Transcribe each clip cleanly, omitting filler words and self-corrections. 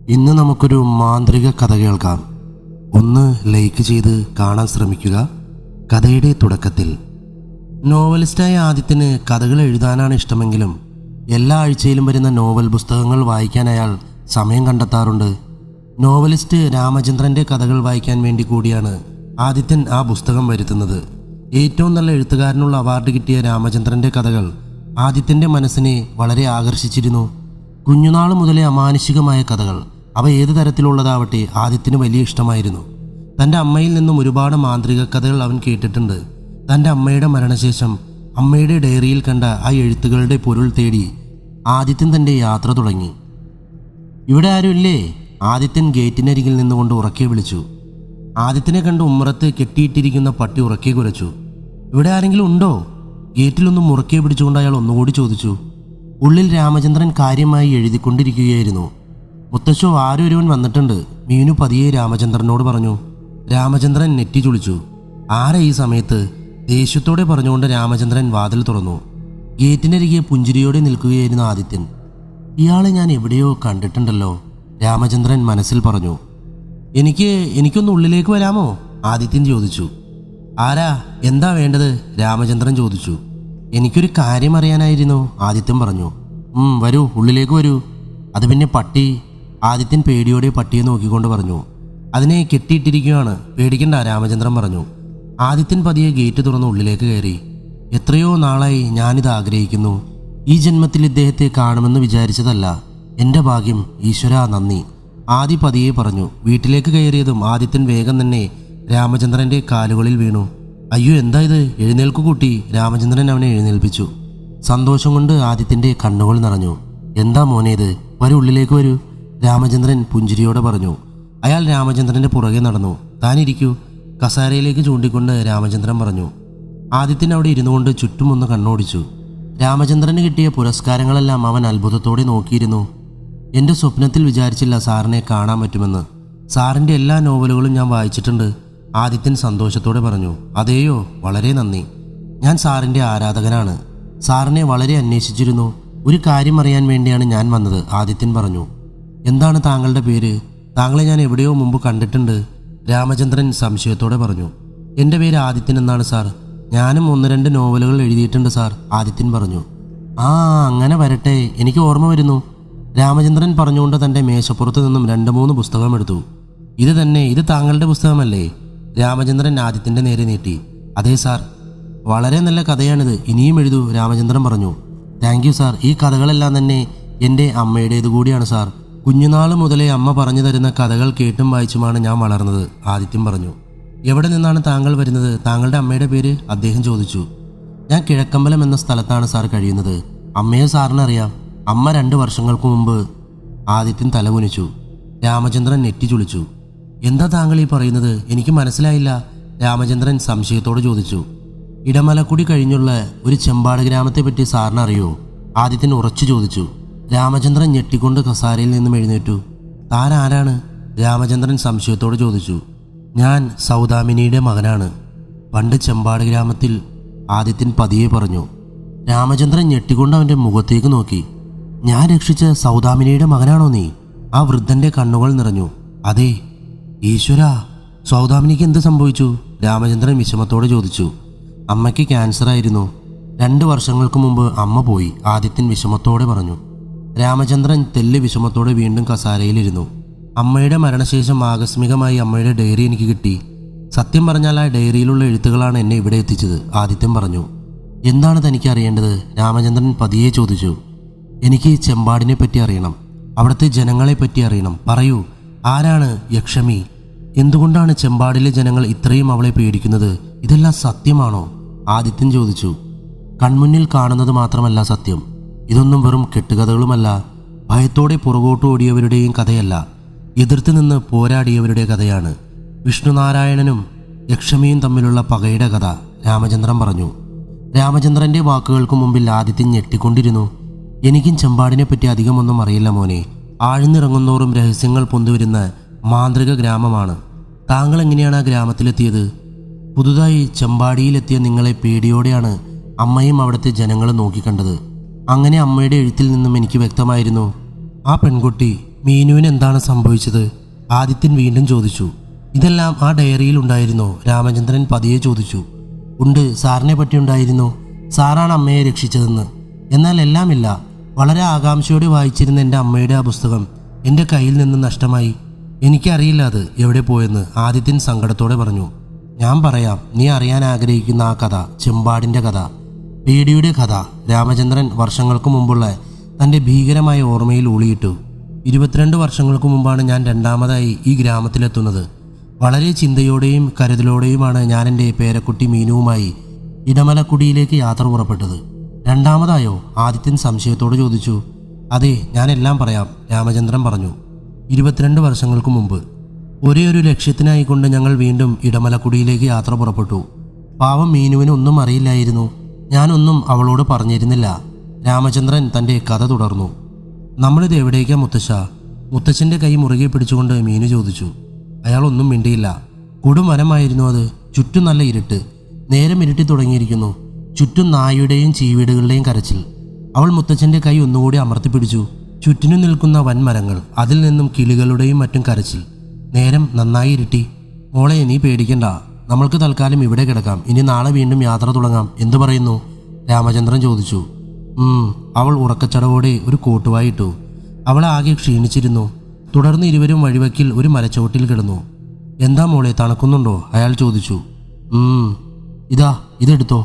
ഇന്ന് നമുക്കൊരു മാന്ത്രിക കഥ കേൾക്കാം. ഒന്ന് ലൈക്ക് ചെയ്ത് കാണാൻ ശ്രമിക്കുക. കഥയുടെ തുടക്കത്തിൽ നോവലിസ്റ്റായ ആദിത്യന് കഥകൾ എഴുതാനാണ് ഇഷ്ടമെങ്കിലും എല്ലാ ആഴ്ചയിലും വരുന്ന നോവൽ പുസ്തകങ്ങൾ വായിക്കാൻ അയാൾ സമയം കണ്ടെത്താറുണ്ട്. നോവലിസ്റ്റ് രാമചന്ദ്രൻ്റെ കഥകൾ വായിക്കാൻ വേണ്ടി കൂടിയാണ് ആദിത്യൻ ആ പുസ്തകം വരുത്തുന്നത്. ഏറ്റവും നല്ല എഴുത്തുകാരനുള്ള അവാർഡ് കിട്ടിയ രാമചന്ദ്രൻ്റെ കഥകൾ ആദിത്യൻ്റെ മനസ്സിനെ വളരെ ആകർഷിച്ചിരുന്നു. കുഞ്ഞുനാൾ മുതലേ അമാനുഷികമായ കഥകൾ, അവ ഏത് തരത്തിലുള്ളതാവട്ടെ, ആദിത്യന് വലിയ ഇഷ്ടമായിരുന്നു. തൻ്റെ അമ്മയിൽ നിന്നും ഒരുപാട് മാന്ത്രിക കഥകൾ അവൻ കേട്ടിട്ടുണ്ട്. തൻ്റെ അമ്മയുടെ മരണശേഷം അമ്മയുടെ ഡയറിയിൽ കണ്ട ആ എഴുത്തുകളുടെ പൊരുൾ തേടി ആദിത്യൻ തൻ്റെ യാത്ര തുടങ്ങി. ഇവിടെ ആരുമില്ലേ? ആദിത്യൻ ഗേറ്റിനരികിൽ നിന്നുകൊണ്ട് ഉറക്കെ വിളിച്ചു. ആദിത്യനെ കണ്ട് ഉമ്മറത്ത് കെട്ടിയിട്ടിരിക്കുന്ന പട്ടി ഉറക്കെ കുരച്ചു. ഇവിടെ ആരെങ്കിലും ഉണ്ടോ? ഗേറ്റിലൊന്നും ഉറക്കെ പിടിച്ചുകൊണ്ട് അയാൾ ഒന്നുകൂടി ചോദിച്ചു. ഉള്ളിൽ രാമചന്ദ്രൻ കാര്യമായി എഴുതിക്കൊണ്ടിരിക്കുകയായിരുന്നു. മുത്തശ്ശോ, ആരൊരുവൻ വന്നിട്ടുണ്ട്, മീനു പതിയെ രാമചന്ദ്രനോട് പറഞ്ഞു. രാമചന്ദ്രൻ നെറ്റി ചുളിച്ചു. ആരെ ഈ സമയത്ത്? ദേഷ്യത്തോടെ പറഞ്ഞുകൊണ്ട് രാമചന്ദ്രൻ വാതിൽ തുറന്നു. ഗേറ്റിനരികെ പുഞ്ചിരിയോടെ നിൽക്കുകയായിരുന്നു ആദിത്യൻ. ഇയാളെ ഞാൻ എവിടെയോ കണ്ടിട്ടുണ്ടല്ലോ, രാമചന്ദ്രൻ മനസ്സിൽ പറഞ്ഞു. എനിക്കൊന്ന് ഉള്ളിലേക്ക് വരാമോ? ആദിത്യൻ ചോദിച്ചു. ആരാ? എന്താ വേണ്ടത്? രാമചന്ദ്രൻ ചോദിച്ചു. എനിക്കൊരു കാര്യം അറിയാനായിരുന്നു, ആദിത്യൻ പറഞ്ഞു. വരൂ, ഉള്ളിലേക്ക് വരൂ. അത് പിന്നെ പട്ടി? ആദിത്യൻ പേടിയോടെ പട്ടിയെ നോക്കിക്കൊണ്ട് പറഞ്ഞു. അതിനെ കെട്ടിയിട്ടിരിക്കുകയാണ്, പേടിക്കണ്ട, രാമചന്ദ്രൻ പറഞ്ഞു. ആദിത്യൻ പതിയെ ഗേറ്റ് തുറന്ന് ഉള്ളിലേക്ക് കയറി. എത്രയോ നാളായി ഞാനിത് ആഗ്രഹിക്കുന്നു. ഈ ജന്മത്തിൽ ഇദ്ദേഹത്തെ കാണുമെന്ന് വിചാരിച്ചതല്ല. എൻ്റെ ഭാഗ്യം, ഈശ്വരാ, നന്ദി, ആദി പതിയെ പറഞ്ഞു. വീട്ടിലേക്ക് കയറിയതും ആദിത്യൻ വേഗം തന്നെ രാമചന്ദ്രൻ്റെ കാലുകളിൽ വീണു. അയ്യോ, എന്താ ഇത്? എഴുന്നേൽക്കു കൂട്ടി, രാമചന്ദ്രൻ അവനെ എഴുന്നേൽപ്പിച്ചു. സന്തോഷം കൊണ്ട് ആദിത്യൻ്റെ കണ്ണുകൾ നിറഞ്ഞു. എന്താ മോനെ ഇത്? വരൂ, ഉള്ളിലേക്ക് വരൂ, രാമചന്ദ്രൻ പുഞ്ചിരിയോടെ പറഞ്ഞു. അയാൾ രാമചന്ദ്രൻ്റെ പുറകെ നടന്നു. താനിരിക്കൂ, കസാരയിലേക്ക് ചൂണ്ടിക്കൊണ്ട് രാമചന്ദ്രൻ പറഞ്ഞു. ആദിത്യൻ അവിടെ ഇരുന്നു കൊണ്ട് ചുറ്റുമൊന്ന് കണ്ണോടിച്ചു. രാമചന്ദ്രന് കിട്ടിയ പുരസ്കാരങ്ങളെല്ലാം അവൻ അത്ഭുതത്തോടെ നോക്കിയിരുന്നു. എൻ്റെ സ്വപ്നത്തിൽ വിചാരിച്ചില്ല സാറിനെ കാണാൻ പറ്റുമെന്ന്. സാറിൻ്റെ എല്ലാ നോവലുകളും ഞാൻ വായിച്ചിട്ടുണ്ട്, ആദിത്യൻ സന്തോഷത്തോടെ പറഞ്ഞു. അതേയോ, വളരെ നന്ദി. ഞാൻ സാറിൻ്റെ ആരാധകനാണ്. സാറിനെ വളരെ അന്വേഷിച്ചിരുന്നു. ഒരു കാര്യം അറിയാൻ വേണ്ടിയാണ് ഞാൻ വന്നത്, ആദിത്യൻ പറഞ്ഞു. എന്താണ് താങ്കളുടെ പേര്? താങ്കളെ ഞാൻ എവിടെയോ മുമ്പ് കണ്ടിട്ടുണ്ട്, രാമചന്ദ്രൻ സംശയത്തോടെ പറഞ്ഞു. എൻ്റെ പേര് ആദിത്യൻ എന്നാണ് സാർ. ഞാനും 1-2 നോവലുകൾ എഴുതിയിട്ടുണ്ട് സാർ, ആദിത്യൻ പറഞ്ഞു. ആ, അങ്ങനെ വരട്ടെ, എനിക്ക് ഓർമ്മ വരുന്നു, രാമചന്ദ്രൻ പറഞ്ഞുകൊണ്ട് തൻ്റെ മേശപ്പുറത്ത് നിന്നും 2-3 പുസ്തകം എടുത്തു. ഇത് തന്നെ, ഇത് താങ്കളുടെ പുസ്തകമല്ലേ? രാമചന്ദ്രൻ ആദിത്യൻ്റെ നേരെ നീട്ടി. അതെ സാർ. വളരെ നല്ല കഥയാണിത്, ഇനിയും എഴുതൂ, രാമചന്ദ്രൻ പറഞ്ഞു. Thank you sir. ഈ കഥകളെല്ലാം തന്നെ എൻ്റെ അമ്മയുടേത് കൂടിയാണ് സാർ. കുഞ്ഞുനാൾ മുതലേ അമ്മ പറഞ്ഞു തരുന്ന കഥകൾ കേട്ടും വായിച്ചുമാണ് ഞാൻ വളർന്നത്, ആദിത്യൻ പറഞ്ഞു. എവിടെ നിന്നാണ് താങ്കൾ വരുന്നത്? താങ്കളുടെ അമ്മയുടെ പേര്? അദ്ദേഹം ചോദിച്ചു. ഞാൻ കിഴക്കമ്പലം എന്ന സ്ഥലത്താണ് സാർ കഴിയുന്നത്. അമ്മയെ സാറിനറിയാം. അമ്മ 2 വർഷങ്ങൾക്ക് മുമ്പ്. ആദിത്യൻ തലകുനിച്ചു. രാമചന്ദ്രൻ നെറ്റി ചുളിച്ചു. എന്താ താങ്കൾ ഈ പറയുന്നത്? എനിക്ക് മനസ്സിലായില്ല, രാമചന്ദ്രൻ സംശയത്തോട് ചോദിച്ചു. ഇടമലക്കുടി കഴിഞ്ഞുള്ള ഒരു ചെമ്പാട് ഗ്രാമത്തെപ്പറ്റി സാറിനറിയോ? ആദിത്യൻ ഉറച്ചു ചോദിച്ചു. രാമചന്ദ്രൻ ഞെട്ടിക്കൊണ്ട് കസാരയിൽ നിന്നും എഴുന്നേറ്റു. താൻ ആരാണ്? രാമചന്ദ്രൻ സംശയത്തോട് ചോദിച്ചു. ഞാൻ സൗദാമിനിയുടെ മകനാണ്, പണ്ട് ചെമ്പാട് ഗ്രാമത്തിൽ, ആദിത്യൻ പതിയെ പറഞ്ഞു. രാമചന്ദ്രൻ ഞെട്ടിക്കൊണ്ട് അവൻ്റെ മുഖത്തേക്ക് നോക്കി. ഞാൻ രക്ഷിച്ച സൗദാമിനിയുടെ മകനാണോ നീ? ആ വൃദ്ധൻ്റെ കണ്ണുകൾ നിറഞ്ഞു. അതെ. ഈശ്വരാ, സൗദാമിനിക്ക് എന്ത് സംഭവിച്ചു? രാമചന്ദ്രൻ വിഷമത്തോടെ ചോദിച്ചു. അമ്മയ്ക്ക് ക്യാൻസർ ആയിരുന്നു. 2 വർഷങ്ങൾക്ക് മുമ്പ് അമ്മ പോയി, ആദിത്യൻ വിഷമത്തോടെ പറഞ്ഞു. രാമചന്ദ്രൻ തെല്ല് വിഷമത്തോടെ വീണ്ടും കസാരയിലിരുന്നു. അമ്മയുടെ മരണശേഷം ആകസ്മികമായി അമ്മയുടെ ഡയറി എനിക്ക് കിട്ടി. സത്യം പറഞ്ഞാൽ ആ ഡയറിയിലുള്ള എഴുത്തുകളാണ് എന്നെ ഇവിടെ എത്തിച്ചത്, ആദിത്യൻ പറഞ്ഞു. എന്താണ് തനിക്ക് അറിയേണ്ടത്? രാമചന്ദ്രൻ പതിയെ ചോദിച്ചു. എനിക്ക് ചെമ്പാടിനെ പറ്റി അറിയണം, അവിടുത്തെ ജനങ്ങളെ പറ്റി അറിയണം. പറയൂ, ആരാണ് യക്ഷമി? എന്തുകൊണ്ടാണ് ചെമ്പാടിലെ ജനങ്ങൾ ഇത്രയും അവളെ പേടിക്കുന്നത്? ഇതെല്ലാം സത്യമാണോ? ആദിത്യൻ ചോദിച്ചു. കൺമുന്നിൽ കാണുന്നത് മാത്രമല്ല സത്യം. ഇതൊന്നും വെറും കെട്ടുകഥകളുമല്ല. ഭയത്തോടെ പുറകോട്ട് ഓടിയവരുടെയും കഥയല്ല, എതിർത്ത് നിന്ന് പോരാടിയവരുടെ കഥയാണ്. വിഷ്ണുനാരായണനും യക്ഷമിയും തമ്മിലുള്ള പകയുടെ കഥ, രാമചന്ദ്രൻ പറഞ്ഞു. രാമചന്ദ്രൻ്റെ വാക്കുകൾക്ക് മുമ്പിൽ ആദിത്യൻ ഞെട്ടിക്കൊണ്ടിരുന്നു. എനിക്കും ചെമ്പാടിനെ പറ്റി അധികമൊന്നും അറിയില്ല മോനെ. ആഴ്ന്നിറങ്ങുന്നോറും രഹസ്യങ്ങൾ പൊന്തുവരുന്ന മാന്ത്രിക ഗ്രാമമാണ്. താങ്കൾ എങ്ങനെയാണ് ആ ഗ്രാമത്തിലെത്തിയത്? പുതുതായി ചെമ്പാടിയിലെത്തിയ നിങ്ങളെ പേടിയോടെയാണ് അമ്മയും അവിടുത്തെ ജനങ്ങളും നോക്കിക്കണ്ടത്. അങ്ങനെ അമ്മയുടെ എഴുത്തിൽ നിന്നും എനിക്ക് വ്യക്തമായിരുന്നു, ആ പെൺകുട്ടി മീനുവിന് എന്താണ് സംഭവിച്ചത്? ആദിത്യൻ വീണ്ടും ചോദിച്ചു. ഇതെല്ലാം ആ ഡയറിയിൽ ഉണ്ടായിരുന്നോ? രാമചന്ദ്രൻ പതിയെ ചോദിച്ചു. ഉണ്ട്, സാറിനെ പറ്റി ഉണ്ടായിരുന്നു. സാറാണ് അമ്മയെ രക്ഷിച്ചതെന്ന്. എന്നാൽ എല്ലാമില്ല. വളരെ ആകാംക്ഷയോടെ വായിച്ചിരുന്ന എൻ്റെ അമ്മയുടെ ആ പുസ്തകം എൻ്റെ കയ്യിൽ നിന്ന് നഷ്ടമായി. എനിക്കറിയില്ല അത് എവിടെ പോയെന്ന്, ആദിത്യൻ സങ്കടത്തോടെ പറഞ്ഞു. ഞാൻ പറയാം, നീ അറിയാൻ ആഗ്രഹിക്കുന്ന ആ കഥ, ചെമ്പാടിൻ്റെ കഥ, പേടിയുടെ കഥ. രാമചന്ദ്രൻ വർഷങ്ങൾക്ക് മുമ്പുള്ള തൻ്റെ ഭീകരമായ ഓർമ്മയിൽ ഊളിയിട്ടു. 22 വർഷങ്ങൾക്ക് മുമ്പാണ് ഞാൻ രണ്ടാമതായി ഈ ഗ്രാമത്തിലെത്തുന്നത്. വളരെ ചിന്തയോടെയും കരുതലോടെയുമാണ് ഞാൻ എൻ്റെ പേരക്കുട്ടി മീനുവുമായി ഇടമലക്കുടിയിലേക്ക് യാത്ര പുറപ്പെട്ടത്. രണ്ടാമതായോ? ആദിത്യൻ സംശയത്തോട് ചോദിച്ചു. അതെ, ഞാനെല്ലാം പറയാം, രാമചന്ദ്രൻ പറഞ്ഞു. 22 വർഷങ്ങൾക്ക് മുമ്പ് ഒരേ ഒരു ലക്ഷ്യത്തിനായിക്കൊണ്ട് ഞങ്ങൾ വീണ്ടും ഇടമലക്കുടിയിലേക്ക് യാത്ര പുറപ്പെട്ടു. പാവം മീനുവിന് ഒന്നും അറിയില്ലായിരുന്നു. ഞാനൊന്നും അവളോട് പറഞ്ഞിരുന്നില്ല. രാമചന്ദ്രൻ തൻ്റെ കഥ തുടർന്നു. നമ്മളിത് എവിടേക്കാ മുത്തശ്ശ? മുത്തച്ഛൻ്റെ കൈ മുറുകെ പിടിച്ചുകൊണ്ട് മീനു ചോദിച്ചു. അയാൾ ഒന്നും മിണ്ടിയില്ല. കൊടുമരമായിരുന്നു അത്. ചുറ്റും നല്ല ഇരുട്ട്. നേരം ഇരുട്ടി തുടങ്ങിയിരിക്കുന്നു. ചുറ്റും നായയുടെയും ചീവീടുകളുടെയും കരച്ചിൽ. അവൾ മുത്തച്ഛൻ്റെ കൈ ഒന്നുകൂടി അമർത്തിപ്പിടിച്ചു. ചുറ്റിനും നിൽക്കുന്ന വൻമരങ്ങൾ, അതിൽ നിന്നും കിളികളുടെയും മറ്റും കരച്ചിൽ. നേരം നന്നായി ഇരുട്ടി. മോളെ, നീ പേടിക്കണ്ട. നമ്മൾക്ക് തൽക്കാലം ഇവിടെ കിടക്കാം. ഇനി നാളെ വീണ്ടും യാത്ര തുടങ്ങാം. എന്തു പറയുന്നു? രാമചന്ദ്രൻ ചോദിച്ചു. അവൾ ഉറക്കച്ചടവോടെ ഒരു കോട്ടുവായിട്ടു. അവൾ ആകെ ക്ഷീണിച്ചിരുന്നു. തുടർന്ന് ഇരുവരും വഴിവക്കിൽ ഒരു മരച്ചോട്ടിൽ കിടന്നു. എന്താ മോളെ, തണുക്കുന്നുണ്ടോ? അയാൾ ചോദിച്ചു. ഇതെടുത്തോ.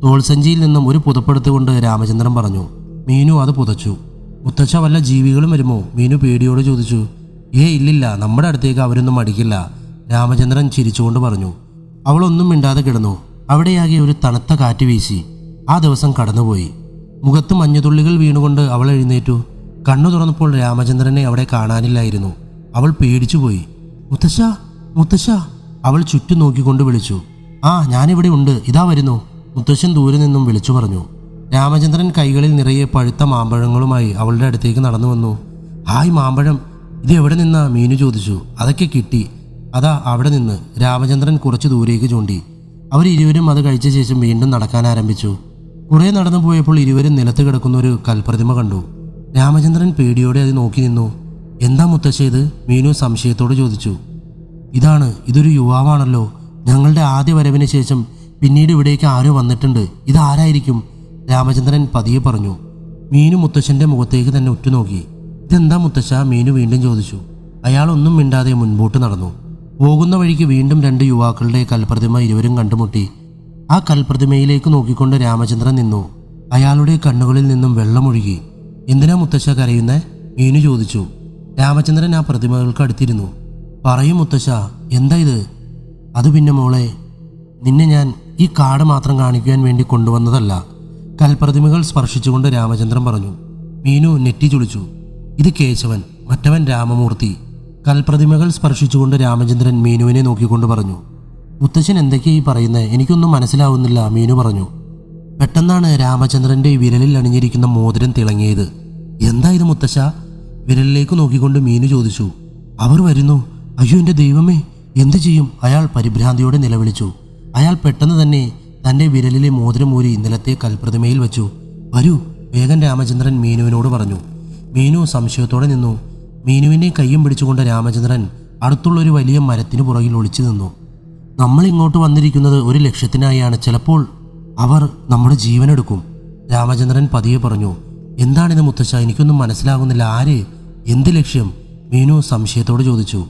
തോൾസഞ്ചിയിൽ നിന്നും ഒരു പുതപ്പെടുത്തുകൊണ്ട് രാമചന്ദ്രൻ പറഞ്ഞു. മീനു അത് പുതച്ചു. മുത്തച്ഛ, വല്ല ജീവികളും വരുമോ? മീനു പേടിയോട് ചോദിച്ചു. ഇല്ലില്ല, നമ്മുടെ അടുത്തേക്ക് അവരൊന്നും അടിക്കില്ല, രാമചന്ദ്രൻ ചിരിച്ചുകൊണ്ട് പറഞ്ഞു. അവളൊന്നും മിണ്ടാതെ കിടന്നു. അവിടെയാകെ ഒരു തണുത്ത കാറ്റ് വീശി. ആ ദിവസം കടന്നുപോയി. മുഖത്ത് മഞ്ഞുതുള്ളികൾ വീണുകൊണ്ട് അവൾ എഴുന്നേറ്റു. കണ്ണു തുറന്നപ്പോൾ രാമചന്ദ്രനെ അവിടെ കാണാനില്ലായിരുന്നു. അവൾ പേടിച്ചുപോയി. മുത്തശ്ശ, മുത്തശ്ശ, അവൾ ചുറ്റും നോക്കിക്കൊണ്ട് വിളിച്ചു. ഞാനിവിടെ ഉണ്ട്, ഇതാ വരുന്നു, മുത്തശ്ശൻ ദൂരെ നിന്നും വിളിച്ചു പറഞ്ഞു. രാമചന്ദ്രൻ കൈകളിൽ നിറയെ പഴുത്ത മാമ്പഴങ്ങളുമായി അവളുടെ അടുത്തേക്ക് നടന്നു വന്നു. ഹായ് മാമ്പഴം, ഇത് എവിടെ നിന്നാ? മീനു ചോദിച്ചു. അതൊക്കെ കിട്ടി, അതാ അവിടെ നിന്ന്. രാമചന്ദ്രൻ കുറച്ച് ദൂരേക്ക് ചൂണ്ടി. അവരിരുവരും അത് കഴിച്ച ശേഷം വീണ്ടും നടക്കാൻ ആരംഭിച്ചു. കുറേ നടന്നു പോയപ്പോൾ ഇരുവരും നിലത്ത് കിടക്കുന്ന ഒരു കൽപ്രതിമ കണ്ടു. രാമചന്ദ്രൻ പേടിയോടെ അത് നോക്കി നിന്നു. എന്താ മുത്തശ്ശ ഇത്? മീനു സംശയത്തോട് ചോദിച്ചു. ഇതൊരു യുവാവാണല്ലോ. ഞങ്ങളുടെ ആദ്യ വരവിന് ശേഷം പിന്നീട് ഇവിടേക്ക് ആരോ വന്നിട്ടുണ്ട്. ഇതാരായിരിക്കും? രാമചന്ദ്രൻ പതിയെ പറഞ്ഞു. മീനു മുത്തശ്ശൻ്റെ മുഖത്തേക്ക് തന്നെ ഉറ്റുനോക്കി. ഇതെന്താ മുത്തശ്ശ? മീനു വീണ്ടും ചോദിച്ചു. അയാൾ ഒന്നും മിണ്ടാതെ മുൻപോട്ട് നടന്നു. പോകുന്ന വഴിക്ക് വീണ്ടും 2 യുവാക്കളുടെ കൽപ്രതിമ ഇരുവരും കണ്ടുമുട്ടി. ആ കൽപ്രതിമയിലേക്ക് നോക്കിക്കൊണ്ട് രാമചന്ദ്രൻ നിന്നു. അയാളുടെ കണ്ണുകളിൽ നിന്നും വെള്ളമൊഴുകി. എന്തിനാ മുത്തശ്ശ കരയുന്നേ? മീനു ചോദിച്ചു. രാമചന്ദ്രൻ ആ പ്രതിമകൾക്ക് അടുത്തിരുന്നു. പറയും മുത്തശ്ശ, എന്താ ഇത്? അത് പിന്നെ മോളെ, നിന്നെ ഞാൻ ഈ കാട് മാത്രം കാണിക്കുവാൻ വേണ്ടി കൊണ്ടുവന്നതല്ല, കൽപ്രതിമകൾ സ്പർശിച്ചുകൊണ്ട് രാമചന്ദ്രൻ പറഞ്ഞു. മീനു നെറ്റി ചുളിച്ചു. ഇത് കേശവൻ, മറ്റവൻ രാമമൂർത്തി. കൽപ്രതിമകൾ സ്പർശിച്ചുകൊണ്ട് രാമചന്ദ്രൻ മീനുവിനെ നോക്കിക്കൊണ്ട് പറഞ്ഞു. മുത്തശ്ശൻ എന്തൊക്കെയായി പറയുന്നത്? എനിക്കൊന്നും മനസ്സിലാവുന്നില്ല, മീനു പറഞ്ഞു. പെട്ടെന്നാണ് രാമചന്ദ്രന്റെ വിരലിൽ അണിഞ്ഞിരിക്കുന്ന മോതിരം തിളങ്ങിയത്. എന്താ ഇത് മുത്തശ്ശ? വിരലിലേക്ക് നോക്കിക്കൊണ്ട് മീനു ചോദിച്ചു. അവർ വരുന്നു. അയ്യോ എൻ്റെ ദൈവമേ, എന്തു ചെയ്യും? അയാൾ പരിഭ്രാന്തിയോടെ നിലവിളിച്ചു. അയാൾ പെട്ടെന്ന് തന്നെ തൻ്റെ വിരലിലെ മോതിരം ഊരി നിലത്തെ കൽപ്രതിമയിൽ വെച്ചു. വരൂ വേഗം, രാമചന്ദ്രൻ മീനുവിനോട് പറഞ്ഞു. മീനു സംശയത്തോടെ നിന്നു. മീനുവിനെ കയ്യും പിടിച്ചുകൊണ്ട് രാമചന്ദ്രൻ അടുത്തുള്ളൊരു വലിയ മരത്തിന് പുറകിൽ ഒളിച്ചു നിന്നു. നമ്മൾ ഇങ്ങോട്ട് വന്നിരിക്കുന്നത് ഒരു ലക്ഷ്യത്തിനായാണ്. ചിലപ്പോൾ അവർ നമ്മുടെ ജീവനെടുക്കും, രാമചന്ദ്രൻ പതിയെ പറഞ്ഞു. എന്താണിത് മുത്തശ്ശ? എനിക്കൊന്നും മനസ്സിലാകുന്നില്ല. ആര്? എന്ത് ലക്ഷ്യം? മീനു സംശയത്തോട് ചോദിച്ചു.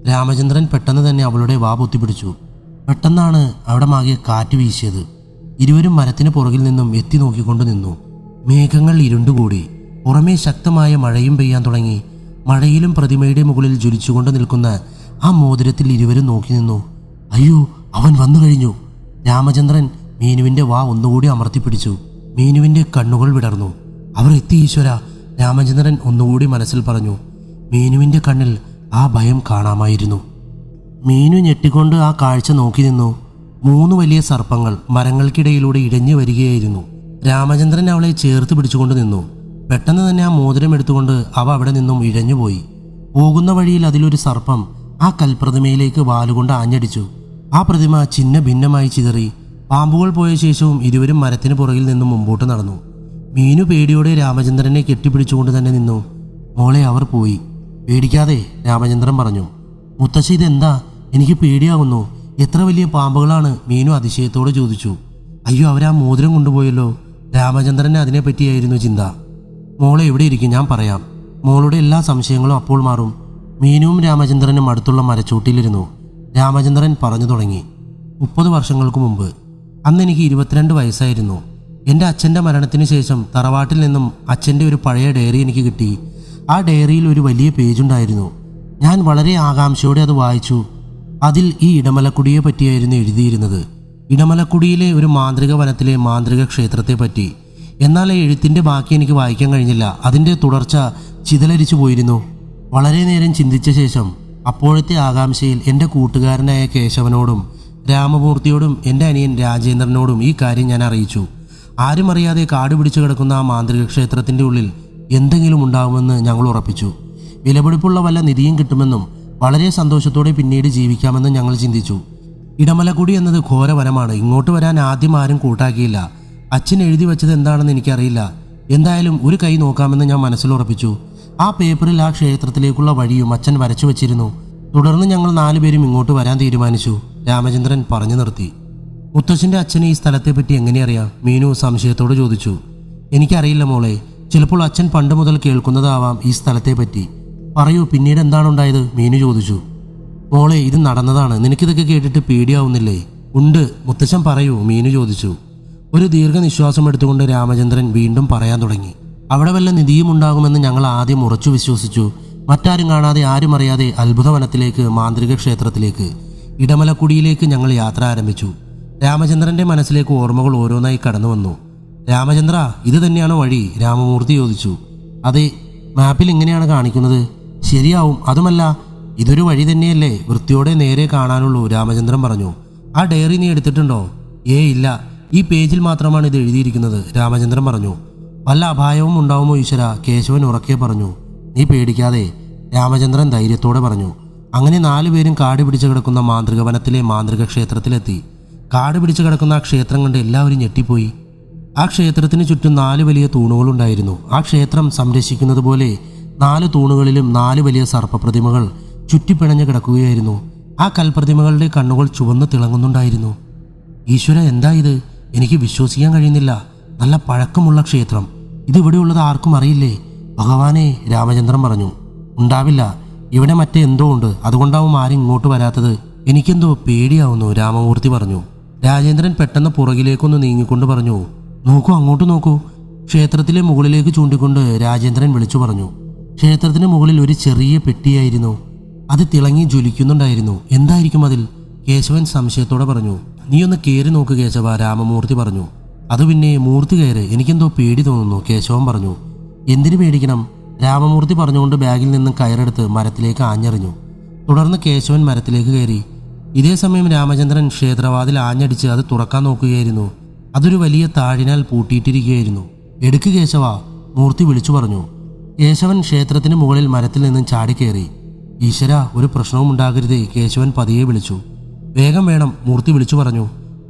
രാമചന്ദ്രൻ പെട്ടെന്ന് തന്നെ അവളുടെ വാ പൊത്തിപ്പിടിച്ചു. പെട്ടെന്നാണ് അവിടെ മാകെ കാറ്റ് വീശിയത്. ഇരുവരും മരത്തിന് പുറകിൽ നിന്നും എത്തി നോക്കിക്കൊണ്ട് നിന്നു. മേഘങ്ങൾ ഇരുണ്ടുകൂടി. പുറമേ ശക്തമായ മഴയും പെയ്യാൻ തുടങ്ങി. മഴയിലും പ്രതിമയുടെ മുകളിൽ ജ്വലിച്ചുകൊണ്ട് നിൽക്കുന്ന ആ മോതിരത്തിൽ ഇരുവരും നോക്കി നിന്നു. അയ്യോ, അവൻ വന്നു കഴിഞ്ഞു. രാമചന്ദ്രൻ മീനുവിൻ്റെ വാ ഒന്നുകൂടി അമർത്തിപ്പിടിച്ചു. മീനുവിൻ്റെ കണ്ണുകൾ വിടർന്നു. അവർ എത്തി ഈശ്വര, രാമചന്ദ്രൻ ഒന്നുകൂടി മനസ്സിൽ പറഞ്ഞു. മീനുവിൻ്റെ കണ്ണിൽ ആ ഭയം കാണാമായിരുന്നു. മീനു ഞെട്ടിക്കൊണ്ട് ആ കാഴ്ച നോക്കി നിന്നു. 3 വലിയ സർപ്പങ്ങൾ മരങ്ങൾക്കിടയിലൂടെ ഇഴഞ്ഞു വരികയായിരുന്നു. രാമചന്ദ്രൻ അവളെ ചേർത്ത് പിടിച്ചുകൊണ്ട് നിന്നു. പെട്ടെന്ന് തന്നെ ആ മോതിരം എടുത്തുകൊണ്ട് അവ അവിടെ നിന്നും ഇഴഞ്ഞുപോയി. പോകുന്ന വഴിയിൽ അതിലൊരു സർപ്പം ആ കൽപ്രതിമയിലേക്ക് വാലുകൊണ്ട് ആഞ്ഞടിച്ചു. ആ പ്രതിമ ചിന്ന ഭിന്നമായി ചിതറി. പാമ്പുകൾ പോയ ശേഷവും ഇരുവരും മരത്തിന് പുറകിൽ നിന്നും മുമ്പോട്ട് നടന്നു. മീനു പേടിയോടെ രാമചന്ദ്രനെ കെട്ടിപ്പിടിച്ചുകൊണ്ട് തന്നെ നിന്നു. മോളെ, അവർ പോയി. പേടിക്കാതെ, രാമചന്ദ്രൻ പറഞ്ഞു. മുത്തശ്ശി ഇതെന്താ? എനിക്ക് പേടിയാവുന്നു. എത്ര വലിയ പാമ്പുകളാണ്? മീനു അതിശയത്തോടെ ചോദിച്ചു. അയ്യോ, അവരാ മോതിരം കൊണ്ടുപോയല്ലോ. രാമചന്ദ്രന് അതിനെപ്പറ്റിയായിരുന്നു ചിന്ത. മോളെ എവിടെ ഇരിക്കും, ഞാൻ പറയാം. മോളുടെ എല്ലാ സംശയങ്ങളും അപ്പോൾ മാറും. മീനുവും രാമചന്ദ്രനും അടുത്തുള്ള മരച്ചൂട്ടിലിരുന്നു. രാമചന്ദ്രൻ പറഞ്ഞു തുടങ്ങി. 30 വർഷങ്ങൾക്ക് മുമ്പ്, അന്ന് എനിക്ക് 22 വയസ്സായിരുന്നു. എൻ്റെ അച്ഛൻ്റെ മരണത്തിന് ശേഷം തറവാട്ടിൽ നിന്നും അച്ഛൻ്റെ ഒരു പഴയ ഡയറി എനിക്ക് കിട്ടി. ആ ഡയറിയിൽ ഒരു വലിയ പേജുണ്ടായിരുന്നു. ഞാൻ വളരെ ആകാംക്ഷയോടെ അത് വായിച്ചു. അതിൽ ഈ ഇടമലക്കുടിയെ പറ്റിയായിരുന്നു എഴുതിയിരുന്നത്. ഇടമലക്കുടിയിലെ ഒരു മാന്ത്രിക വനത്തിലെ മാന്ത്രിക ക്ഷേത്രത്തെ പറ്റി. എന്നാൽ ആ എഴുത്തിൻ്റെ ബാക്കി എനിക്ക് വായിക്കാൻ കഴിഞ്ഞില്ല. അതിൻ്റെ തുടർച്ച ചിതലരിച്ചു പോയിരുന്നു. വളരെ നേരം ചിന്തിച്ച ശേഷം അപ്പോഴത്തെ ആകാംക്ഷയിൽ എൻ്റെ കൂട്ടുകാരനായ കേശവനോടും രാമമൂർത്തിയോടും എൻ്റെ അനിയൻ രാജേന്ദ്രനോടും ഈ കാര്യം ഞാൻ അറിയിച്ചു. ആരും അറിയാതെ കാട് പിടിച്ചു കിടക്കുന്ന ആ മാന്ത്രിക ക്ഷേത്രത്തിൻ്റെ ഉള്ളിൽ എന്തെങ്കിലും ഉണ്ടാകുമെന്ന് ഞങ്ങൾ ഉറപ്പിച്ചു. വിലപിടിപ്പുള്ള വല്ല നിധിയും കിട്ടുമെന്നും വളരെ സന്തോഷത്തോടെ പിന്നീട് ജീവിക്കാമെന്നും ഞങ്ങൾ ചിന്തിച്ചു. ഇടമലക്കുടി എന്നത് ഘോരവനമാണ്. ഇങ്ങോട്ട് വരാൻ ആദ്യം ആരും കൂട്ടാക്കിയില്ല. അച്ഛൻ എഴുതി വെച്ചത് എന്താണെന്ന് എനിക്കറിയില്ല. എന്തായാലും ഒരു കൈ നോക്കാമെന്ന് ഞാൻ മനസ്സിലുറപ്പിച്ചു. ആ പേപ്പറിൽ ആ ക്ഷേത്രത്തിലേക്കുള്ള വഴിയും അച്ഛൻ വരച്ചു വെച്ചിരുന്നു. തുടർന്ന് ഞങ്ങൾ 4 പേരും ഇങ്ങോട്ട് വരാൻ തീരുമാനിച്ചു. രാമചന്ദ്രൻ പറഞ്ഞു നിർത്തി. മുത്തശ്ശൻ്റെ അച്ഛന് ഈ സ്ഥലത്തെപ്പറ്റി എങ്ങനെ അറിയാം? മീനു സംശയത്തോട് ചോദിച്ചു. എനിക്കറിയില്ല മോളെ. ചിലപ്പോൾ അച്ഛൻ പണ്ട് മുതൽ കേൾക്കുന്നതാവാം ഈ സ്ഥലത്തെപ്പറ്റി. പറയൂ, പിന്നീട് എന്താണുണ്ടായത്? മീനു ചോദിച്ചു. മോളെ, ഇത് നടന്നതാണ്. നിനക്കിതൊക്കെ കേട്ടിട്ട് പേടിയാവുന്നില്ലേ? ഉണ്ട്, മുത്തശ്ശൻ പറയൂ, മീനു ചോദിച്ചു. ഒരു ദീർഘനിശ്വാസം എടുത്തുകൊണ്ട് രാമചന്ദ്രൻ വീണ്ടും പറയാൻ തുടങ്ങി. അവിടെ വല്ല നിധിയും ഉണ്ടാകുമെന്ന് ഞങ്ങൾ ആദ്യം ഉറച്ചു വിശ്വസിച്ചു. മറ്റാരും കാണാതെ, ആരും അറിയാതെ അത്ഭുതവനത്തിലേക്ക്, മാന്ത്രിക ക്ഷേത്രത്തിലേക്ക്, ഇടമലക്കുടിയിലേക്ക് ഞങ്ങൾ യാത്ര ആരംഭിച്ചു. രാമചന്ദ്രന്റെ മനസ്സിലേക്ക് ഓർമ്മകൾ ഓരോന്നായി കടന്നു വന്നു. രാമചന്ദ്ര, ഇത് തന്നെയാണോ വഴി? രാമമൂർത്തി ചോദിച്ചു. അതെ, മാപ്പിൽ ഇങ്ങനെയാണ് കാണിക്കുന്നത്. ശരിയാവും. അതുമല്ല, ഇതൊരു വഴി തന്നെയല്ലേ? വൃത്തിയോടെ നേരെ കാണാനുള്ളൂ, രാമചന്ദ്രൻ പറഞ്ഞു. ആ ഡയറി നീ എടുത്തിട്ടുണ്ടോ? ഇല്ല, ഈ പേജിൽ മാത്രമാണ് ഇത് എഴുതിയിരിക്കുന്നത്, രാമചന്ദ്രൻ പറഞ്ഞു. വല്ല അപായവും ഉണ്ടാവുമോ ഈശ്വര? കേശവൻ ഉറക്കെ പറഞ്ഞു. നീ പേടിക്കാതെ, രാമചന്ദ്രൻ ധൈര്യത്തോടെ പറഞ്ഞു. അങ്ങനെ 4 പേരും കാട് പിടിച്ചു കിടക്കുന്ന മാന്ത്രിക വനത്തിലെ മാന്ത്രിക ക്ഷേത്രത്തിലെത്തി. കാട് പിടിച്ചു കിടക്കുന്ന ആ ക്ഷേത്രം കണ്ട് എല്ലാവരും ഞെട്ടിപ്പോയി. ആ ക്ഷേത്രത്തിന് ചുറ്റും 4 വലിയ തൂണുകളുണ്ടായിരുന്നു. ആ ക്ഷേത്രം സംരക്ഷിക്കുന്നത് പോലെ 4 തൂണുകളിലും 4 വലിയ സർപ്പപ്രതിമകൾ ചുറ്റിപ്പിണഞ്ഞു കിടക്കുകയായിരുന്നു. ആ കൽപ്രതിമകളുടെ കണ്ണുകൾ ചുവന്ന് തിളങ്ങുന്നുണ്ടായിരുന്നു. ഈശ്വര, എന്താ ഇത്? എനിക്ക് വിശ്വസിക്കാൻ കഴിയുന്നില്ല. നല്ല പഴക്കമുള്ള ക്ഷേത്രം. ഇതിവിടെയുള്ളത് ആർക്കും അറിയില്ലേ? ഭഗവാനെ, രാമചന്ദ്രൻ പറഞ്ഞു. ഉണ്ടാവില്ല, ഇവിടെ മറ്റെന്തോ ഉണ്ട്. അതുകൊണ്ടാവും ആരും ഇങ്ങോട്ട് വരാത്തത്. എനിക്കെന്തോ പേടിയാവുന്നു, രാമമൂർത്തി പറഞ്ഞു. രാജേന്ദ്രൻ പെട്ടെന്ന് പുറകിലേക്കൊന്ന് നീങ്ങിക്കൊണ്ട് പറഞ്ഞു. നോക്കൂ, അങ്ങോട്ട് നോക്കൂ. ക്ഷേത്രത്തിലെ മുകളിലേക്ക് ചൂണ്ടിക്കൊണ്ട് രാജേന്ദ്രൻ വിളിച്ചു പറഞ്ഞു. ക്ഷേത്രത്തിന് മുകളിൽ ഒരു ചെറിയ പെട്ടിയായിരുന്നു. അത് തിളങ്ങി ജ്വലിക്കുന്നുണ്ടായിരുന്നു. എന്തായിരിക്കും അതിൽ? കേശവൻ സംശയത്തോടെ പറഞ്ഞു. നീ ഒന്ന് കയറി നോക്ക് കേശവ, രാമമൂർത്തി പറഞ്ഞു. അത് പിന്നെ മൂർത്തി കയറ്, എനിക്കെന്തോ പേടി തോന്നുന്നു, കേശവൻ പറഞ്ഞു. എന്തിനു പേടിക്കണം? രാമമൂർത്തി പറഞ്ഞുകൊണ്ട് ബാഗിൽ നിന്നും കയറെടുത്ത് മരത്തിലേക്ക് ആഞ്ഞെറിഞ്ഞു. തുടർന്ന് കേശവൻ മരത്തിലേക്ക് കയറി. ഇതേ സമയം രാമചന്ദ്രൻ ക്ഷേത്രവാതിൽ ആഞ്ഞടിച്ച് അത് തുറക്കാൻ നോക്കുകയായിരുന്നു. അതൊരു വലിയ താഴിനാൽ പൂട്ടിയിട്ടിരിക്കുകയായിരുന്നു. എടുക്ക് കേശവ, മൂർത്തി വിളിച്ചു പറഞ്ഞു. കേശവൻ ക്ഷേത്രത്തിന് മുകളിൽ മരത്തിൽ നിന്നും ചാടിക്കയറി. ഈശ്വര, ഒരു പ്രശ്നവും ഉണ്ടാകരുതേ, കേശവൻ പതിയെ വിളിച്ചു. വേഗം വേണം, മൂർത്തി വിളിച്ചു പറഞ്ഞു.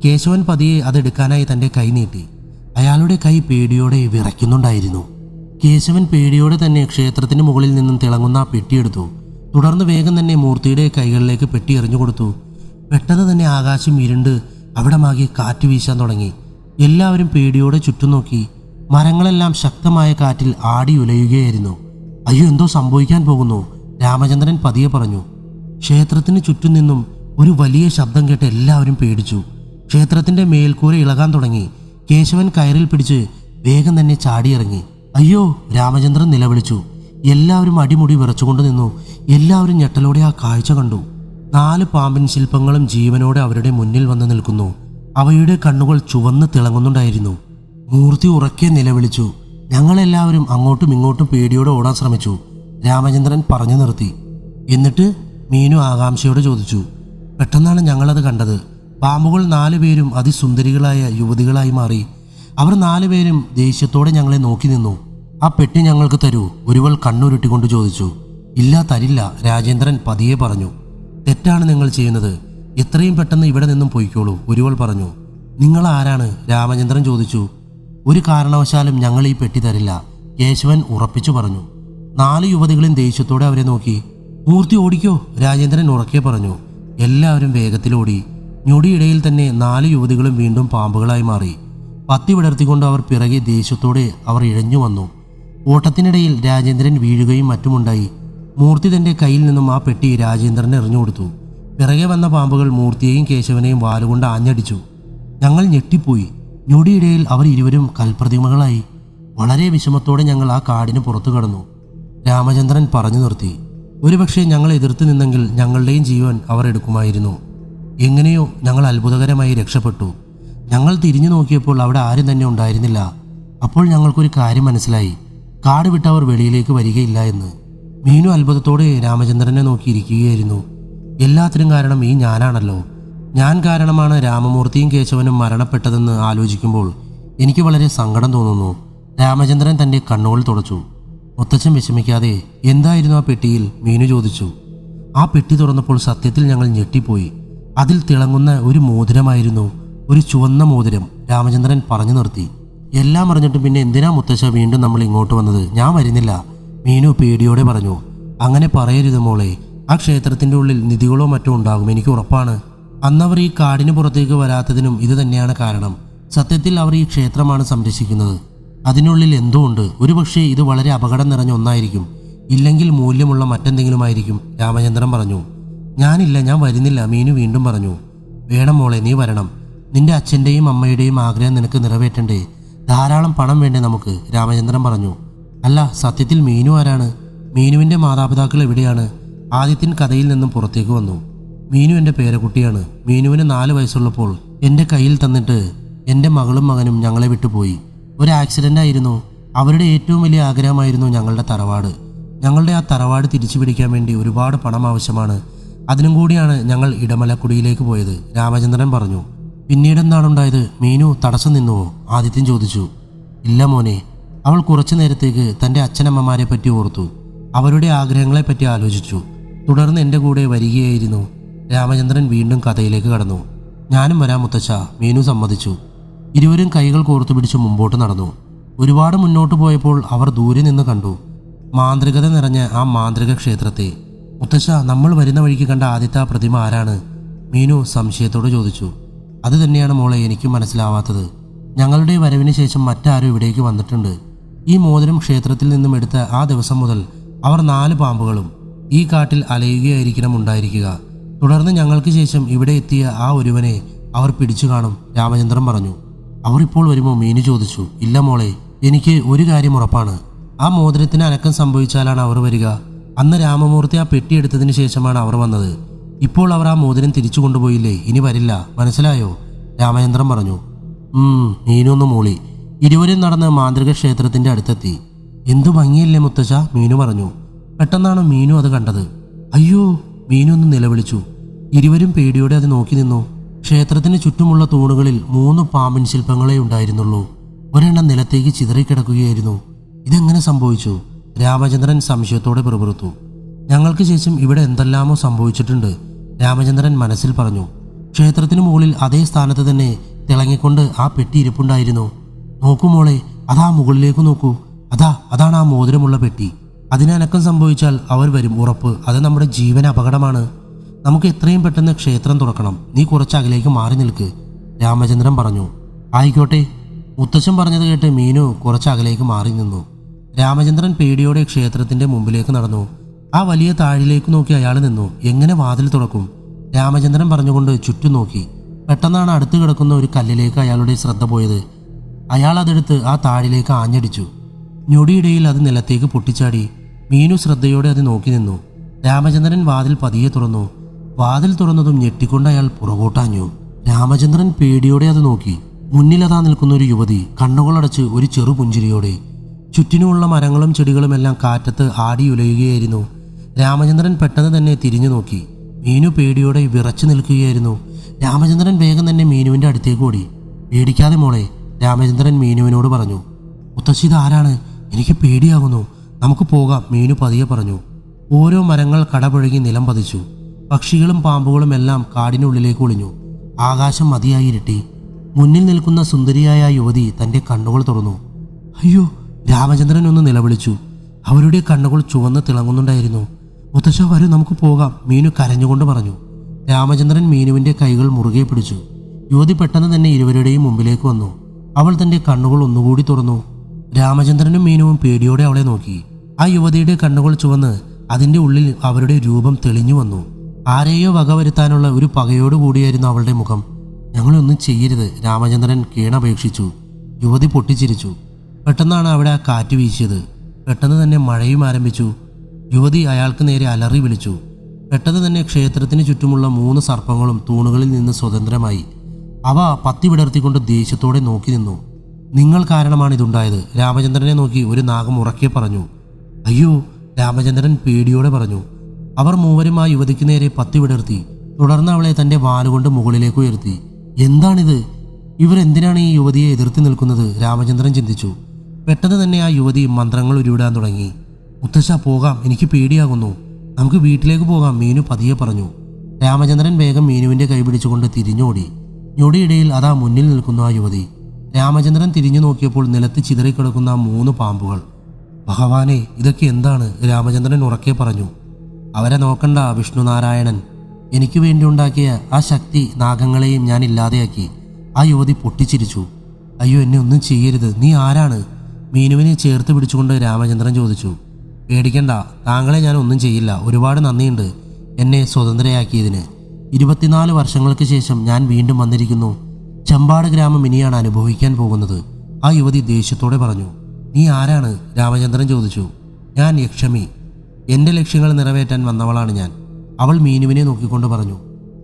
കേശവൻ പതിയെ അതെടുക്കാനായി തൻ്റെ കൈ നീട്ടി. അയാളുടെ കൈ പേടിയോടെ വിറയ്ക്കുന്നുണ്ടായിരുന്നു. കേശവൻ പേടിയോടെ തന്നെ ക്ഷേത്രത്തിന് മുകളിൽ നിന്നും തിളങ്ങുന്ന ആ പെട്ടിയെടുത്തു. തുടർന്ന് വേഗം തന്നെ മൂർത്തിയുടെ കൈകളിലേക്ക് പെട്ടി എറിഞ്ഞു കൊടുത്തു. പെട്ടെന്ന് തന്നെ ആകാശം ഇരുണ്ട് അവിടമാകെ കാറ്റ് വീശാൻ തുടങ്ങി. എല്ലാവരും പേടിയോടെ ചുറ്റും നോക്കി. മരങ്ങളെല്ലാം ശക്തമായ കാറ്റിൽ ആടി ഉലയുകയായിരുന്നു. അയ്യോ, എന്തോ സംഭവിക്കാൻ പോകുന്നു, രാമചന്ദ്രൻ പതിയെ പറഞ്ഞു. ക്ഷേത്രത്തിന് ചുറ്റും നിന്നും ഒരു വലിയ ശബ്ദം കേട്ട് എല്ലാവരും പേടിച്ചു. ക്ഷേത്രത്തിന്റെ മേൽക്കൂര ഇളകാൻ തുടങ്ങി. കേശവൻ കയറിൽ പിടിച്ച് വേഗം തന്നെ ചാടിയിറങ്ങി. അയ്യോ, രാമചന്ദ്രൻ നിലവിളിച്ചു. എല്ലാവരും അടിമുടി വിറച്ചുകൊണ്ട് നിന്നു. എല്ലാവരും ഞെട്ടലോടെ ആ കാഴ്ച കണ്ടു. 4 പാമ്പിൻ ശില്പങ്ങളും ജീവനോടെ അവരുടെ മുന്നിൽ വന്ന് നിൽക്കുന്നു. അവയുടെ കണ്ണുകൾ ചുവന്ന് തിളങ്ങുന്നുണ്ടായിരുന്നു. മൂർത്തി ഉറക്കെ നിലവിളിച്ചു. ഞങ്ങളെല്ലാവരും അങ്ങോട്ടും ഇങ്ങോട്ടും പേടിയോടെ ഓടാൻ ശ്രമിച്ചു. രാമചന്ദ്രൻ പറഞ്ഞു നിർത്തി. എന്നിട്ട്? മീനു ആകാംക്ഷയോടെ ചോദിച്ചു. പെട്ടെന്നാണ് ഞങ്ങളത് കണ്ടത്. പാമ്പുകൾ 4 പേരും അതിസുന്ദരികളായ യുവതികളായി മാറി. അവർ 4 പേരും ദേഷ്യത്തോടെ ഞങ്ങളെ നോക്കി നിന്നു. ആ പെട്ടി ഞങ്ങൾക്ക് തരൂ, ഒരുവൾ കണ്ണുരുട്ടിക്കൊണ്ട് ചോദിച്ചു. ഇല്ല, തരില്ല, രാജേന്ദ്രൻ പതിയെ പറഞ്ഞു. തെറ്റാണ് നിങ്ങൾ ചെയ്യുന്നത്. എത്രയും പെട്ടെന്ന് ഇവിടെ നിന്നും പൊയ്ക്കോളൂ, ഒരുവൾ പറഞ്ഞു. നിങ്ങൾ ആരാണ്? രാമചന്ദ്രൻ ചോദിച്ചു. ഒരു കാരണവശാലും ഞങ്ങൾ ഈ പെട്ടി തരില്ല, കേശവൻ ഉറപ്പിച്ചു പറഞ്ഞു. 4 യുവതികളും ദേഷ്യത്തോടെ അവരെ നോക്കി. മൂർത്തി ഓടിക്കോ, രാജേന്ദ്രൻ ഉറക്കെ പറഞ്ഞു. എല്ലാവരും വേഗത്തിലോടി. ഞൊടിയിടയിൽ തന്നെ 4 യുവതികളും വീണ്ടും പാമ്പുകളായി മാറി. പത്തി വിടർത്തിക്കൊണ്ട് അവർ പിറകെ ദേഷ്യത്തോടെ അവർ ഇഴഞ്ഞു വന്നു. ഓട്ടത്തിനിടയിൽ രാജേന്ദ്രൻ വീഴുകയും മറ്റുമുണ്ടായി. മൂർത്തി തന്റെ കയ്യിൽ നിന്നും ആ പെട്ടി രാജേന്ദ്രന് എറിഞ്ഞു കൊടുത്തു. പിറകെ വന്ന പാമ്പുകൾ മൂർത്തിയെയും കേശവനെയും വാലുകൊണ്ട് ആഞ്ഞടിച്ചു. ഞങ്ങൾ ഞെട്ടിപ്പോയി. ഞൊടിയിടയിൽ അവർ ഇരുവരും കൽപ്രതിമകളായി. വളരെ വിഷമത്തോടെ ഞങ്ങൾ ആ കാടിന് പുറത്തു കടന്നു. രാമചന്ദ്രൻ പറഞ്ഞു നിർത്തി. ഒരുപക്ഷെ ഞങ്ങൾ എതിർത്ത് നിന്നെങ്കിൽ ഞങ്ങളുടെയും ജീവൻ അവർ എടുക്കുമായിരുന്നു. എങ്ങനെയോ ഞങ്ങൾ അത്ഭുതകരമായി രക്ഷപ്പെട്ടു. ഞങ്ങൾ തിരിഞ്ഞു നോക്കിയപ്പോൾ അവിടെ ആരും തന്നെ ഉണ്ടായിരുന്നില്ല. അപ്പോൾ ഞങ്ങൾക്കൊരു കാര്യം മനസ്സിലായി. കാട് വിട്ടവർ വെളിയിലേക്ക് വരികയില്ല എന്ന്. മീനു അത്ഭുതത്തോടെ രാമചന്ദ്രനെ നോക്കിയിരിക്കുകയായിരുന്നു. എല്ലാത്തിനും കാരണം ഈ ഞാനാണല്ലോ. ഞാൻ കാരണമാണ് രാമമൂർത്തിയും കേശവനും മരണപ്പെട്ടതെന്ന് ആലോചിക്കുമ്പോൾ എനിക്ക് വളരെ സങ്കടം തോന്നുന്നു. രാമചന്ദ്രൻ തന്റെ കണ്ണുകൾ തുടച്ചു. മുത്തച്ഛൻ വിഷമിക്കാതെ, എന്തായിരുന്നു ആ പെട്ടിയിൽ? മീനു ചോദിച്ചു. ആ പെട്ടി തുറന്നപ്പോൾ സത്യത്തിൽ ഞങ്ങൾ ഞെട്ടിപ്പോയി. അതിൽ തിളങ്ങുന്ന ഒരു മോതിരമായിരുന്നു. ഒരു ചുവന്ന മോതിരം. രാമചന്ദ്രൻ പറഞ്ഞു നിർത്തി. എല്ലാം അറിഞ്ഞിട്ടും പിന്നെ എന്തിനാ മുത്തശ്ശ വീണ്ടും നമ്മൾ ഇങ്ങോട്ട് വന്നത്? ഞാൻ വരുന്നില്ല, മീനു പേടിയോടെ പറഞ്ഞു. അങ്ങനെ പറയരുത് മോളെ. ആ ക്ഷേത്രത്തിന്റെ ഉള്ളിൽ നിധികളോ മറ്റോ ഉണ്ടാകും, എനിക്ക് ഉറപ്പാണ്. അന്നവർ ഈ കാടിന് പുറത്തേക്ക് വരാത്തതിനും ഇത് തന്നെയാണ് കാരണം. സത്യത്തിൽ അവർ ഈ ക്ഷേത്രമാണ് സംരക്ഷിക്കുന്നത്. അതിനുള്ളിൽ എന്തോ ഉണ്ട്. ഒരുപക്ഷെ ഇത് വളരെ അപകടം നിറഞ്ഞ ഒന്നായിരിക്കും, ഇല്ലെങ്കിൽ മൂല്യമുള്ള മറ്റെന്തെങ്കിലും ആയിരിക്കും, രാമചന്ദ്രൻ പറഞ്ഞു. ഞാനില്ല, ഞാൻ വരുന്നില്ല, മീനു വീണ്ടും പറഞ്ഞു. വേണം മോളെ, നീ വരണം. നിന്റെ അച്ഛൻ്റെയും അമ്മയുടെയും ആഗ്രഹം നിനക്ക് നിറവേറ്റണ്ടേ? ധാരാളം പണം വേണ്ടേ നമുക്ക്? രാമചന്ദ്രൻ പറഞ്ഞു. അല്ല, സത്യത്തിൽ മീനു ആരാണ്? മീനുവിൻ്റെ മാതാപിതാക്കൾ എവിടെയാണ്? ആദിത്യൻ കഥയിൽ നിന്നും പുറത്തേക്ക് വന്നു. മീനു എൻ്റെ പേരക്കുട്ടിയാണ്. മീനുവിന് 4 വയസ്സുള്ളപ്പോൾ എൻ്റെ കയ്യിൽ തന്നിട്ട് എൻ്റെ മകളും മകനും ഞങ്ങളെ വിട്ടുപോയി. ഒരു ആക്സിഡൻ്റ് ആയിരുന്നു. അവരുടെ ഏറ്റവും വലിയ ആഗ്രഹമായിരുന്നു ഞങ്ങളുടെ തറവാട്. ഞങ്ങളുടെ ആ തറവാട് തിരിച്ചു പിടിക്കാൻ വേണ്ടി ഒരുപാട് പണം ആവശ്യമാണ്. അതിനും കൂടിയാണ് ഞങ്ങൾ ഇടമലക്കുടിയിലേക്ക് പോയത്, രാമചന്ദ്രൻ പറഞ്ഞു. പിന്നീട് എന്താണുണ്ടായത്? മീനു തടസ്സം നിന്നുവോ? ആദിത്യൻ ചോദിച്ചു. ഇല്ല മോനെ. അവൾ കുറച്ചു നേരത്തേക്ക് തൻ്റെ അച്ഛനമ്മമാരെ പറ്റി ഓർത്തു. അവരുടെ ആഗ്രഹങ്ങളെപ്പറ്റി ആലോചിച്ചു. തുടർന്ന് എൻ്റെ കൂടെ വരികയായിരുന്നു. രാമചന്ദ്രൻ വീണ്ടും കഥയിലേക്ക് കടന്നു. ഞാനും വരാം മുത്തച്ഛ, മീനു സമ്മതിച്ചു. ഇരുവരും കൈകൾ കോർത്തു പിടിച്ച് മുമ്പോട്ട് നടന്നു. ഒരുപാട് മുന്നോട്ട് പോയപ്പോൾ അവർ ദൂരെ നിന്ന് കണ്ടു മാന്ത്രികത നിറഞ്ഞ ആ മാന്ത്രിക ക്ഷേത്രത്തെ. മുത്തശ്ശ, നമ്മൾ വരുന്ന വഴിക്ക് കണ്ട ആദ്യത്തെ ആ പ്രതിമ ആരാണ്? മീനു സംശയത്തോട് ചോദിച്ചു. അത് തന്നെയാണ് മോളെ എനിക്കും മനസ്സിലാവാത്തത്. ഞങ്ങളുടെ വരവിന് ശേഷം മറ്റാരും ഇവിടേക്ക് വന്നിട്ടുണ്ട്. ഈ മോതിരം ക്ഷേത്രത്തിൽ നിന്നും എടുത്ത ആ ദിവസം മുതൽ അവർ 4 പാമ്പുകളും ഈ കാട്ടിൽ അലയുകയായിരിക്കണം ഉണ്ടായിരിക്കുക. തുടർന്ന് ഞങ്ങൾക്ക് ശേഷം ഇവിടെ എത്തിയ ആ ഒരുവനെ അവർ പിടിച്ചു കാണും, രാമചന്ദ്രൻ പറഞ്ഞു. അവർ ഇപ്പോൾ വരുമോ? മീനു ചോദിച്ചു. ഇല്ല മോളെ, എനിക്ക് ഒരു കാര്യം ഉറപ്പാണ്. ആ മോതിരത്തിന് അനക്കം സംഭവിച്ചാലാണ് അവർ വരിക. അന്ന് രാമമൂർത്തി ആ പെട്ടി എടുത്തതിന് ശേഷമാണ് അവർ വന്നത്. ഇപ്പോൾ അവർ ആ മോതിരം തിരിച്ചു കൊണ്ടുപോയില്ലേ, ഇനി വരില്ല, മനസ്സിലായോ? രാമചന്ദ്രൻ പറഞ്ഞു. മീനു ഒന്ന് മൂളി. ഇരുവരും നടന്ന് മാന്ത്രിക ക്ഷേത്രത്തിന്റെ അടുത്തെത്തി. എന്തു ഭംഗിയല്ലേ മുത്തശ്ശ, മീനു പറഞ്ഞു. പെട്ടെന്നാണ് മീനു അത് കണ്ടത്. അയ്യോ, മീനു ഒന്ന് നിലവിളിച്ചു. ഇരുവരും പേടിയോടെ അത് നോക്കി നിന്നു. ക്ഷേത്രത്തിന് ചുറ്റുമുള്ള തൂണുകളിൽ 3 പാമ്പിൻ ശില്പങ്ങളെ ഉണ്ടായിരുന്നുള്ളൂ. ഒരെണ്ണം നിലത്തേക്ക് ചിതറിക്കിടക്കുകയായിരുന്നു. ഇതെങ്ങനെ സംഭവിച്ചു? രാമചന്ദ്രൻ സംശയത്തോടെ പിറുപിറുത്തു. ഞങ്ങൾക്ക് ശേഷം ഇവിടെ എന്തെല്ലാമോ സംഭവിച്ചിട്ടുണ്ട്, രാമചന്ദ്രൻ മനസ്സിൽ പറഞ്ഞു. ക്ഷേത്രത്തിന് മുകളിൽ അതേ സ്ഥാനത്ത് തന്നെ തിളങ്ങിക്കൊണ്ട് ആ പെട്ടി ഇരിപ്പുണ്ടായിരുന്നു. നോക്കൂ മോളെ, അതാ മുകളിലേക്ക് നോക്കൂ. അതാണ് ആ മോതിരമുള്ള പെട്ടി. അതിനനക്കം സംഭവിച്ചാൽ അവർ വരും, ഉറപ്പ്. അത് നമ്മുടെ ജീവന് അപകടമാണ്. നമുക്ക് എത്രയും പെട്ടെന്ന് ക്ഷേത്രം തുറക്കണം. നീ കുറച്ച് അകലേക്ക് മാറി നിൽക്ക്, രാമചന്ദ്രൻ പറഞ്ഞു. ആയിക്കോട്ടെ, മുത്തച്ഛൻ പറഞ്ഞത് കേട്ട് മീനു കുറച്ച് അകലേക്ക് മാറി നിന്നു. രാമചന്ദ്രൻ പേടിയോടെ ക്ഷേത്രത്തിന്റെ മുമ്പിലേക്ക് നടന്നു. ആ വലിയ താഴിലേക്ക് നോക്കി അയാൾ നിന്നു. എങ്ങനെ വാതിൽ തുറക്കും? രാമചന്ദ്രൻ പറഞ്ഞുകൊണ്ട് ചുറ്റും നോക്കി. പെട്ടെന്നാണ് അടുത്ത് കിടക്കുന്ന ഒരു കല്ലിലേക്ക് അയാളുടെ ശ്രദ്ധ പോയത്. അയാൾ അതെടുത്ത് ആ താഴിലേക്ക് ആഞ്ഞടിച്ചു. ഞൊടിയിടയിൽ അത് നിലത്തേക്ക് പൊട്ടിച്ചാടി. മീനു ശ്രദ്ധയോടെ അത് നോക്കി നിന്നു. രാമചന്ദ്രൻ വാതിൽ പതിയെ തുറന്നു. വാതിൽ തുറന്നതും ഞെട്ടിക്കൊണ്ട് അയാൾ പുറകോട്ടാഞ്ഞു. രാമചന്ദ്രൻ പേടിയോടെ അത് നോക്കി. മുന്നിലതാ നിൽക്കുന്ന ഒരു യുവതി, കണ്ണുകളടച്ച് ഒരു ചെറു പുഞ്ചിരിയോടെ. ചുറ്റിനുമുള്ള മരങ്ങളും ചെടികളും എല്ലാം കാറ്റത്ത് ആടിയുലയുകയായിരുന്നു. രാമചന്ദ്രൻ പെട്ടെന്ന് തന്നെ തിരിഞ്ഞു നോക്കി. മീനു പേടിയോടെ വിറച്ചു നിൽക്കുകയായിരുന്നു. രാമചന്ദ്രൻ വേഗം തന്നെ മീനുവിൻ്റെ അടുത്തേക്ക് ഓടി. പേടിക്കാതെ മോളെ, രാമചന്ദ്രൻ മീനുവിനോട് പറഞ്ഞു. മുത്തശ്ശി, ഇതാരാണ്? എനിക്ക് പേടിയാകുന്നു. നമുക്ക് പോകാം, മീനു പതിയെ പറഞ്ഞു. ഓരോ മരങ്ങൾ കടപുഴകി നിലം പതിച്ചു. പക്ഷികളും പാമ്പുകളും എല്ലാം കാടിനുള്ളിലേക്ക് ഒളിഞ്ഞു. ആകാശം മതിയായി ഇരുട്ടി. മുന്നിൽ നിൽക്കുന്ന സുന്ദരിയായ യുവതി തൻ്റെ കണ്ണുകൾ തുറന്നു. അയ്യോ, രാമചന്ദ്രൻ ഒന്ന് നിലവിളിച്ചു. അവരുടെ കണ്ണുകൾ ചുവന്ന് തിളങ്ങുന്നുണ്ടായിരുന്നു. മുത്തശ്ശ വരൂ, നമുക്ക് പോകാം, മീനു കരഞ്ഞുകൊണ്ട് പറഞ്ഞു. രാമചന്ദ്രൻ മീനുവിൻ്റെ കൈകൾ മുറുകെ പിടിച്ചു. യുവതി പെട്ടെന്ന് തന്നെ ഇരുവരുടെയും മുമ്പിലേക്ക് വന്നു. അവൾ തൻ്റെ കണ്ണുകൾ ഒന്നുകൂടി തുറന്നു. രാമചന്ദ്രനും മീനുവും പേടിയോടെ അവളെ നോക്കി. ആ യുവതിയുടെ കണ്ണുകൾ ചുവന്ന് അതിൻ്റെ ഉള്ളിൽ അവരുടെ രൂപം തെളിഞ്ഞു വന്നു. ആരെയോ വകവരുത്താനുള്ള ഒരു പകയോടുകൂടിയായിരുന്നു അവളുടെ മുഖം. ഞങ്ങളൊന്നും ചെയ്യരുത്, രാമചന്ദ്രൻ കീണപേക്ഷിച്ചു. യുവതി പൊട്ടിച്ചിരിച്ചു. പെട്ടെന്നാണ് അവിടെ ആ കാറ്റ് വീശിയത്. പെട്ടെന്ന് തന്നെ മഴയും ആരംഭിച്ചു. യുവതി അയാൾക്ക് നേരെ അലറി വിളിച്ചു. പെട്ടെന്ന് തന്നെ ക്ഷേത്രത്തിന് ചുറ്റുമുള്ള 3 സർപ്പങ്ങളും തൂണുകളിൽ നിന്ന് സ്വതന്ത്രമായി. അവ പത്തി വിടർത്തിക്കൊണ്ട് ദേഷ്യത്തോടെ നോക്കി നിന്നു. നിങ്ങൾ കാരണമാണ് ഇതുണ്ടായത്, രാമചന്ദ്രനെ നോക്കി ഒരു നാഗം ഉറക്കെ പറഞ്ഞു. അയ്യോ, രാമചന്ദ്രൻ പേടിയോടെ പറഞ്ഞു. അവർ മൂവരും ആ യുവതിക്ക് നേരെ പത്തി വിടർത്തി. തുടർന്ന് അവളെ തൻ്റെ വാലുകൊണ്ട് മുകളിലേക്ക് ഉയർത്തി. എന്താണിത്? ഇവരെന്തിനാണ് ഈ യുവതിയെ എതിർത്ത് നിൽക്കുന്നത്? രാമചന്ദ്രൻ ചിന്തിച്ചു. പെട്ടെന്ന് തന്നെ ആ യുവതി മന്ത്രങ്ങൾ ഉരുവിടാൻ തുടങ്ങി. മുത്തശ്ശ പോകാം, എനിക്ക് പേടിയാകുന്നു, നമുക്ക് വീട്ടിലേക്ക് പോകാം, മീനു പതിയെ പറഞ്ഞു. രാമചന്ദ്രൻ വേഗം മീനുവിൻ്റെ കൈ പിടിച്ചുകൊണ്ട് തിരിഞ്ഞോടി. ഞൊടിയിടയിൽ അതാ മുന്നിൽ നിൽക്കുന്നു ആ യുവതി. രാമചന്ദ്രൻ തിരിഞ്ഞു നോക്കിയപ്പോൾ നിലത്ത് ചിതറിക്കിടക്കുന്ന 3 പാമ്പുകൾ. ഭഗവാനെ, ഇതൊക്കെ എന്താണ്? രാമചന്ദ്രൻ ഉറക്കെ പറഞ്ഞു. അവരെ നോക്കണ്ട വിഷ്ണുനാരായണൻ, എനിക്ക് വേണ്ടി ഉണ്ടാക്കിയ ആ ശക്തി നാഗങ്ങളെയും ഞാൻ ഇല്ലാതെയാക്കി. ആ യുവതി പൊട്ടിച്ചിരിച്ചു. അയ്യോ, എന്നെ ഒന്നും ചെയ്യരുത്, നീ ആരാണ്? മീനുവിനെ ചേർത്ത് പിടിച്ചുകൊണ്ട് രാമചന്ദ്രൻ ചോദിച്ചു. പേടിക്കണ്ട, താങ്കളെ ഞാൻ ഒന്നും ചെയ്യില്ല, ഒരുപാട് നന്ദിയുണ്ട് എന്നെ സ്വതന്ത്രയാക്കിയതിന്. 24 വർഷങ്ങൾക്ക് ശേഷം ഞാൻ വീണ്ടും വന്നിരിക്കുന്നു. ചെമ്പാട് ഗ്രാമം ഇനിയാണ് അനുഭവിക്കാൻ പോകുന്നത്. ആ യുവതി ദേഷ്യത്തോടെ പറഞ്ഞു. നീ ആരാണ്? രാമചന്ദ്രൻ ചോദിച്ചു. ഞാൻ യക്ഷമി, എൻ്റെ ലക്ഷ്യങ്ങൾ നിറവേറ്റാൻ വന്നവളാണ് ഞാൻ. അവൾ മീനുവിനെ നോക്കിക്കൊണ്ട് പറഞ്ഞു.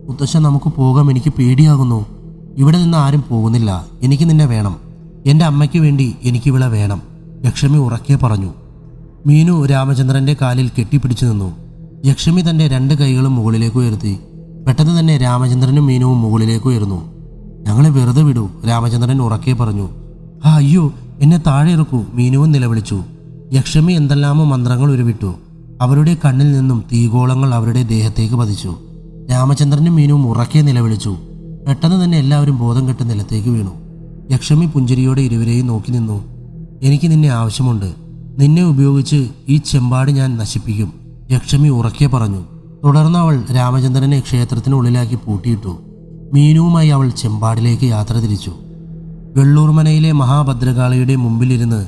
മുത്തശ്ശ, നമുക്ക് പോകാം, എനിക്ക് പേടിയാകുന്നു. ഇവിടെ നിന്ന് ആരും പോകുന്നില്ല, എനിക്ക് നിന്നെ വേണം. എൻ്റെ അമ്മയ്ക്ക് വേണ്ടി എനിക്കിവിടെ വേണം, യക്ഷമി ഉറക്കെ പറഞ്ഞു. മീനു രാമചന്ദ്രൻ്റെ കാലിൽ കെട്ടിപ്പിടിച്ചു നിന്നു. യക്ഷമി തൻ്റെ 2 കൈകളും മുകളിലേക്ക് ഉയർത്തി. പെട്ടെന്ന് തന്നെ രാമചന്ദ്രനും മീനുവും മുകളിലേക്ക് ഉയർന്നു. ഞങ്ങളെ വെറുതെ വിടൂ, രാമചന്ദ്രൻ ഉറക്കെ പറഞ്ഞു. അയ്യോ, എന്നെ താഴെ ഇറക്കൂ, മീനുവും നിലവിളിച്ചു. യക്ഷമി എന്തെല്ലാമോ മന്ത്രങ്ങൾ ഉരുവിട്ടു. അവരുടെ കണ്ണിൽ നിന്നും തീഗോളങ്ങൾ അവരുടെ ദേഹത്തേക്ക് പതിച്ചു. രാമചന്ദ്രനും മീനുവും ഉറക്കെ നിലവിളിച്ചു. പെട്ടെന്ന് തന്നെ എല്ലാവരും ബോധം കെട്ട് നിലത്തേക്ക് വീണു. യക്ഷമി പുഞ്ചിരിയോടെ ഇരുവരെയും നോക്കി നിന്നു. എനിക്ക് നിന്നെ ആവശ്യമുണ്ട്, നിന്നെ ഉപയോഗിച്ച് ഈ ചെമ്പാട് ഞാൻ നശിപ്പിക്കും, യക്ഷമി ഉറക്കെ പറഞ്ഞു. തുടർന്ന് അവൾ രാമചന്ദ്രനെ ക്ഷേത്രത്തിനുള്ളിലാക്കി പൂട്ടിയിട്ടു. മീനുവുമായി അവൾ ചെമ്പാടിലേക്ക് യാത്ര തിരിച്ചു. വെള്ളൂർമനയിലെ മഹാഭദ്രകാളിയുടെ മുമ്പിലിരുന്ന്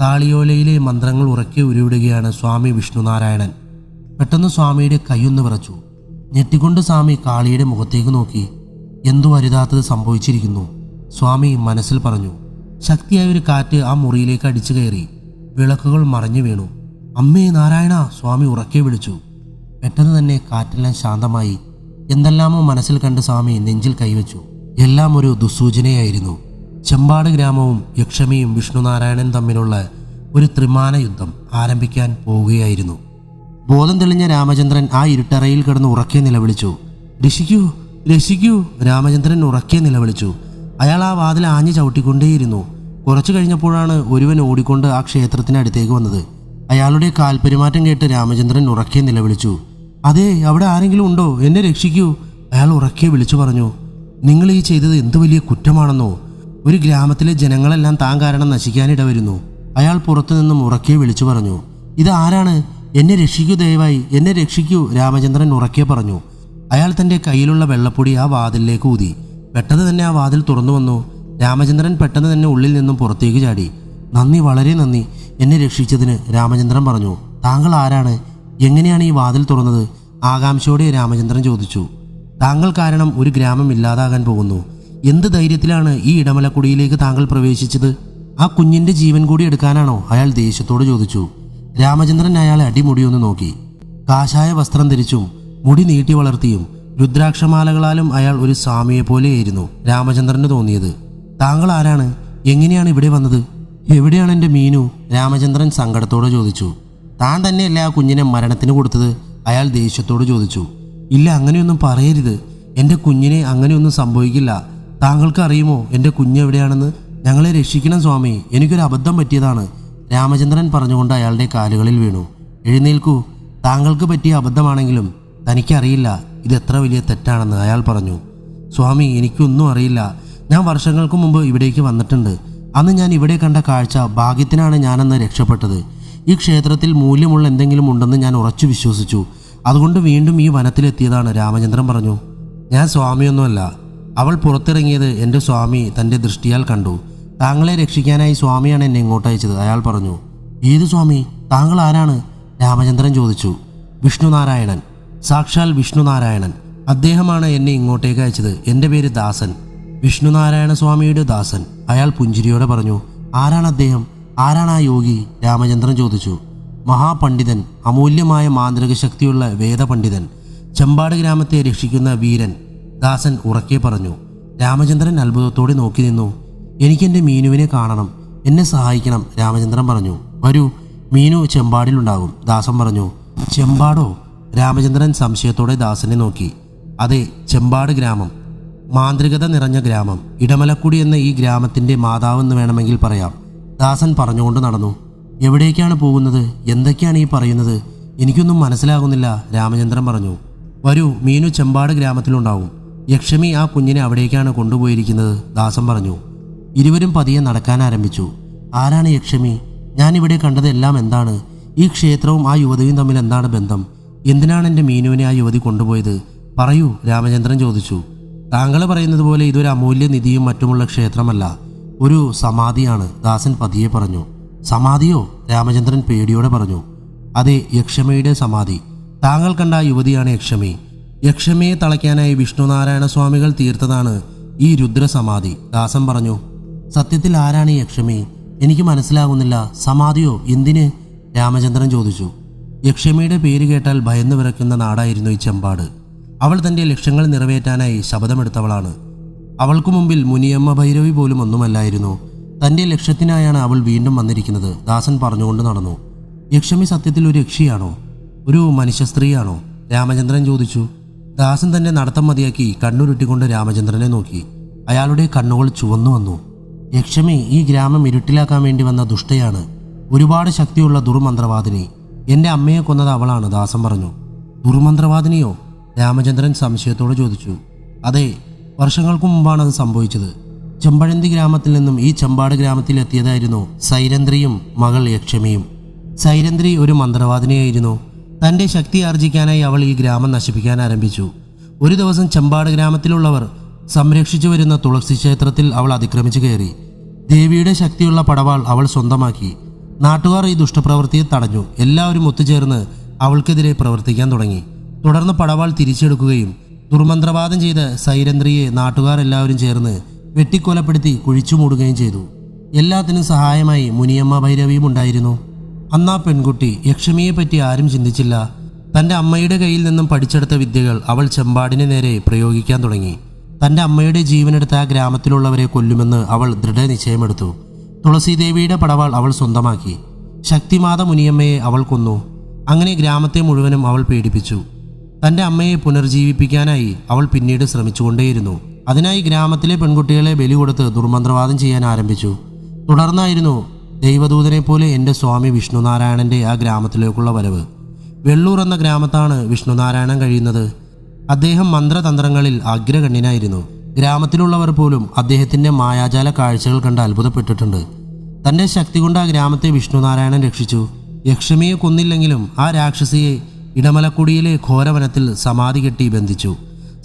താളിയോലയിലെ മന്ത്രങ്ങൾ ഉറക്കെ ഉരുവിടുകയാണ് സ്വാമി വിഷ്ണുനാരായണൻ. പെട്ടെന്ന് സ്വാമിയുടെ കൈയൊന്ന് വിറച്ചു. ഞെട്ടിക്കൊണ്ട് സ്വാമി കാളിയുടെ മുഖത്തേക്ക് നോക്കി. എന്തു അരുതാത്തത് സംഭവിച്ചിരിക്കുന്നു, സ്വാമി മനസ്സിൽ പറഞ്ഞു. ശക്തിയായ ഒരു കാറ്റ് ആ മുറിയിലേക്ക് അടിച്ചു കയറി. വിളക്കുകൾ മറഞ്ഞു വീണു. അമ്മേ നാരായണ, സ്വാമി ഉറക്കെ വിളിച്ചു. പെട്ടെന്ന് തന്നെ കാറ്റെല്ലാം ശാന്തമായി. എന്തെല്ലാമോ മനസ്സിൽ കണ്ട് സ്വാമി നെഞ്ചിൽ കൈവച്ചു. എല്ലാം ഒരു ദുസ്സൂചനയായിരുന്നു. ചെമ്പാട് ഗ്രാമവും യക്ഷമിയും വിഷ്ണുനാരായണൻ തമ്മിലുള്ള ഒരു ത്രിമാന യുദ്ധം ആരംഭിക്കാൻ പോവുകയായിരുന്നു. ബോധം തെളിഞ്ഞ രാമചന്ദ്രൻ ആ ഇരുട്ടറയിൽ കിടന്ന് ഉറക്കെ നിലവിളിച്ചു. രക്ഷിക്കൂ, രക്ഷിക്കൂ, രാമചന്ദ്രൻ ഉറക്കെ നിലവിളിച്ചു. അയാൾ ആ വാതിൽ ആഞ്ഞു ചവിട്ടിക്കൊണ്ടേയിരുന്നു. കുറച്ചു കഴിഞ്ഞപ്പോഴാണ് ഒരുവൻ ഓടിക്കൊണ്ട് ആ ക്ഷേത്രത്തിനടുത്തേക്ക് വന്നത്. അയാളുടെ കാൽപെരുമാറ്റം കേട്ട് രാമചന്ദ്രൻ ഉറക്കെ നിലവിളിച്ചു. അതെ, അവിടെ ആരെങ്കിലും ഉണ്ടോ? എന്നെ രക്ഷിക്കൂ, അയാൾ ഉറക്കെ വിളിച്ചു പറഞ്ഞു. നിങ്ങൾ ഈ ചെയ്തത് എന്ത് വലിയ കുറ്റമാണെന്നോ? ഒരു ഗ്രാമത്തിലെ ജനങ്ങളെല്ലാം താൻ കാരണം നശിക്കാനിട വരുന്നു. അയാൾ പുറത്തു നിന്നും ഉറക്കെ വിളിച്ചു പറഞ്ഞു. ഇത് ആരാണ്? എന്നെ രക്ഷിക്കൂ, ദയവായി എന്നെ രക്ഷിക്കൂ, രാമചന്ദ്രൻ ഉറക്കെ പറഞ്ഞു. അയാൾ തൻ്റെ കയ്യിലുള്ള വെള്ളപ്പൊടി ആ വാതിലിലേക്ക് ഊതി. പെട്ടെന്ന് തന്നെ ആ വാതിൽ തുറന്നു വന്നു. രാമചന്ദ്രൻ പെട്ടെന്ന് തന്നെ ഉള്ളിൽ നിന്നും പുറത്തേക്ക് ചാടി. നന്ദി, വളരെ നന്ദി എന്നെ രക്ഷിച്ചതിന്, രാമചന്ദ്രൻ പറഞ്ഞു. താങ്കൾ ആരാണ്? എങ്ങനെയാണ് ഈ വാതിൽ തുറന്നത്? ആകാംക്ഷയോടെ രാമചന്ദ്രൻ ചോദിച്ചു. താങ്കൾ കാരണം ഒരു ഗ്രാമം ഇല്ലാതാകാൻ പോകുന്നു. എന്ത് ധൈര്യത്തിലാണ് ഈ ഇടമലക്കുടിയിലേക്ക് താങ്കൾ പ്രവേശിച്ചത്? ആ കുഞ്ഞിൻ്റെ ജീവൻ കൂടി എടുക്കാനാണോ? അയാൾ ദേഷ്യത്തോട് ചോദിച്ചു. രാമചന്ദ്രൻ അയാളെ അടിമുടിയൊന്ന് നോക്കി. കാഷായ വസ്ത്രം ധരിച്ചും മുടി നീട്ടി വളർത്തിയും രുദ്രാക്ഷമാലകളാലും അയാൾ ഒരു സ്വാമിയെ പോലെയായിരുന്നു രാമചന്ദ്രന് തോന്നിയത്. താങ്കൾ ആരാണ്? എങ്ങനെയാണ് ഇവിടെ വന്നത്? എവിടെയാണ് എൻ്റെ മീനു? രാമചന്ദ്രൻ സങ്കടത്തോടെ ചോദിച്ചു. താൻ തന്നെയല്ലേ ആ കുഞ്ഞിനെ മരണത്തിന് കൊടുത്തത്? അയാൾ ദേഷ്യത്തോട് ചോദിച്ചു. ഇല്ല, അങ്ങനെയൊന്നും പറയരുത്, എൻ്റെ കുഞ്ഞിനെ അങ്ങനെയൊന്നും സംഭവിക്കില്ല. താങ്കൾക്ക് അറിയുമോ എൻ്റെ കുഞ്ഞെവിടെയാണെന്ന്? ഞങ്ങളെ രക്ഷിക്കണം സ്വാമി, എനിക്കൊരു അബദ്ധം പറ്റിയതാണ്, രാമചന്ദ്രൻ പറഞ്ഞുകൊണ്ട് അയാളുടെ കാലുകളിൽ വീണു. എഴുന്നേൽക്കൂ, താങ്കൾക്ക് പറ്റിയ അബദ്ധമാണെങ്കിലും തനിക്കറിയില്ല ഇത് എത്ര വലിയ തെറ്റാണെന്ന് അയാൾ പറഞ്ഞു. സ്വാമി, എനിക്കൊന്നും അറിയില്ല. ഞാൻ വർഷങ്ങൾക്ക് മുമ്പ് ഇവിടേക്ക് വന്നിട്ടുണ്ട്. അന്ന് ഞാൻ ഇവിടെ കണ്ട കാഴ്ച ഭാഗ്യത്തിനാണ് ഞാനന്ന് രക്ഷപ്പെട്ടത്. ഈ ക്ഷേത്രത്തിൽ മൂല്യമുള്ള എന്തെങ്കിലും ഉണ്ടെന്ന് ഞാൻ ഉറച്ചു വിശ്വസിച്ചു. അതുകൊണ്ട് വീണ്ടും ഈ വനത്തിലെത്തിയതാണ്. രാമചന്ദ്രൻ പറഞ്ഞു. ഞാൻ സ്വാമിയൊന്നുമല്ല. അവൾ പുറത്തിറങ്ങിയത് എൻ്റെ സ്വാമി തൻ്റെ ദൃഷ്ടിയാൽ കണ്ടു. താങ്കളെ രക്ഷിക്കാനായി സ്വാമിയാണ് എന്നെ ഇങ്ങോട്ട് അയച്ചത്, അയാൾ പറഞ്ഞു. ഏത് സ്വാമി? താങ്കൾ ആരാണ്? രാമചന്ദ്രൻ ചോദിച്ചു. വിഷ്ണുനാരായണൻ, സാക്ഷാൽ വിഷ്ണുനാരായണൻ. അദ്ദേഹമാണ് എന്നെ ഇങ്ങോട്ടേക്ക് അയച്ചത്. എൻ്റെ പേര് ദാസൻ, വിഷ്ണുനാരായണ സ്വാമിയുടെ ദാസൻ. അയാൾ പുഞ്ചിരിയോടെ പറഞ്ഞു. ആരാണ് അദ്ദേഹം? ആരാണ് ആ യോഗി? രാമചന്ദ്രൻ ചോദിച്ചു. മഹാപണ്ഡിതൻ, അമൂല്യമായ മാന്ത്രിക ശക്തിയുള്ള വേദപണ്ഡിതൻ, ചെമ്പാട് ഗ്രാമത്തെ രക്ഷിക്കുന്ന വീരൻ, ദാസൻ ഉറക്കെ പറഞ്ഞു. രാമചന്ദ്രൻ അത്ഭുതത്തോടെ നോക്കി നിന്നു. എനിക്കെൻ്റെ മീനുവിനെ കാണണം, എന്നെ സഹായിക്കണം, രാമചന്ദ്രൻ പറഞ്ഞു. വരൂ, മീനു ചെമ്പാടിലുണ്ടാകും, ദാസൻ പറഞ്ഞു. ചെമ്പാടോ? രാമചന്ദ്രൻ സംശയത്തോടെ ദാസനെ നോക്കി. അതെ, ചെമ്പാട് ഗ്രാമം, മാന്ത്രികത നിറഞ്ഞ ഗ്രാമം. ഇടമലക്കുടി എന്ന ഈ ഗ്രാമത്തിൻ്റെ മാതാവെന്ന് വേണമെങ്കിൽ പറയാം, ദാസൻ പറഞ്ഞുകൊണ്ട് നടന്നു. എവിടേക്കാണ് പോകുന്നത്? എന്തൊക്കെയാണ് ഈ പറയുന്നത്? എനിക്കൊന്നും മനസ്സിലാകുന്നില്ല, രാമചന്ദ്രൻ പറഞ്ഞു. വരൂ, മീനു ചെമ്പാട് ഗ്രാമത്തിലുണ്ടാവും. യക്ഷമി ആ കുഞ്ഞിനെ അവിടേക്കാണ് കൊണ്ടുപോയിരിക്കുന്നത്, ദാസൻ പറഞ്ഞു. ഇരുവരും പതിയെ നടക്കാൻ ആരംഭിച്ചു. ആരാണ് യക്ഷമി? ഞാനിവിടെ കണ്ടതെല്ലാം എന്താണ്? ഈ ക്ഷേത്രവും ആ യുവതിയും തമ്മിൽ എന്താണ് ബന്ധം? എന്തിനാണ് എൻ്റെ മീനുവിനെ ആ യുവതി കൊണ്ടുപോയത്? പറയൂ, രാമചന്ദ്രൻ ചോദിച്ചു. താങ്കൾ പറയുന്നത് പോലെ ഇതൊരു അമൂല്യ നിധിയും മറ്റുമുള്ള ക്ഷേത്രമല്ല, ഒരു സമാധിയാണ്, ദാസൻ പതിയെ പറഞ്ഞു. സമാധിയോ? രാമചന്ദ്രൻ പേടിയോടെ പറഞ്ഞു. അതെ, യക്ഷമയുടെ സമാധി. താങ്കൾ കണ്ട ആ യുവതിയാണ് യക്ഷമി. യക്ഷമിയെ തളയ്ക്കാനായി വിഷ്ണുനാരായണ സ്വാമികൾ തീർത്തതാണ് ഈ രുദ്രസമാധി, ദാസൻ പറഞ്ഞു. സത്യത്തിൽ ആരാണ് ഈ യക്ഷമി? എനിക്ക് മനസ്സിലാകുന്നില്ല. സമാധിയോ? എന്തിന്? രാമചന്ദ്രൻ ചോദിച്ചു. യക്ഷമിയുടെ പേര് കേട്ടാൽ ഭയന്നു വിറയ്ക്കുന്ന നാടായിരുന്നു ഈ ചെമ്പാട്. അവൾ തൻ്റെ ലക്ഷ്യങ്ങൾ നിറവേറ്റാനായി ശപഥമെടുത്തവളാണ്. അവൾക്കു മുമ്പിൽ മുനിയമ്മ ഭൈരവി പോലും ഒന്നുമല്ലായിരുന്നു. തൻ്റെ ലക്ഷ്യത്തിനായാണ് അവൾ വീണ്ടും വന്നിരിക്കുന്നത്, ദാസൻ പറഞ്ഞുകൊണ്ട് നടന്നു. യക്ഷമി സത്യത്തിൽ ഒരു യക്ഷിയാണോ? ഒരു മനുഷ്യ സ്ത്രീയാണോ? രാമചന്ദ്രൻ ചോദിച്ചു. ദാസൻ തൻ്റെ നടത്തം മതിയാക്കി കണ്ണുരുട്ടിക്കൊണ്ട് രാമചന്ദ്രനെ നോക്കി. അയാളുടെ കണ്ണുകൾ ചുവന്നു വന്നു. യക്ഷമി ഈ ഗ്രാമം ഇരുട്ടിലാക്കാൻ വേണ്ടി വന്ന ദുഷ്ടയാണ്, ഒരുപാട് ശക്തിയുള്ള ദുർമന്ത്രവാദിനി. എൻ്റെ അമ്മയെ കൊന്നത് അവളാണ്, ദാസൻ പറഞ്ഞു. ദുർമന്ത്രവാദിനിയോ? രാമചന്ദ്രൻ സംശയത്തോടെ ചോദിച്ചു. അതെ, വർഷങ്ങൾക്ക് മുമ്പാണ് അത് സംഭവിച്ചത്. ചെമ്പഴന്തി ഗ്രാമത്തിൽ നിന്നും ഈ ചെമ്പാട് ഗ്രാമത്തിൽ എത്തിയതായിരുന്നു സൈരന്ധ്രിയും മകൾ യക്ഷമിയും. സൈരന്ധ്രി ഒരു മന്ത്രവാദിനിയായിരുന്നു. തൻ്റെ ശക്തി ആർജിക്കാനായി അവൾ ഈ ഗ്രാമം നശിപ്പിക്കാൻ ആരംഭിച്ചു. ഒരു ദിവസം ചെമ്പാട് ഗ്രാമത്തിലുള്ളവർ സംരക്ഷിച്ചു വരുന്ന തുളസി ക്ഷേത്രത്തിൽ അവൾ അതിക്രമിച്ചു കയറി. ദേവിയുടെ ശക്തിയുള്ള പടവാൾ അവൾ സ്വന്തമാക്കി. നാട്ടുകാർ ഈ ദുഷ്ടപ്രവൃത്തിയെ തടഞ്ഞു. എല്ലാവരും ഒത്തുചേർന്ന് അവൾക്കെതിരെ പ്രവർത്തിക്കാൻ തുടങ്ങി. തുടർന്ന് പടവാൾ തിരിച്ചെടുക്കുകയും ദുർമന്ത്രവാദം ചെയ്ത സൈരന്ധ്രിയെ നാട്ടുകാർ എല്ലാവരും ചേർന്ന് വെട്ടിക്കൊലപ്പെടുത്തി കുഴിച്ചു മൂടുകയും ചെയ്തു. എല്ലാത്തിനും സഹായമായി മുനിയമ്മ ഭൈരവിയും ഉണ്ടായിരുന്നു. അന്നാ പെൺകുട്ടി യക്ഷമിയെപ്പറ്റി ആരും ചിന്തിച്ചില്ല. തൻ്റെ അമ്മയുടെ കയ്യിൽ നിന്നും പഠിച്ചെടുത്ത വിദ്യകൾ അവൾ ചെമ്പാടിന് നേരെ പ്രയോഗിക്കാൻ തുടങ്ങി. തൻ്റെ അമ്മയുടെ ജീവനെടുത്ത ആ ഗ്രാമത്തിലുള്ളവരെ കൊല്ലുമെന്ന് അവൾ ദൃഢനിശ്ചയമെടുത്തു. തുളസീദേവിയുടെ പടവാൾ അവൾ സ്വന്തമാക്കി. ശക്തിമാത മുനിയമ്മയെ അവൾ കൊന്നു. അങ്ങനെ ഗ്രാമത്തെ മുഴുവനും അവൾ പീഡിപ്പിച്ചു. തൻ്റെ അമ്മയെ പുനർജീവിപ്പിക്കാനായി അവൾ പിന്നീട് ശ്രമിച്ചുകൊണ്ടേയിരുന്നു. അതിനായി ഗ്രാമത്തിലെ പെൺകുട്ടികളെ ബലി കൊടുത്ത് ദുർമന്ത്രവാദം ചെയ്യാൻ ആരംഭിച്ചു. തുടർന്നായിരുന്നു ദൈവദൂതനെ പോലെ എൻ്റെ സ്വാമി വിഷ്ണുനാരായണൻ്റെ ആ ഗ്രാമത്തിലേക്കുള്ള വരവ്. വെള്ളൂർ എന്ന ഗ്രാമത്താണ് വിഷ്ണുനാരായണൻ കഴിയുന്നത്. അദ്ദേഹം മന്ത്രതന്ത്രങ്ങളിൽ അഗ്രഗണ്യനായിരുന്നു. ഗ്രാമത്തിലുള്ളവർ പോലും അദ്ദേഹത്തിൻ്റെ മായാജാല കാഴ്ചകൾ കണ്ട് അത്ഭുതപ്പെട്ടിട്ടുണ്ട്. തൻ്റെ ശക്തി കൊണ്ട് ആ ഗ്രാമത്തെ വിഷ്ണുനാരായണൻ രക്ഷിച്ചു. യക്ഷമിയെ കൊന്നില്ലെങ്കിലും ആ രാക്ഷസിയെ ഇടമലക്കുടിയിലെ ഘോരവനത്തിൽ സമാധി കെട്ടി ബന്ധിച്ചു.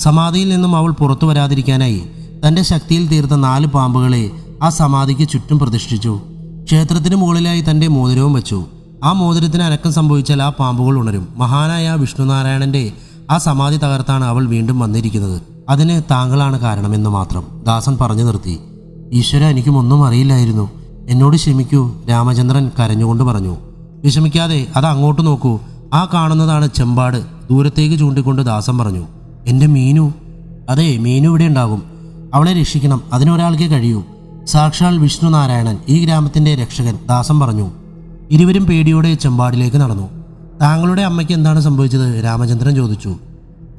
സമാധിയിൽ നിന്നും അവൾ പുറത്തു വരാതിരിക്കാനായി തൻ്റെ ശക്തിയിൽ തീർത്ത 4 പാമ്പുകളെ ആ സമാധിക്ക് ചുറ്റും പ്രതിഷ്ഠിച്ചു. ക്ഷേത്രത്തിന് മുകളിലായി തൻ്റെ മോതിരവും വെച്ചു. ആ മോതിരത്തിന് അനക്കം സംഭവിച്ചാൽ ആ പാമ്പുകൾ ഉണരും. മഹാനായ വിഷ്ണുനാരായണൻ്റെ ആ സമാധി തകർത്താണ് അവൾ വീണ്ടും വന്നിരിക്കുന്നത്. അതിന് താങ്കളാണ് കാരണമെന്ന് മാത്രം, ദാസൻ പറഞ്ഞു നിർത്തി. ഈശ്വര, എനിക്കും ഒന്നും അറിയില്ലായിരുന്നു, എന്നോട് ക്ഷമിക്കൂ, രാമചന്ദ്രൻ കരഞ്ഞുകൊണ്ട് പറഞ്ഞു. വിഷമിക്കാതെ, അത് അങ്ങോട്ട് നോക്കൂ, ആ കാണുന്നതാണ് ചെമ്പാട്, ദൂരത്തേക്ക് ചൂണ്ടിക്കൊണ്ട് ദാസൻ പറഞ്ഞു. എൻ്റെ മീനു? അതെ, മീനു ഇവിടെ ഉണ്ടാകും. അവളെ രക്ഷിക്കണം, അതിനൊരാൾക്കേ കഴിയൂ. സാക്ഷാൽ വിഷ്ണുനാരായണൻ, ഈ ഗ്രാമത്തിൻ്റെ രക്ഷകൻ, ദാസൻ പറഞ്ഞു. ഇരുവരും പേടിയോടെ ചെമ്പാടിലേക്ക് നടന്നു. താങ്കളുടെ അമ്മയ്ക്ക് എന്താണ് സംഭവിച്ചത്? രാമചന്ദ്രൻ ചോദിച്ചു.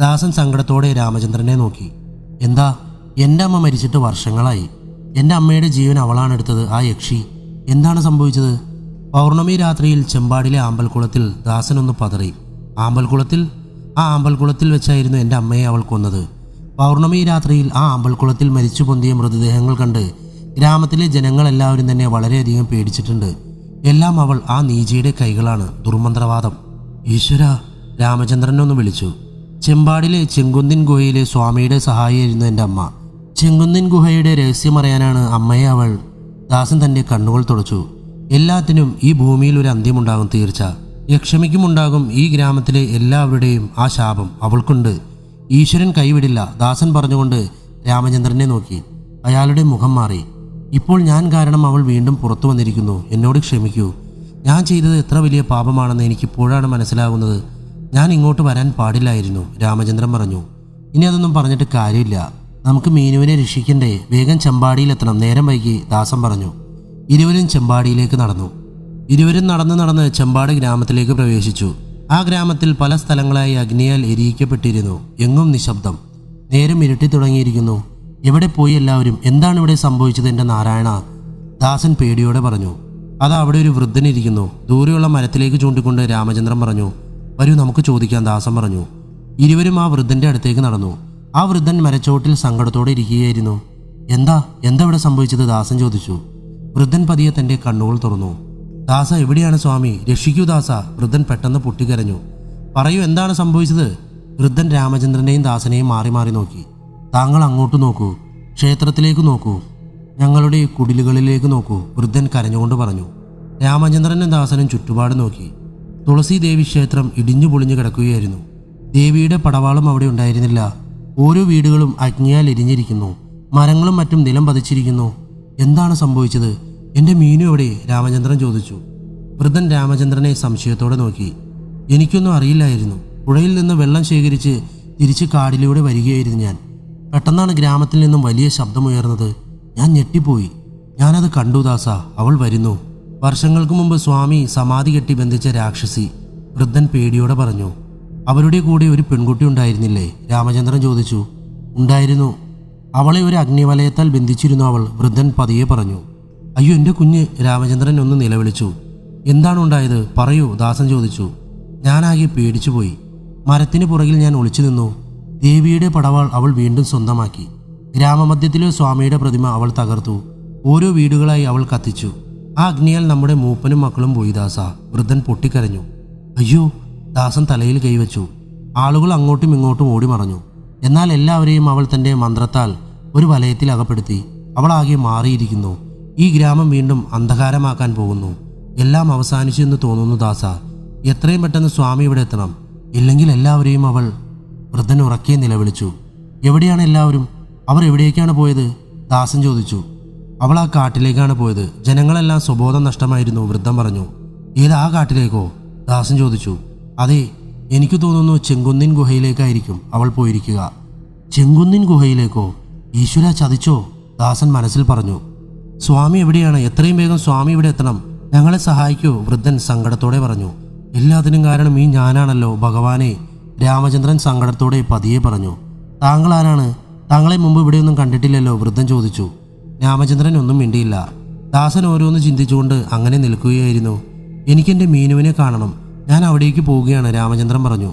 ദാസൻ സങ്കടത്തോടെ രാമചന്ദ്രനെ നോക്കി. എന്താ? എൻ്റെ അമ്മ മരിച്ചിട്ട് വർഷങ്ങളായി. എൻ്റെ അമ്മയുടെ ജീവൻ അവളാണ് എടുത്തത്, ആ യക്ഷി. എന്താണ് സംഭവിച്ചത്? പൗർണമി രാത്രിയിൽ ചെമ്പാടിലെ ആമ്പൽക്കുളത്തിൽ ദാസൻ ഒന്ന് പതറി. ആമ്പൽക്കുളത്തിൽ? ആ ആമ്പൽക്കുളത്തിൽ വെച്ചായിരുന്നു എൻ്റെ അമ്മയെ അവൾ കൊന്നത്. പൗർണമി രാത്രിയിൽ ആ ആമ്പൽക്കുളത്തിൽ മരിച്ചു പൊന്തിയ മൃതദേഹങ്ങൾ കണ്ട് ഗ്രാമത്തിലെ ജനങ്ങളെല്ലാവരും തന്നെ വളരെയധികം പേടിച്ചിട്ടുണ്ട്. എല്ലാം അവൾ ആ നീചയുടെ കൈകളാണ്. ദുർമന്ത്രവാദം. ഈശ്വര, രാമചന്ദ്രനൊന്ന് വിളിച്ചു. ചെമ്പാടിലെ ചെങ്കുന്നിൻ ഗുഹയിലെ സ്വാമിയുടെ സഹായിയായിരുന്നു എൻ്റെ അമ്മ. ചെങ്കുന്നിൻ ഗുഹയുടെ രഹസ്യമറിയാനാണ് അമ്മയെ അവൾ. ദാസൻ തൻ്റെ കണ്ണുകൾ തുടച്ചു. എല്ലാത്തിനും ഈ ഭൂമിയിൽ ഒരു അന്ത്യമുണ്ടാകും, തീർച്ച. യക്ഷമിക്കുമുണ്ടാകും. ഈ ഗ്രാമത്തിലെ എല്ലാവരുടെയും ആ ശാപം അവൾക്കുണ്ട്. ഈശ്വരൻ കൈവിടില്ല, ദാസൻ പറഞ്ഞുകൊണ്ട് രാമചന്ദ്രനെ നോക്കി. അയാളുടെ മുഖം മാറി. ഇപ്പോൾ ഞാൻ കാരണം അവൾ വീണ്ടും പുറത്തു വന്നിരിക്കുന്നു. എന്നോട് ക്ഷമിക്കൂ. ഞാൻ ചെയ്തത് എത്ര വലിയ പാപമാണെന്ന് എനിക്കിപ്പോഴാണ് മനസ്സിലാകുന്നത്. ഞാൻ ഇങ്ങോട്ട് വരാൻ പാടില്ലായിരുന്നു, രാമചന്ദ്രൻ പറഞ്ഞു. ഇനി അതൊന്നും പറഞ്ഞിട്ട് കാര്യമില്ല. നമുക്ക് മീനുവിനെ രക്ഷിക്കണ്ടേ? വേഗം ചെമ്പാടിയിലെത്തണം, നേരം വൈകി, ദാസൻ പറഞ്ഞു. ഇരുവരും ചെമ്പാടിയിലേക്ക് നടന്നു. ഇരുവരും നടന്ന് ചെമ്പാട് ഗ്രാമത്തിലേക്ക് പ്രവേശിച്ചു. ആ ഗ്രാമത്തിൽ പല സ്ഥലങ്ങളായി അഗ്നിയാൽ എരിയിക്കപ്പെട്ടിരുന്നു. എങ്ങും നിശബ്ദം. നേരം ഇരുട്ടി തുടങ്ങിയിരിക്കുന്നു. എവിടെ പോയി എല്ലാവരും? എന്താണ് ഇവിടെ സംഭവിച്ചത് എൻ്റെ നാരായണ? ദാസൻ പേടിയോടെ പറഞ്ഞു. അതാ അവിടെ ഒരു വൃദ്ധനിരിക്കുന്നു. ദൂരെയുള്ള മരത്തിലേക്ക് ചൂണ്ടിക്കൊണ്ട് രാമചന്ദ്രൻ പറഞ്ഞു. വരൂ, നമുക്ക് ചോദിക്കാം, ദാസൻ പറഞ്ഞു. ഇരുവരും ആ വൃദ്ധന്റെ അടുത്തേക്ക് നടന്നു. ആ വൃദ്ധൻ മരച്ചോട്ടിൽ സങ്കടത്തോടെ ഇരിക്കുകയായിരുന്നു. എന്താ ഇവിടെ സംഭവിച്ചത്? ദാസൻ ചോദിച്ചു. വൃദ്ധൻ പതിയെ തൻ്റെ കണ്ണുകൾ തുറന്നു. ദാസ, എവിടെയാണ് സ്വാമി? രക്ഷിക്കൂ ദാസ. വൃദ്ധൻ പെട്ടെന്ന് പൊട്ടിക്കരഞ്ഞു. പറയൂ, എന്താണ് സംഭവിച്ചത്? വൃദ്ധൻ രാമചന്ദ്രനെയും ദാസനെയും മാറി മാറി നോക്കി. താങ്കൾ അങ്ങോട്ട് നോക്കൂ, ക്ഷേത്രത്തിലേക്ക് നോക്കൂ, ഞങ്ങളുടെ കുടിലുകളിലേക്ക് നോക്കൂ, വൃദ്ധൻ കരഞ്ഞുകൊണ്ട് പറഞ്ഞു. രാമചന്ദ്രനും ദാസനും ചുറ്റുപാട് നോക്കി. തുളസി ദേവി ക്ഷേത്രം ഇടിഞ്ഞു പൊളിഞ്ഞു കിടക്കുകയായിരുന്നു. ദേവിയുടെ പടവാളും അവിടെ ഉണ്ടായിരുന്നില്ല. ഓരോ വീടുകളും അഗ്നിയാൽ എരിഞ്ഞിരിക്കുന്നു. മരങ്ങളും മറ്റും നിലം പതിച്ചിരിക്കുന്നു. എന്താണ് സംഭവിച്ചത്? എൻ്റെ മീനു എവിടെ? രാമചന്ദ്രൻ ചോദിച്ചു. വൃദ്ധൻ രാമചന്ദ്രനെ സംശയത്തോടെ നോക്കി. എനിക്കൊന്നും അറിയില്ലായിരുന്നു. പുഴയിൽ നിന്ന് വെള്ളം ശേഖരിച്ച് തിരിച്ച് കാടിലൂടെ വരികയായിരുന്നു ഞാൻ. പെട്ടെന്നാണ് ഗ്രാമത്തിൽ നിന്നും വലിയ ശബ്ദമുയർന്നത്. ഞാൻ ഞെട്ടിപ്പോയി. ഞാനത് കണ്ടു ദാസ. അവൾ വരുന്നു. വർഷങ്ങൾക്ക് മുമ്പ് സ്വാമി സമാധി കെട്ടി ബന്ധിച്ച രാക്ഷസി, വൃദ്ധൻ പേടിയോടെ പറഞ്ഞു. അവരുടെ കൂടെ ഒരു പെൺകുട്ടി ഉണ്ടായിരുന്നില്ലേ? രാമചന്ദ്രൻ ചോദിച്ചു. ഉണ്ടായിരുന്നു. അവളെ ഒരു അഗ്നിവലയത്താൽ ബന്ധിച്ചിരുന്നു അവൾ, വൃദ്ധൻ പതിയെ പറഞ്ഞു. അയ്യോ, എൻ്റെ കുഞ്ഞ്! രാമചന്ദ്രൻ ഒന്ന് നിലവിളിച്ചു. എന്താണ് ഉണ്ടായത്? പറയൂ, ദാസൻ ചോദിച്ചു. ഞാനാകെ പേടിച്ചുപോയി. മരത്തിന് പുറകിൽ ഞാൻ ഒളിച്ചു നിന്നു. ദേവിയുടെ പടവാൾ അവൾ വീണ്ടും സ്വന്തമാക്കി. ഗ്രാമമധ്യത്തിലെ സ്വാമിയുടെ പ്രതിമ അവൾ തകർത്തു. ഓരോ വീടുകളായി അവൾ കത്തിച്ചു. ആ അഗ്നിയാൽ നമ്മുടെ മൂപ്പനും മക്കളും പോയി ദാസ. വൃദ്ധൻ പൊട്ടിക്കരഞ്ഞു. അയ്യോ! ദാസൻ തലയിൽ കൈവച്ചു. ആളുകൾ അങ്ങോട്ടും ഇങ്ങോട്ടും ഓടി മറഞ്ഞു. എന്നാൽ എല്ലാവരെയും അവൾ തൻ്റെ മന്ത്രത്താൽ ഒരു വലയത്തിൽ അകപ്പെടുത്തി. അവൾ ആകെ മാറിയിരിക്കുന്നു. ഈ ഗ്രാമം വീണ്ടും അന്ധകാരമാക്കാൻ പോകുന്നു. എല്ലാം അവസാനിച്ചു എന്ന് തോന്നുന്നു ദാസ. എത്രയും പെട്ടെന്ന് സ്വാമി ഇവിടെ എത്തണം, ഇല്ലെങ്കിൽ എല്ലാവരെയും അവൾ. വൃദ്ധൻ ഉറക്കെ നിലവിളിച്ചു. എവിടെയാണ് എല്ലാവരും? അവർ എവിടേക്കാണ് പോയത്? ദാസൻ ചോദിച്ചു. അവൾ ആ കാട്ടിലേക്കാണ് പോയത്. ജനങ്ങളെല്ലാം സ്വബോധം നഷ്ടമായിരുന്നു, വൃദ്ധൻ പറഞ്ഞു. ഏതാ കാട്ടിലേക്കോ? ദാസൻ ചോദിച്ചു. അതെ, എനിക്ക് തോന്നുന്നു ചെങ്കുന്നിൻ ഗുഹയിലേക്കായിരിക്കും അവൾ പോയിരിക്കുക. ചെങ്കുന്നിൻ ഗുഹയിലേക്കോ? ഈശ്വര, ചതിച്ചോ? ദാസൻ മനസ്സിൽ പറഞ്ഞു. സ്വാമി എവിടെയാണ്? എത്രയും വേഗം സ്വാമി ഇവിടെ എത്തണം, ഞങ്ങളെ സഹായിക്കൂ, വൃദ്ധൻ സങ്കടത്തോടെ പറഞ്ഞു. എല്ലാത്തിനും കാരണം ഈ ഞാനാണല്ലോ ഭഗവാനെ, രാമചന്ദ്രൻ സങ്കടത്തോടെ പതിയെ പറഞ്ഞു. താങ്കൾ ആരാണ്? താങ്കളെ മുമ്പ് ഇവിടെയൊന്നും കണ്ടിട്ടില്ലല്ലോ, വൃദ്ധൻ ചോദിച്ചു. രാമചന്ദ്രൻ ഒന്നും മിണ്ടിയില്ല. ദാസൻ ഓരോന്ന് ചിന്തിച്ചുകൊണ്ട് അങ്ങനെ നിൽക്കുകയായിരുന്നു. എനിക്കെൻ്റെ മീനുവിനെ കാണണം, ഞാൻ അവിടേക്ക് പോവുകയാണ്, രാമചന്ദ്രൻ പറഞ്ഞു.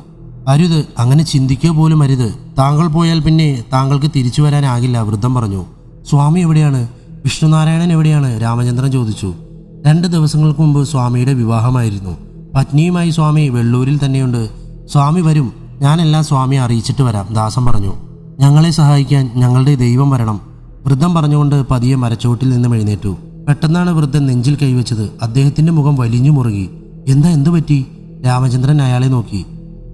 അരുത്, അങ്ങനെ ചിന്തിക്കുക പോലും അരുത്. താങ്കൾ പോയാൽ പിന്നെ താങ്കൾക്ക് തിരിച്ചു വരാനാകില്ല, വൃദ്ധൻ പറഞ്ഞു. സ്വാമി എവിടെയാണ്? വിഷ്ണുനാരായണൻ എവിടെയാണ്? രാമചന്ദ്രൻ ചോദിച്ചു. 2 ദിവസങ്ങൾക്ക് മുമ്പ് സ്വാമിയുടെ വിവാഹമായിരുന്നു. പത്നിയുമായി സ്വാമി വെള്ളൂരിൽ തന്നെയുണ്ട്. സ്വാമി വരും, ഞാനെല്ലാം സ്വാമിയെ അറിയിച്ചിട്ട് വരാം, ദാസൻ പറഞ്ഞു. ഞങ്ങളെ സഹായിക്കാൻ ഞങ്ങളുടെ ദൈവം വരണം, വൃദ്ധൻ പറഞ്ഞുകൊണ്ട് പതിയെ മരച്ചോട്ടിൽ നിന്നും എഴുന്നേറ്റു. പെട്ടെന്നാണ് വൃദ്ധൻ നെഞ്ചിൽ കൈവച്ചത്. അദ്ദേഹത്തിൻ്റെ മുഖം വലിഞ്ഞു മുറുകി. എന്തു പറ്റി? രാമചന്ദ്രൻ അയാളെ നോക്കി.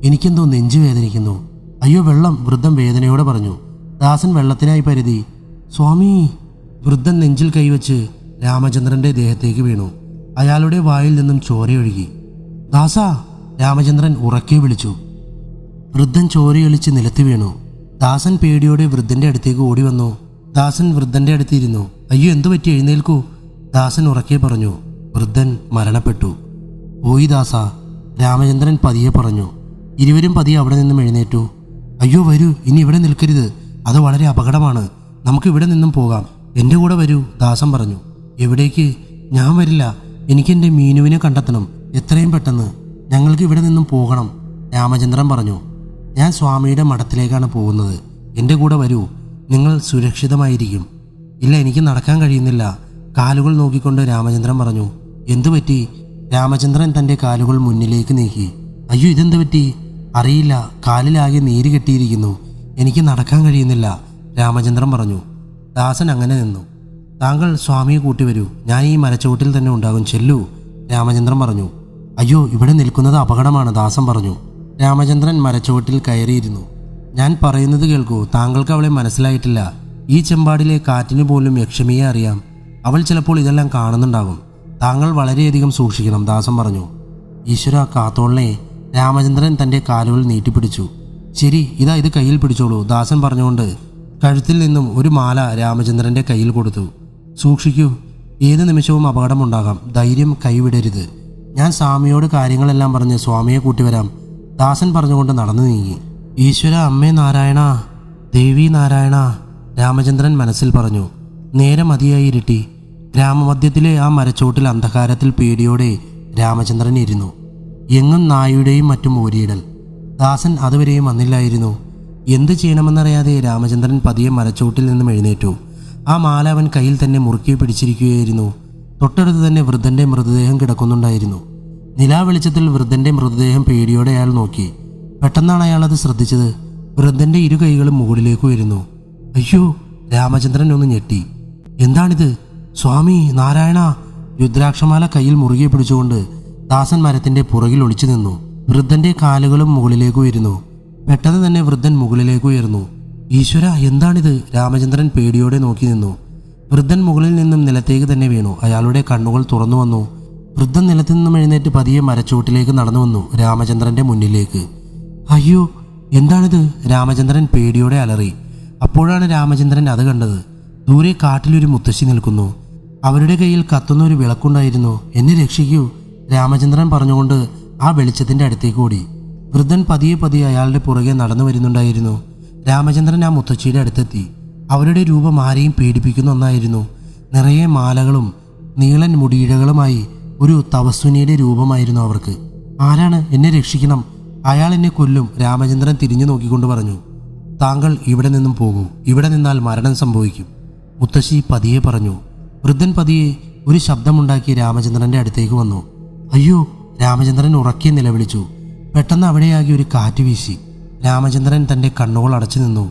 എനിക്കെന്തോ നെഞ്ചു വേദനിക്കുന്നു. അയ്യോ, വെള്ളം, വൃദ്ധൻ വേദനയോടെ പറഞ്ഞു. ദാസൻ വെള്ളത്തിനായി പരുതി. സ്വാമി! വൃദ്ധൻ നെഞ്ചിൽ കൈവച്ച് രാമചന്ദ്രൻ്റെ ദേഹത്തേക്ക് വീണു. അയാളുടെ വായിൽ നിന്നും ചോരയൊഴുകി. ദാസ! രാമചന്ദ്രൻ ഉറക്കെ വിളിച്ചു. വൃദ്ധൻ ചോരയൊലിച്ച് നിലത്ത് വീണു. ദാസൻ പേടിയോടെ വൃദ്ധൻ്റെ അടുത്തേക്ക് ഓടി വന്നു. ദാസൻ വൃദ്ധൻ്റെ അടുത്തിരുന്നു. അയ്യോ, എന്തു പറ്റി? എഴുന്നേൽക്കൂ, ദാസൻ ഉറക്കെ പറഞ്ഞു. വൃദ്ധൻ മരണപ്പെട്ടു. പോയി ദാസ, രാമചന്ദ്രൻ പതിയെ പറഞ്ഞു. ഇരുവരും പതിയെ അവിടെ നിന്നും എഴുന്നേറ്റു. അയ്യോ, വരൂ, ഇനി ഇവിടെ നിൽക്കരുത്, അത് വളരെ അപകടമാണ്, നമുക്ക് ഇവിടെ നിന്നും പോകാം, എൻ്റെ കൂടെ വരൂ, ദാസൻ പറഞ്ഞു. എവിടേക്ക്? ഞാൻ വരില്ല, എനിക്കെൻ്റെ മീനുവിനെ കണ്ടെത്തണം, എത്രയും പെട്ടെന്ന്, ഞങ്ങൾക്ക് ഇവിടെ നിന്നും പോകണം, രാമചന്ദ്രൻ പറഞ്ഞു. ഞാൻ സ്വാമിയുടെ മഠത്തിലേക്കാണ് പോകുന്നത്, എൻ്റെ കൂടെ വരൂ, നിങ്ങൾ സുരക്ഷിതമായിരിക്കും. ഇല്ല, എനിക്ക് നടക്കാൻ കഴിയുന്നില്ല, കാലുകൾ നോക്കിക്കൊണ്ട് രാമചന്ദ്രൻ പറഞ്ഞു. എന്തു പറ്റി? രാമചന്ദ്രൻ തൻ്റെ കാലുകൾ മുന്നിലേക്ക് നീക്കി. അയ്യോ, ഇതെന്ത് പറ്റി? അറിയില്ല, കാലിലാകെ നീര് കെട്ടിയിരിക്കുന്നു, എനിക്ക് നടക്കാൻ കഴിയുന്നില്ല, രാമചന്ദ്രൻ പറഞ്ഞു. ദാസൻ അങ്ങനെ നിന്നു. താങ്കൾ സ്വാമിയെ കൂട്ടി വരൂ, ഞാൻ ഈ മരച്ചുവട്ടിൽ തന്നെ ഉണ്ടാകും, ചെല്ലൂ, രാമചന്ദ്രൻ പറഞ്ഞു. അയ്യോ, ഇവിടെ നിൽക്കുന്നത് അപകടമാണ്, ദാസൻ പറഞ്ഞു. രാമചന്ദ്രൻ മരച്ചുവട്ടിൽ കയറിയിരുന്നു. ഞാൻ പറയുന്നത് കേൾക്കൂ, താങ്കൾക്ക് അവളെ മനസ്സിലായിട്ടില്ല. ഈ ചെമ്പാടിലെ കാറ്റിന് പോലും യക്ഷമിയെ അറിയാം. അവൾ ചിലപ്പോൾ ഇതെല്ലാം കാണുന്നുണ്ടാകും. താങ്കൾ വളരെയധികം സൂക്ഷിക്കണം, ദാസൻ പറഞ്ഞു. ഈശ്വര, കാത്തോളനെ, രാമചന്ദ്രൻ തൻ്റെ കാലുകൾ നീട്ടിപ്പിടിച്ചു. ശരി, ഇതാ ഇത് കയ്യിൽ പിടിച്ചോളൂ, ദാസൻ പറഞ്ഞുകൊണ്ട് കഴുത്തിൽ നിന്നും ഒരു മാല രാമചന്ദ്രൻ്റെ കയ്യിൽ കൊടുത്തു. സൂക്ഷിക്കൂ, ഏത് നിമിഷവും അപകടമുണ്ടാകാം, ധൈര്യം കൈവിടരുത്. ഞാൻ സ്വാമിയോട് കാര്യങ്ങളെല്ലാം പറഞ്ഞ് സ്വാമിയെ കൂട്ടിവരാം, ദാസൻ പറഞ്ഞുകൊണ്ട് നടന്നു നീങ്ങി. ഈശ്വര, അമ്മേ നാരായണ, ദേവി നാരായണ, രാമചന്ദ്രൻ മനസ്സിൽ പറഞ്ഞു. നേരെ മതിയായി ഇരുട്ടി. ഗ്രാമമധ്യത്തിലെ ആ മരച്ചോട്ടിൽ അന്ധകാരത്തിൽ പേടിയോടെ രാമചന്ദ്രൻ ഇരുന്നു. എങ്ങും നായയുടെയും മറ്റും ഓരിയിടൽ. ദാസൻ അതുവരെയും വന്നില്ലായിരുന്നു. എന്ത് ചെയ്യണമെന്നറിയാതെ രാമചന്ദ്രൻ പതിയെ മരച്ചോട്ടിൽ നിന്നും എഴുന്നേറ്റു. ആ മാല അവൻ കയ്യിൽ തന്നെ മുറുക്കി പിടിച്ചിരിക്കുകയായിരുന്നു. തൊട്ടടുത്ത് തന്നെ വൃദ്ധൻ്റെ മൃതദേഹം കിടക്കുന്നുണ്ടായിരുന്നു. നിലാവെളിച്ചത്തിൽ വൃദ്ധൻ്റെ മൃതദേഹം പേടിയോടെ അയാൾ നോക്കി. പെട്ടെന്നാണ് അയാൾ അത് ശ്രദ്ധിച്ചത്. വൃദ്ധൻ്റെ ഇരു കൈകളും മുകളിലേക്ക് ഉയരുന്നു. അയ്യോ, രാമചന്ദ്രൻ ഒന്ന് ഞെട്ടി. എന്താണിത്? സ്വാമി നാരായണ! രുദ്രാക്ഷമാല കയ്യിൽ മുറുകെ പിടിച്ചുകൊണ്ട് ദാസൻ മരത്തിൻ്റെ പുറകിൽ ഒളിച്ചു നിന്നു. വൃദ്ധൻ്റെ കാലുകളും മുകളിലേക്ക് ഉയരുന്നു. പെട്ടെന്ന് തന്നെ വൃദ്ധൻ മുകളിലേക്ക് ഉയർന്നു. ഈശ്വര, എന്താണിത്? രാമചന്ദ്രൻ പേടിയോടെ നോക്കി നിന്നു. വൃദ്ധൻ മുകളിൽ നിന്നും നിലത്തേക്ക് തന്നെ വീണു. അയാളുടെ കണ്ണുകൾ തുറന്നു വന്നു. വൃദ്ധൻ നിലത്തു നിന്നും എഴുന്നേറ്റ് പതിയെ മരച്ചോട്ടിലേക്ക് നടന്നു വന്നു, രാമചന്ദ്രൻ്റെ മുന്നിലേക്ക്. അയ്യോ, എന്താണിത്? രാമചന്ദ്രൻ പേടിയോടെ അലറി. അപ്പോഴാണ് രാമചന്ദ്രൻ അത് കണ്ടത്. ദൂരെ കാട്ടിലൊരു മുത്തശ്ശി നിൽക്കുന്നു. അവരുടെ കയ്യിൽ കത്തുന്ന ഒരു വിളക്കുണ്ടായിരുന്നു. എന്നെ രക്ഷിക്കൂ, രാമചന്ദ്രൻ പറഞ്ഞുകൊണ്ട് ആ വെളിച്ചത്തിൻ്റെ അടുത്തേക്ക് ഓടി. വൃദ്ധൻ പതിയെ പതിയെ അയാളുടെ പുറകെ നടന്നു വരുന്നുണ്ടായിരുന്നു. രാമചന്ദ്രൻ ആ മുത്തശ്ശിയുടെ അടുത്തെത്തി. അവരുടെ രൂപം ആരെയും പേടിപ്പിക്കുന്ന ഒന്നായിരുന്നു. നിറയെ മാലകളും നീളൻ മുടിയിഴകളുമായി ഒരു തപസ്വിനിയുടെ രൂപമായിരുന്നു അവർക്ക്. ആരാണ്? എന്നെ രക്ഷിക്കണം, അയാൾ എന്നെ കൊല്ലും, രാമചന്ദ്രൻ തിരിഞ്ഞു നോക്കിക്കൊണ്ട് പറഞ്ഞു. താങ്കൾ ഇവിടെ നിന്നും പോകൂ, ഇവിടെ നിന്നാൽ മരണം സംഭവിക്കും, മുത്തശ്ശി പതിയെ പറഞ്ഞു. വൃദ്ധൻ പതിയെ ഒരു ശബ്ദമുണ്ടാക്കി രാമചന്ദ്രൻ്റെ അടുത്തേക്ക് വന്നു. അയ്യോ, രാമചന്ദ്രൻ ഉറക്കെ നിലവിളിച്ചു. പെട്ടെന്ന് അവിടെയാകെ ഒരു കാറ്റ് വീശി. രാമചന്ദ്രൻ തൻ്റെ കണ്ണുകൾ അടച്ചു നിന്നു.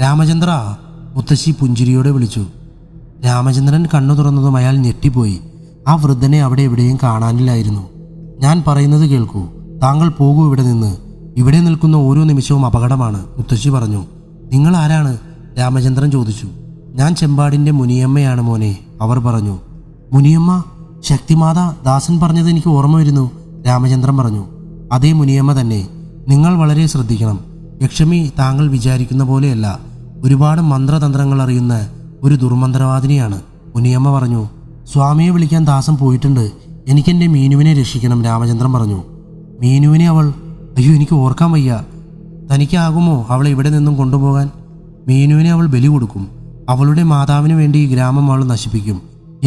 രാമചന്ദ്ര! മുത്തശ്ശി പുഞ്ചിരിയോടെ വിളിച്ചു. രാമചന്ദ്രൻ കണ്ണു തുറന്നതും അയാൾ ഞെട്ടിപ്പോയി. ആ വൃദ്ധനെ അവിടെ എവിടെയും കാണാനില്ലായിരുന്നു. ഞാൻ പറയുന്നത് കേൾക്കൂ, താങ്കൾ പോകൂ ഇവിടെ നിന്ന്. ഇവിടെ നിൽക്കുന്ന ഓരോ നിമിഷവും അപകടമാണ്, മുത്തശ്ശി പറഞ്ഞു. നിങ്ങൾ ആരാണ്? രാമചന്ദ്രൻ ചോദിച്ചു. ഞാൻ ചെമ്പാടിൻ്റെ മുനിയമ്മയാണ് മോനെ, അവർ പറഞ്ഞു. മുനിയമ്മ? ശക്തിമാത, ദാസൻ പറഞ്ഞത് എനിക്ക് ഓർമ്മ വരുന്നു, രാമചന്ദ്രൻ പറഞ്ഞു. അതേ, മുനിയമ്മ തന്നെ. നിങ്ങൾ വളരെ ശ്രദ്ധിക്കണം. യക്ഷമി താങ്കൾ വിചാരിക്കുന്ന പോലെയല്ല. ഒരുപാട് മന്ത്രതന്ത്രങ്ങൾ അറിയുന്ന ഒരു ദുർമന്ത്രവാദിനിയാണ്, മുനിയമ്മ പറഞ്ഞു. സ്വാമിയെ വിളിക്കാൻ ദാസൻ പോയിട്ടുണ്ട്. എനിക്കെൻ്റെ മീനുവിനെ രക്ഷിക്കണം, രാമചന്ദ്രൻ പറഞ്ഞു. മീനുവിനെ? അവൾ? അയ്യോ, എനിക്ക് ഓർക്കാൻ വയ്യ. തനിക്കാകുമോ അവളെ ഇവിടെ നിന്നും കൊണ്ടുപോകാൻ? മീനുവിനെ അവൾ ബലി കൊടുക്കും. അവളുടെ മാതാവിന് വേണ്ടി ഈ ഗ്രാമം അവൾ നശിപ്പിക്കും,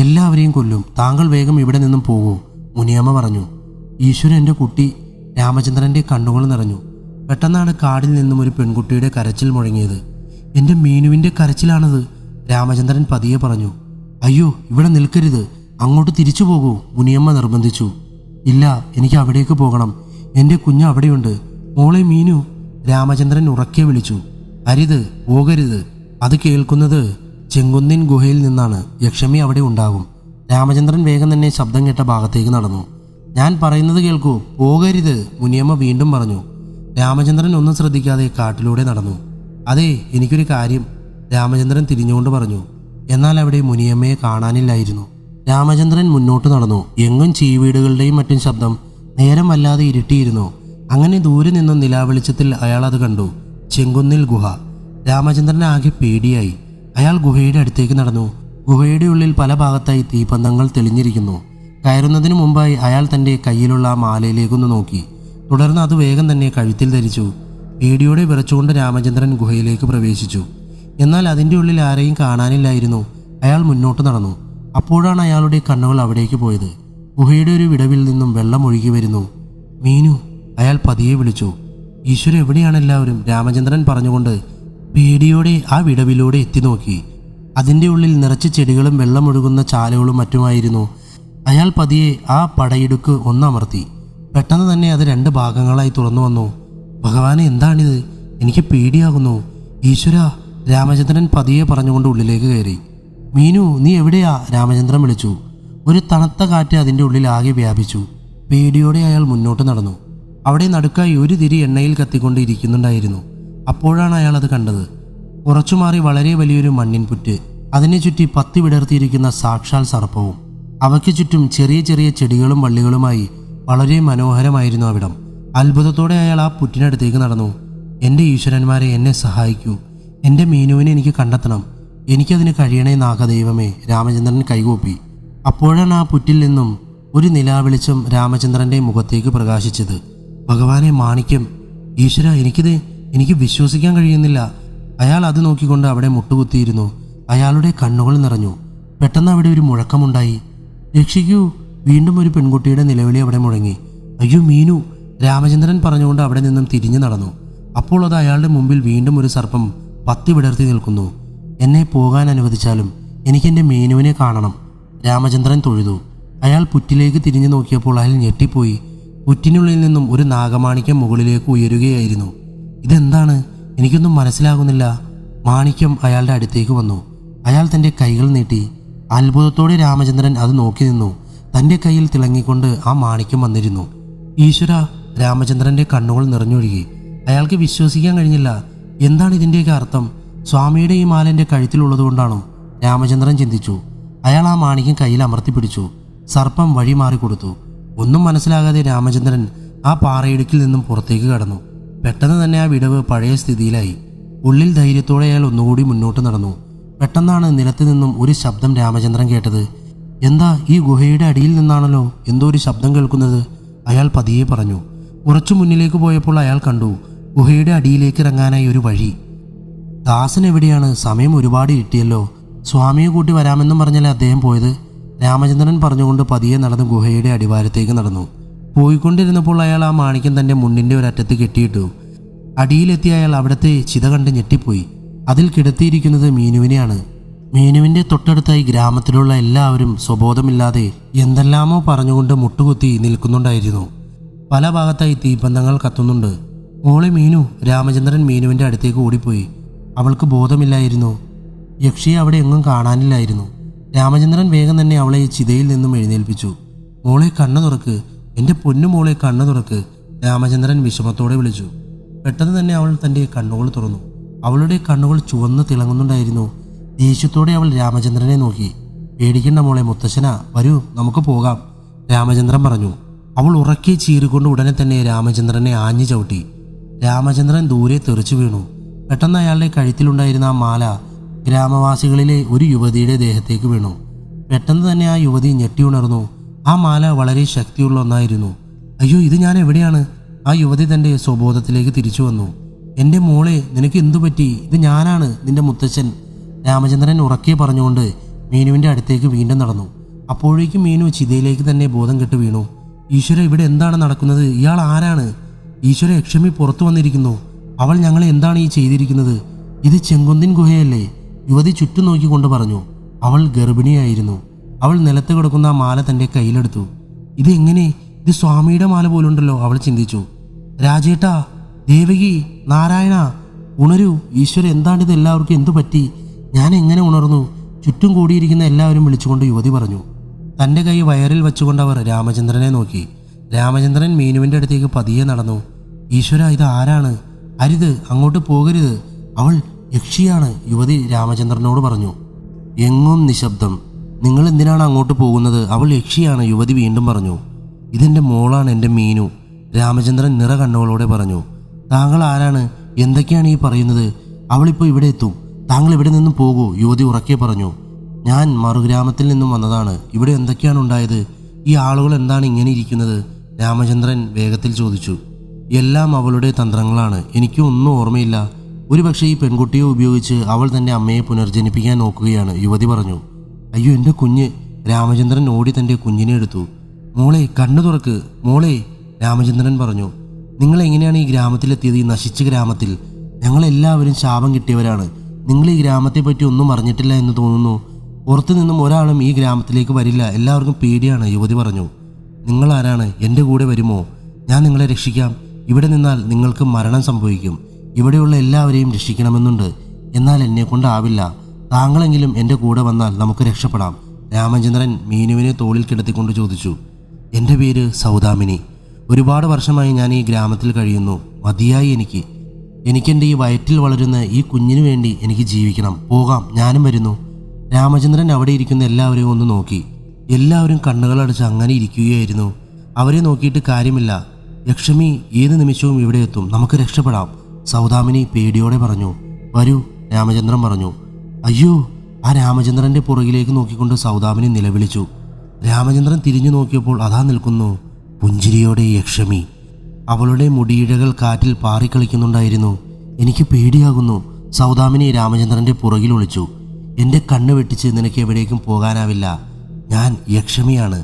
എല്ലാവരെയും കൊല്ലും. താങ്കൾ വേഗം ഇവിടെ നിന്നും പോകൂ, മുനിയമ്മ പറഞ്ഞു. ഈശ്വരൻ, എൻ്റെ കുട്ടി! രാമചന്ദ്രൻ്റെ കണ്ണുകൾ നിറഞ്ഞു. പെട്ടെന്നാണ് കാടിൽ നിന്നും ഒരു പെൺകുട്ടിയുടെ കരച്ചിൽ മുഴങ്ങിയത്. എൻ്റെ മീനുവിൻ്റെ കരച്ചിലാണത്, രാമചന്ദ്രൻ പതിയെ പറഞ്ഞു. അയ്യോ, ഇവിടെ നിൽക്കരുത്, അങ്ങോട്ട് തിരിച്ചു പോകൂ, മുനിയമ്മ നിർബന്ധിച്ചു. ഇല്ല, എനിക്ക് അവിടേക്ക് പോകണം, എൻ്റെ കുഞ്ഞ് അവിടെയുണ്ട്. മോളെ മീനു, രാമചന്ദ്രൻ ഉറക്കെ വിളിച്ചു. അരുത്, പോകരുത്. അത് കേൾക്കുന്നത് ചെങ്കുന്നിൻ ഗുഹയിൽ നിന്നാണ്. യക്ഷമി അവിടെ ഉണ്ടാകും. രാമചന്ദ്രൻ വേഗം തന്നെ ശബ്ദം കേട്ട ഭാഗത്തേക്ക് നടന്നു. ഞാൻ പറയുന്നത് കേൾക്കൂ, പോകരുത്, മുനിയമ്മ വീണ്ടും പറഞ്ഞു. രാമചന്ദ്രൻ ഒന്നും ശ്രദ്ധിക്കാതെ കാട്ടിലൂടെ നടന്നു. അതെ, എനിക്കൊരു കാര്യം, രാമചന്ദ്രൻ തിരിഞ്ഞുകൊണ്ട് പറഞ്ഞു. എന്നാൽ അവിടെ മുനിയമ്മയെ കാണാനില്ലായിരുന്നു. രാമചന്ദ്രൻ മുന്നോട്ട് നടന്നു. എങ്ങും ചീവീടുകളുടെയും മറ്റും ശബ്ദം. നേരം വല്ലാതെ ഇരുട്ടിയിരുന്നു. അങ്ങനെ ദൂരെ നിന്നും നിലാവെളിച്ചത്തിൽ അയാൾ അത് കണ്ടു. ചെങ്കുന്നിൽ ഗുഹ. രാമചന്ദ്രൻ ആകെ പേടിയായി. അയാൾ ഗുഹയുടെ അടുത്തേക്ക് നടന്നു. ഗുഹയുടെ ഉള്ളിൽ പല ഭാഗത്തായി തീപ്പന്തങ്ങൾ തെളിഞ്ഞിരിക്കുന്നു. കയറുന്നതിനു മുമ്പായി അയാൾ തൻ്റെ കയ്യിലുള്ള ആ മാലയിലേക്കൊന്ന് നോക്കി. തുടർന്ന് അത് വേഗം തന്നെ കഴുത്തിൽ ധരിച്ചു. പേടിയോടെ വിറച്ചുകൊണ്ട് രാമചന്ദ്രൻ ഗുഹയിലേക്ക് പ്രവേശിച്ചു. എന്നാൽ അതിൻ്റെ ഉള്ളിൽ ആരെയും കാണാനില്ലായിരുന്നു. അയാൾ മുന്നോട്ട് നടന്നു. അപ്പോഴാണ് അയാളുടെ കണ്ണുകൾ അവിടേക്ക് പോയത്. ഗുഹയുടെ ഒരു വിടവിൽ നിന്നും വെള്ളം ഒഴുകി വരുന്നു. മീനു, അയാൾ പതിയെ വിളിച്ചു. ഈശ്വര, എവിടെയാണ് എല്ലാവരും? രാമചന്ദ്രൻ പറഞ്ഞുകൊണ്ട് പേടിയോടെ ആ വിടവിലൂടെ എത്തി നോക്കി. അതിൻ്റെ ഉള്ളിൽ നിറച്ച് ചെടികളും വെള്ളമൊഴുകുന്ന ചാലുകളും മറ്റുമായിരുന്നു. അയാൾ പതിയെ ആ പടയിടുക്ക് ഒന്നമർത്തി. പെട്ടെന്ന് തന്നെ അത് 2 ഭാഗങ്ങളായി തുറന്നു വന്നു. ഭഗവാനെ, എന്താണിത്? എനിക്ക് പേടിയാകുന്നു. ഈശ്വര, രാമചന്ദ്രൻ പതിയെ പറഞ്ഞുകൊണ്ട് ഉള്ളിലേക്ക് കയറി. മീനു, നീ എവിടെയാ? രാമചന്ദ്രൻ വിളിച്ചു. ഒരു തണുത്ത കാറ്റ് അതിൻ്റെ ഉള്ളിൽ ആകെ വ്യാപിച്ചു. പേടിയോടെ അയാൾ മുന്നോട്ട് നടന്നു. അവിടെ നടുക്കായി ഒരു തിരി എണ്ണയിൽ കത്തിക്കൊണ്ട് ഇരിക്കുന്നുണ്ടായിരുന്നു. അപ്പോഴാണ് അയാൾ അത് കണ്ടത്. കുറച്ചു മാറി വളരെ വലിയൊരു മണ്ണിൻ പുറ്റ്, അതിനെ ചുറ്റി പത്തി വിടർത്തിയിരിക്കുന്ന സാക്ഷാൽ സർപ്പവും. അവയ്ക്ക് ചുറ്റും ചെറിയ ചെറിയ ചെടികളും വള്ളികളുമായി വളരെ മനോഹരമായിരുന്നു അവിടം. അത്ഭുതത്തോടെ അയാൾ ആ പുറ്റിനടുത്തേക്ക് നടന്നു. എൻ്റെ ഈശ്വരന്മാരെ, എന്നെ സഹായിക്കൂ. എൻ്റെ മീനുവിനെ എനിക്ക് കണ്ടെത്തണം. എനിക്കതിന് കഴിയണേ നാഗദൈവമേ. രാമചന്ദ്രൻ കൈകൂപ്പി. അപ്പോഴാണ് ആ പുറ്റിൽ നിന്നും ഒരു നിലാവെളിച്ചം രാമചന്ദ്രൻ്റെ മുഖത്തേക്ക് പ്രകാശിച്ചത്. ഭഗവാനെ, മാണിക്യം! ഈശ്വര, എനിക്ക് വിശ്വസിക്കാൻ കഴിയുന്നില്ല. അയാൾ അത് നോക്കിക്കൊണ്ട് അവിടെ മുട്ടുകുത്തിയിരുന്നു. അയാളുടെ കണ്ണുകൾ നിറഞ്ഞു. പെട്ടെന്ന് അവിടെ ഒരു മുഴക്കമുണ്ടായി. രക്ഷിക്കൂ! വീണ്ടും ഒരു പെൺകുട്ടിയുടെ നിലവിളി അവിടെ മുഴങ്ങി. അയ്യോ മീനു! രാമചന്ദ്രൻ പറഞ്ഞുകൊണ്ട് അവിടെ നിന്നും തിരിഞ്ഞു നടന്നു. അപ്പോൾ അത് അയാളുടെ മുമ്പിൽ വീണ്ടും ഒരു സർപ്പം പത്തി വിടർത്തി നിൽക്കുന്നു. എന്നെ പോകാൻ അനുവദിച്ചാലും എനിക്കെൻ്റെ മീനുവിനെ കാണണം. രാമചന്ദ്രൻ തൊഴുതു. അയാൾ പുറ്റിലേക്ക് തിരിഞ്ഞു നോക്കിയപ്പോൾ അയാൾ ഞെട്ടിപ്പോയി. പുറ്റിനുള്ളിൽ നിന്നും ഒരു നാഗമാണിക്യം മുകളിലേക്ക് ഉയരുകയായിരുന്നു. ഇതെന്താണ്? എനിക്കൊന്നും മനസ്സിലാകുന്നില്ല. മാണിക്യം അയാളുടെ അടുത്തേക്ക് വന്നു. അയാൾ തൻ്റെ കൈകൾ നീട്ടി. അത്ഭുതത്തോടെ രാമചന്ദ്രൻ അത് നോക്കി നിന്നു. തൻ്റെ കയ്യിൽ തിളങ്ങിക്കൊണ്ട് ആ മാണിക്യം വന്നിരുന്നു. ഈശ്വര! രാമചന്ദ്രൻ്റെ കണ്ണുകൾ നിറഞ്ഞൊഴുകി. അയാൾക്ക് വിശ്വസിക്കാൻ കഴിഞ്ഞില്ല. എന്താണ് ഇതിൻ്റെയൊക്കെ അർത്ഥം? സ്വാമിയുടെ ഈ മാല എൻ്റെ കഴുത്തിലുള്ളതുകൊണ്ടാണോ? രാമചന്ദ്രൻ ചിന്തിച്ചു. അയാൾ ആ മാണിക്യം കയ്യിൽ അമർത്തി പിടിച്ചു. സർപ്പം വഴി മാറിക്കൊടുത്തു. ഒന്നും മനസ്സിലാകാതെ രാമചന്ദ്രൻ ആ പാറയിടുക്കിൽ നിന്നും പുറത്തേക്ക് കടന്നു. പെട്ടെന്ന് തന്നെ ആ വിടവ് പഴയ സ്ഥിതിയിലായി. ഉള്ളിൽ ധൈര്യത്തോടെ അയാൾ ഒന്നുകൂടി മുന്നോട്ട് നടന്നു. പെട്ടെന്നാണ് നിലത്ത് നിന്നും ഒരു ശബ്ദം രാമചന്ദ്രൻ കേട്ടത്. എന്താ, ഈ ഗുഹയുടെ അടിയിൽ നിന്നാണല്ലോ എന്തോ ഒരു ശബ്ദം കേൾക്കുന്നത്? അയാൾ പതിയെ പറഞ്ഞു. കുറച്ചു മുന്നിലേക്ക് പോയപ്പോൾ അയാൾ കണ്ടു ഗുഹയുടെ അടിയിലേക്ക് ഇറങ്ങാനായി ഒരു വഴി. ദാസൻ എവിടെയാണ്? സമയം ഒരുപാട് കിട്ടിയല്ലോ. സ്വാമിയെ കൂട്ടി വരാമെന്നും പറഞ്ഞല്ലേ അദ്ദേഹം പോയത്? രാമചന്ദ്രൻ പറഞ്ഞുകൊണ്ട് പതിയെ നടന്ന് ഗുഹയുടെ അടിവാരത്തേക്ക് നടന്നു. പോയിക്കൊണ്ടിരുന്നപ്പോൾ അയാൾ ആ മാണിക്യം തൻ്റെ മുണ്ടിൻ്റെ ഒരറ്റത്ത് കെട്ടിയിട്ടു. അടിയിലെത്തിയ അയാൾ അവിടുത്തെ ചിത കണ്ട് ഞെട്ടിപ്പോയി. അതിൽ കിടത്തിയിരിക്കുന്നത് മീനുവിനെയാണ്. മീനുവിൻ്റെ തൊട്ടടുത്തായി ഗ്രാമത്തിലുള്ള എല്ലാവരും സ്വബോധമില്ലാതെ എന്തെല്ലാമോ പറഞ്ഞുകൊണ്ട് മുട്ടുകുത്തി നിൽക്കുന്നുണ്ടായിരുന്നു. പല ഭാഗത്തായി തീപ്പന്തങ്ങൾ കത്തുന്നുണ്ട്. മോളെ മീനു! രാമചന്ദ്രൻ മീനുവിൻ്റെ അടുത്തേക്ക് ഓടിപ്പോയി. അവൾക്ക് ബോധമില്ലായിരുന്നു. യക്ഷിയെ അവിടെ എങ്ങും കാണാനില്ലായിരുന്നു. രാമചന്ദ്രൻ വേഗം തന്നെ അവളെ ചിതയിൽ നിന്നും എഴുന്നേൽപ്പിച്ചു. മോളെ, കണ്ണു തുറക്ക്! എൻ്റെ പൊന്നു മോളെ, കണ്ണു തുറക്ക്! രാമചന്ദ്രൻ വിഷമത്തോടെ വിളിച്ചു. പെട്ടെന്ന് തന്നെ അവൾ തൻ്റെ കണ്ണുകൾ തുറന്നു. അവളുടെ കണ്ണുകൾ ചുവന്ന് തിളങ്ങുന്നുണ്ടായിരുന്നു. ദേഷ്യത്തോടെ അവൾ രാമചന്ദ്രനെ നോക്കി. പേടിക്കണ്ട മോളെ, മുത്തശ്ശന, വരൂ, നമുക്ക് പോകാം, രാമചന്ദ്രൻ പറഞ്ഞു. അവൾ ഉറക്കെ ചീറിക്കൊണ്ട് ഉടനെ തന്നെ രാമചന്ദ്രനെ ആഞ്ഞു ചവിട്ടി. രാമചന്ദ്രൻ ദൂരെ തെറിച്ചു വീണു. പെട്ടെന്ന് അയാളുടെ കഴുത്തിലുണ്ടായിരുന്ന ആ മാല ഗ്രാമവാസികളിലെ ഒരു യുവതിയുടെ ദേഹത്തേക്ക് വീണു. പെട്ടെന്ന് തന്നെ ആ യുവതി ഞെട്ടി ഉണർന്നു. ആ മാല വളരെ ശക്തിയുള്ള ഒന്നായിരുന്നു. അയ്യോ, ഇത് ഞാൻ എവിടെയാണ്? ആ യുവതി തൻ്റെ സ്വബോധത്തിലേക്ക് തിരിച്ചു വന്നു. എൻ്റെ മോളെ, നിനക്ക് എന്തു പറ്റി? ഇത് ഞാനാണ്, നിന്റെ മുത്തച്ഛൻ, രാമചന്ദ്രൻ ഉറക്കെ പറഞ്ഞുകൊണ്ട് മീനുവിൻ്റെ അടുത്തേക്ക് വീണ്ടും നടന്നു. അപ്പോഴേക്കും മീനു ചിതയിലേക്ക് തന്നെ ബോധം കെട്ട് വീണു. ഈശ്വര, ഇവിടെ എന്താണ് നടക്കുന്നത്? ഇയാൾ ആരാണ്? ഈശ്വര, യക്ഷമി പുറത്തു വന്നിരിക്കുന്നു. അവൾ ഞങ്ങളെ എന്താണ് ഈ ചെയ്തിരിക്കുന്നത്? ഇത് ചെങ്കുന്തിൻ ഗുഹയല്ലേ? യുവതി ചുറ്റും നോക്കിക്കൊണ്ട് പറഞ്ഞു. അവൾ ഗർഭിണിയായിരുന്നു. അവൾ നിലത്ത് കിടക്കുന്ന ആ മാല തൻ്റെ കയ്യിലെടുത്തു. ഇത് എങ്ങനെ? ഇത് സ്വാമിയുടെ മാല പോലുണ്ടല്ലോ, അവൾ ചിന്തിച്ചു. രാജേട്ടാ, ദേവകി, നാരായണ, ഉണരൂ! ഈശ്വര, എന്താണിത്? എല്ലാവർക്കും എന്തു പറ്റി? ഞാൻ എങ്ങനെ ഉണർന്നു? ചുറ്റും കൂടിയിരിക്കുന്ന എല്ലാവരും വിളിച്ചുകൊണ്ട് യുവതി പറഞ്ഞു. തൻ്റെ കൈ വയറിൽ വെച്ചുകൊണ്ട് അവർ രാമചന്ദ്രനെ നോക്കി. രാമചന്ദ്രൻ മീനുവിൻ്റെ അടുത്തേക്ക് പതിയെ നടന്നു. ഈശ്വര, ഇത് ആരാണ്? അരുത്, അങ്ങോട്ട് പോകരുത്, അവൾ യക്ഷിയാണ്, യുവതി രാമചന്ദ്രനോട് പറഞ്ഞു. എങ്ങും നിശബ്ദം. നിങ്ങൾ എന്തിനാണ് അങ്ങോട്ട് പോകുന്നത്? അവൾ യക്ഷിയാണ്, യുവതി വീണ്ടും പറഞ്ഞു. ഇതെൻ്റെ മോളാണ്, എൻ്റെ മീനു, രാമചന്ദ്രൻ നിറ കണ്ണുകളോടെ പറഞ്ഞു. താങ്കൾ ആരാണ്? എന്തൊക്കെയാണ് ഈ പറയുന്നത്? അവളിപ്പോൾ ഇവിടെ എത്തും. താങ്കൾ ഇവിടെ നിന്നും പോകൂ, യുവതി ഉറക്കെ പറഞ്ഞു. ഞാൻ മറുഗ്രാമത്തിൽ നിന്നും വന്നതാണ്. ഇവിടെ എന്തൊക്കെയാണ് ഉണ്ടായത്? ഈ ആളുകൾ എന്താണ് ഇങ്ങനെ ഇരിക്കുന്നത്? രാമചന്ദ്രൻ വേഗത്തിൽ ചോദിച്ചു. എല്ലാം അവളുടെ തന്ത്രങ്ങളാണ്. എനിക്ക് ഒന്നും ഓർമ്മയില്ല. ഒരുപക്ഷെ ഈ പെൺകുട്ടിയെ ഉപയോഗിച്ച് അവൾ തൻ്റെ അമ്മയെ പുനർജനിപ്പിക്കാൻ നോക്കുകയാണ്, യുവതി പറഞ്ഞു. അയ്യോ, എൻ്റെ കുഞ്ഞ്! രാമചന്ദ്രൻ ഓടി തൻ്റെ കുഞ്ഞിനെ എടുത്തു. മോളെ, കണ്ണു തുറക്ക് മോളെ, രാമചന്ദ്രൻ പറഞ്ഞു. നിങ്ങൾ എങ്ങനെയാണ് ഈ ഗ്രാമത്തിലെത്തിയത്? ഈ നശിച്ച ഗ്രാമത്തിൽ ഞങ്ങളെല്ലാവരും ശാപം കിട്ടിയവരാണ്. നിങ്ങൾ ഈ ഗ്രാമത്തെപ്പറ്റി ഒന്നും അറിഞ്ഞിട്ടില്ല എന്ന് തോന്നുന്നു. പുറത്തു നിന്നും ഒരാളും ഈ ഗ്രാമത്തിലേക്ക് വരില്ല, എല്ലാവർക്കും പേടിയാണ്. യുവതി പറഞ്ഞു. നിങ്ങൾ ആരാണ്? എൻ്റെ കൂടെ വരുമോ? ഞാൻ നിങ്ങളെ രക്ഷിക്കാം. ഇവിടെ നിന്നാൽ നിങ്ങൾക്ക് മരണം സംഭവിക്കും. ഇവിടെയുള്ള എല്ലാവരെയും രക്ഷിക്കണമെന്നുണ്ട്, എന്നാൽ എന്നെക്കൊണ്ടാവില്ല. താങ്കളെങ്കിലും എൻ്റെ കൂടെ വന്നാൽ നമുക്ക് രക്ഷപ്പെടാം. രാമചന്ദ്രൻ മീനുവിനെ തോളിൽ കിടത്തിക്കൊണ്ട് ചോദിച്ചു. എൻ്റെ പേര് സൗദാമിനി. ഒരുപാട് വർഷമായി ഞാൻ ഈ ഗ്രാമത്തിൽ കഴിയുന്നു. മതിയായി എനിക്കെൻ്റെ ഈ വയറ്റിൽ വളരുന്ന ഈ കുഞ്ഞിനു വേണ്ടി എനിക്ക് ജീവിക്കണം. പോകാം, ഞാനും വരുന്നു. രാമചന്ദ്രൻ അവിടെ ഇരിക്കുന്ന എല്ലാവരെയും ഒന്ന് നോക്കി. എല്ലാവരും കണ്ണുകളടച്ച് അങ്ങനെ ഇരിക്കുകയായിരുന്നു. അവരെ നോക്കിയിട്ട് കാര്യമില്ല. യക്ഷമി ഏത് നിമിഷവും ഇവിടെ എത്തും, നമുക്ക് രക്ഷപ്പെടാം. സൗദാമിനി പേടിയോടെ പറഞ്ഞു. വരൂ, രാമചന്ദ്രൻ പറഞ്ഞു. അയ്യോ! ആ രാമചന്ദ്രൻ്റെ പുറകിലേക്ക് നോക്കിക്കൊണ്ട് സൗദാമിനി നിലവിളിച്ചു. രാമചന്ദ്രൻ തിരിഞ്ഞു നോക്കിയപ്പോൾ അതാ നിൽക്കുന്നു പുഞ്ചിരിയോടെ യക്ഷമി. അവളുടെ മുടിയിഴകൾ കാറ്റിൽ പാറിക്കളിക്കുന്നുണ്ടായിരുന്നു. എനിക്ക് പേടിയാകുന്നു. സൗദാമിനി രാമചന്ദ്രൻ്റെ പുറകിൽ ഒളിച്ചു. എൻ്റെ കണ്ണ് വെട്ടിച്ച് നിനക്ക് എവിടേക്കും പോകാനാവില്ല. ഞാൻ യക്ഷമിയാണ്,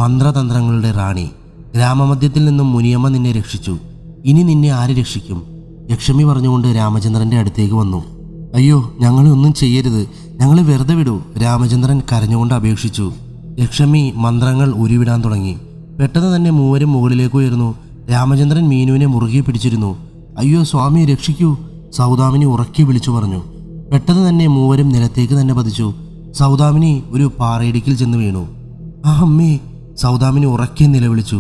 മന്ത്രതന്ത്രങ്ങളുടെ റാണി. ഗ്രാമമധ്യത്തിൽ നിന്നും മുനിയമ്മ നിന്നെ രക്ഷിച്ചു. ഇനി നിന്നെ ആര് രക്ഷിക്കും? യക്ഷമി പറഞ്ഞുകൊണ്ട് രാമചന്ദ്രൻ്റെ അടുത്തേക്ക് വന്നു. അയ്യോ, ഞങ്ങളെ ഒന്നും ചെയ്യരുത്, ഞങ്ങളെ വെറുതെ വിടൂ, രാമചന്ദ്രൻ കരഞ്ഞുകൊണ്ട് അപേക്ഷിച്ചു. യക്ഷമി മന്ത്രങ്ങൾ ഉരുവിടാൻ തുടങ്ങി. പെട്ടെന്ന് തന്നെ മൂവരും മുകളിലേക്ക് ഉയർന്നു. രാമചന്ദ്രൻ മീനുവിനെ മുറുകെ പിടിച്ചിരുന്നു. അയ്യോ സ്വാമി, രക്ഷിക്കൂ! സൗദാമിനി ഉറക്കി വിളിച്ചു പറഞ്ഞു. പെട്ടെന്ന് തന്നെ മൂവരും നിലത്തേക്ക് തന്നെ പതിച്ചു. സൗദാമിനി ഒരു പാറയിടുക്കിൽ ചെന്ന് വീണു. ആ അമ്മേ! സൗദാമിനി ഉറക്കെ നിലവിളിച്ചു.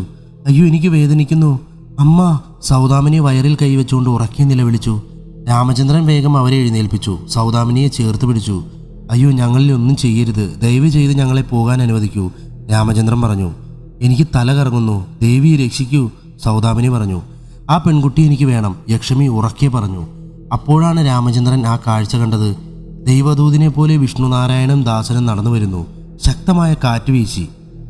അയ്യോ, എനിക്ക് വേദനിക്കുന്നു അമ്മ! സൗദാമിനി വയറിൽ കൈവച്ചുകൊണ്ട് ഉറക്കെ നിലവിളിച്ചു. രാമചന്ദ്രൻ വേഗം അവരെ എഴുന്നേൽപ്പിച്ചു. സൗദാമിനിയെ ചേർത്ത് പിടിച്ചു. അയ്യോ, ഞങ്ങളിൽ ഒന്നും ചെയ്യരുത്, ദയവ് ചെയ്ത് ഞങ്ങളെ പോകാൻ അനുവദിക്കൂ, രാമചന്ദ്രൻ പറഞ്ഞു. എനിക്ക് തല കറങ്ങുന്നു, ദേവി രക്ഷിക്കൂ, സൗദാമിനി പറഞ്ഞു. ആ പെൺകുട്ടി എനിക്ക് വേണം, യക്ഷമി ഉറക്കെ പറഞ്ഞു. അപ്പോഴാണ് രാമചന്ദ്രൻ ആ കാഴ്ച കണ്ടത്. ദൈവദൂതിനെ പോലെ വിഷ്ണുനാരായണനും ദാസനും നടന്നു വരുന്നു. ശക്തമായ കാറ്റ് വീശി.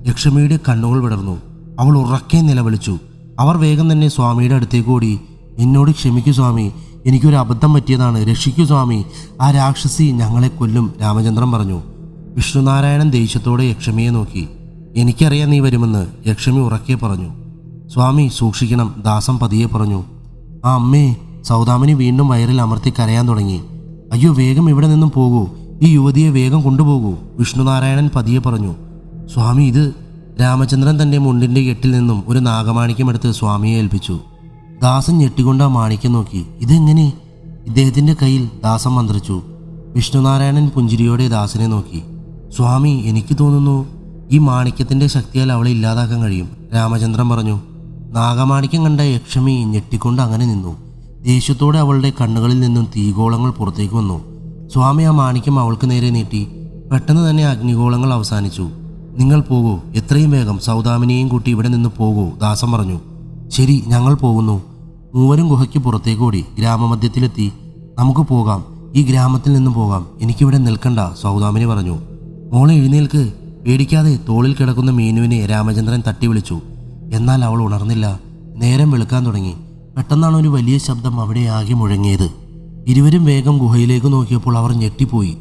യക്ഷമിയുടെ കണ്ണുകൾ വിടർന്നു. അവൾ ഉറക്കെ നിലവിളിച്ചു. അവർ വേഗം തന്നെ സ്വാമിയുടെ അടുത്തേക്ക് ഓടി. എന്നോട് ക്ഷമിക്കൂ സ്വാമി, എനിക്കൊരു അബദ്ധം പറ്റിയതാണ്, രക്ഷിക്കൂ സ്വാമി, ആ രാക്ഷസി ഞങ്ങളെ കൊല്ലും, രാമചന്ദ്രൻ പറഞ്ഞു. വിഷ്ണുനാരായണൻ ദേഷ്യത്തോടെ യക്ഷമിയെ നോക്കി. എനിക്കറിയാം നീ വരുമെന്ന്, യക്ഷമി ഉറക്കെ പറഞ്ഞു. സ്വാമി സൂക്ഷിക്കണം, ദാസൻ പതിയെ പറഞ്ഞു. ആ അമ്മേ! സൗദാമിനി വീണ്ടും വയറിൽ അമർത്തി കരയാൻ തുടങ്ങി. അയ്യോ, വേഗം ഇവിടെ നിന്നും പോകൂ, ഈ യുവതിയെ വേഗം കൊണ്ടുപോകൂ, വിഷ്ണുനാരായണൻ പതിയെ പറഞ്ഞു. സ്വാമി ഇത്... രാമചന്ദ്രൻ തൻ്റെ മുണ്ടിൻ്റെ കെട്ടിൽ നിന്നും ഒരു നാഗമാണിക്യം എടുത്ത് സ്വാമിയെ ഏൽപ്പിച്ചു. ദാസൻ ഞെട്ടിക്കൊണ്ട് ആ മാണിക്യം നോക്കി. ഇതെങ്ങനെ? ഇദ്ദേഹത്തിൻ്റെ കയ്യിൽ ദാസൻ മന്ത്രിച്ചു. വിഷ്ണുനാരായണൻ പുഞ്ചിരിയോടെ ദാസനെ നോക്കി. സ്വാമി, എനിക്ക് തോന്നുന്നു ഈ മാണിക്യത്തിൻ്റെ ശക്തിയാൽ അവളെ ഇല്ലാതാക്കാൻ കഴിയും, രാമചന്ദ്രൻ പറഞ്ഞു. നാഗമാണിക്യം കണ്ട യക്ഷമി ഞെട്ടിക്കൊണ്ട് അങ്ങനെ നിന്നു. ദേഷ്യത്തോടെ അവളുടെ കണ്ണുകളിൽ നിന്നും തീഗോളങ്ങൾ പുറത്തേക്ക് വന്നു. സ്വാമി ആ മാണിക്യം അവൾക്ക് നേരെ നീട്ടി. പെട്ടെന്ന് തന്നെ അഗ്നിഗോളങ്ങൾ അവസാനിച്ചു. നിങ്ങൾ പോകൂ, എത്രയും വേഗം സൗദാമിനിയെയും കൂട്ടി ഇവിടെ നിന്ന് പോകൂ, ദാസൻ പറഞ്ഞു. ശരി, ഞങ്ങൾ പോകുന്നു. മൂവരും ഗുഹയ്ക്ക് പുറത്തേക്ക് ഓടി. ഗ്രാമമധ്യത്തിലെത്തി. നമുക്ക് പോകാം, ഈ ഗ്രാമത്തിൽ നിന്നും പോകാം, എനിക്കിവിടെ നിൽക്കണ്ട, സൗദാമിനി പറഞ്ഞു. മോളെ എഴുന്നേൽക്ക്, പേടിക്കാതെ, തോളിൽ കിടക്കുന്ന മീനുവിനെ രാമചന്ദ്രൻ തട്ടി വിളിച്ചു. എന്നാൽ അവൾ ഉണർന്നില്ല. നേരം വെളുക്കാൻ തുടങ്ങി. പെട്ടെന്നാണ് ഒരു വലിയ ശബ്ദം അവിടെ ആകെ മുഴങ്ങിയത്. ഇരുവരും വേഗം ഗുഹയിലേക്ക് നോക്കിയപ്പോൾ അവർ ഞെട്ടിപ്പോയി.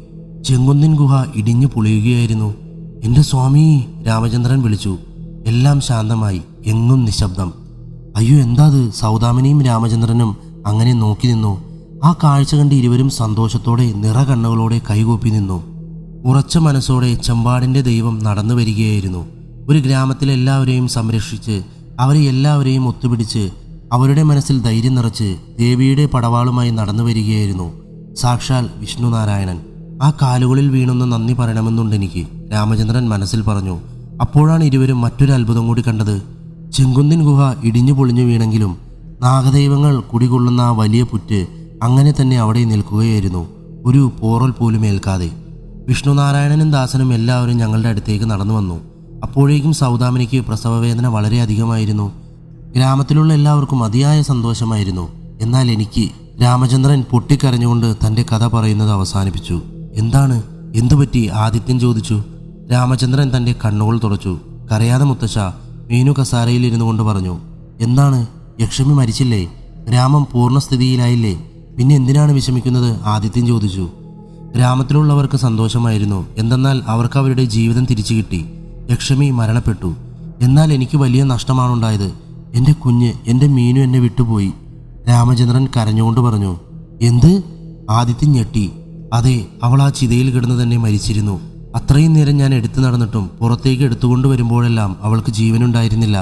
ചെങ്കുന്നിൻ ഗുഹ ഇടിഞ്ഞു പൊളിയുകയായിരുന്നു. എൻ്റെ സ്വാമി, രാമചന്ദ്രൻ വിളിച്ചു. എല്ലാം ശാന്തമായി, എങ്ങും നിശബ്ദം. അയ്യോ, എന്താത്? സൗദാമിനിയും രാമചന്ദ്രനും അങ്ങനെ നോക്കി നിന്നു. ആ കാഴ്ച കണ്ട് ഇരുവരും സന്തോഷത്തോടെ നിറകണ്ണുകളോടെ കൈകൂപ്പി നിന്നു. ഉറച്ച മനസ്സോടെ ചെമ്പാടിൻ്റെ ദൈവം നടന്നു വരികയായിരുന്നു. ഒരു ഗ്രാമത്തിലെല്ലാവരെയും സംരക്ഷിച്ച് അവരെ എല്ലാവരെയും ഒത്തുപിടിച്ച് അവരുടെ മനസ്സിൽ ധൈര്യം നിറച്ച് ദേവിയുടെ പടവാളുമായി നടന്നു വരികയായിരുന്നു സാക്ഷാൽ വിഷ്ണുനാരായണൻ. ആ കാലുകളിൽ വീണൊന്ന് നന്ദി പറയണമെന്നുണ്ടെനിക്ക്, രാമചന്ദ്രൻ മനസ്സിൽ പറഞ്ഞു. അപ്പോഴാണ് ഇരുവരും മറ്റൊരു അത്ഭുതം കൂടി കണ്ടത്. ചെങ്കുന്നിൻ ഗുഹ ഇടിഞ്ഞു പൊളിഞ്ഞു വീണെങ്കിലും നാഗദൈവങ്ങൾ കുടികൊള്ളുന്ന ആ വലിയ പുറ്റ് അങ്ങനെ തന്നെ അവിടെ നിൽക്കുകയായിരുന്നു, ഒരു പോറൽ പോലും ഏൽക്കാതെ. വിഷ്ണുനാരായണനും ദാസനും എല്ലാവരും ഞങ്ങളുടെ അടുത്തേക്ക് നടന്നു വന്നു. അപ്പോഴേക്കും സൗദാമിനിക്ക് പ്രസവവേദന വളരെ അധികമായിരുന്നു. ഗ്രാമത്തിലുള്ള എല്ലാവർക്കും അതിയായ സന്തോഷമായിരുന്നു. എന്നാൽ എനിക്ക്... രാമചന്ദ്രൻ പൊട്ടിക്കരഞ്ഞുകൊണ്ട് തൻ്റെ കഥ പറയുന്നത് അവസാനിപ്പിച്ചു. എന്താണ്? എന്തുപറ്റി? ആദിത്യൻ ചോദിച്ചു. രാമചന്ദ്രൻ തൻ്റെ കണ്ണുകൾ തുടച്ചു. കരയാതെ മുത്തശ്ശ, മീനു കസാരയിൽ ഇരുന്നു കൊണ്ട് പറഞ്ഞു. എന്താണ്? യക്ഷമി മരിച്ചില്ലേ? ഗ്രാമം പൂർണ്ണസ്ഥിതിയിലായില്ലേ? പിന്നെ എന്തിനാണ് വിഷമിക്കുന്നത്? ആദിത്യൻ ചോദിച്ചു. ഗ്രാമത്തിലുള്ളവർക്ക് സന്തോഷമായിരുന്നു. എന്തെന്നാൽ അവർക്ക് അവരുടെ ജീവിതം തിരിച്ചു കിട്ടി. യക്ഷമി മരണപ്പെട്ടു. എന്നാൽ എനിക്ക് വലിയ നഷ്ടമാണുണ്ടായത്. എൻ്റെ കുഞ്ഞ്, എൻ്റെ മീനു എന്നെ വിട്ടുപോയി, രാമചന്ദ്രൻ കരഞ്ഞുകൊണ്ട് പറഞ്ഞു. എന്ത്? ആദിത്യൻ ഞെട്ടി. അതെ, അവൾ ആ ചിതയിൽ കിടന്ന് തന്നെ മരിച്ചിരുന്നു. അത്രയും നേരം ഞാൻ എടുത്തു നടന്നിട്ടും പുറത്തേക്ക് എടുത്തുകൊണ്ട് വരുമ്പോഴെല്ലാം അവൾക്ക് ജീവനുണ്ടായിരുന്നില്ല.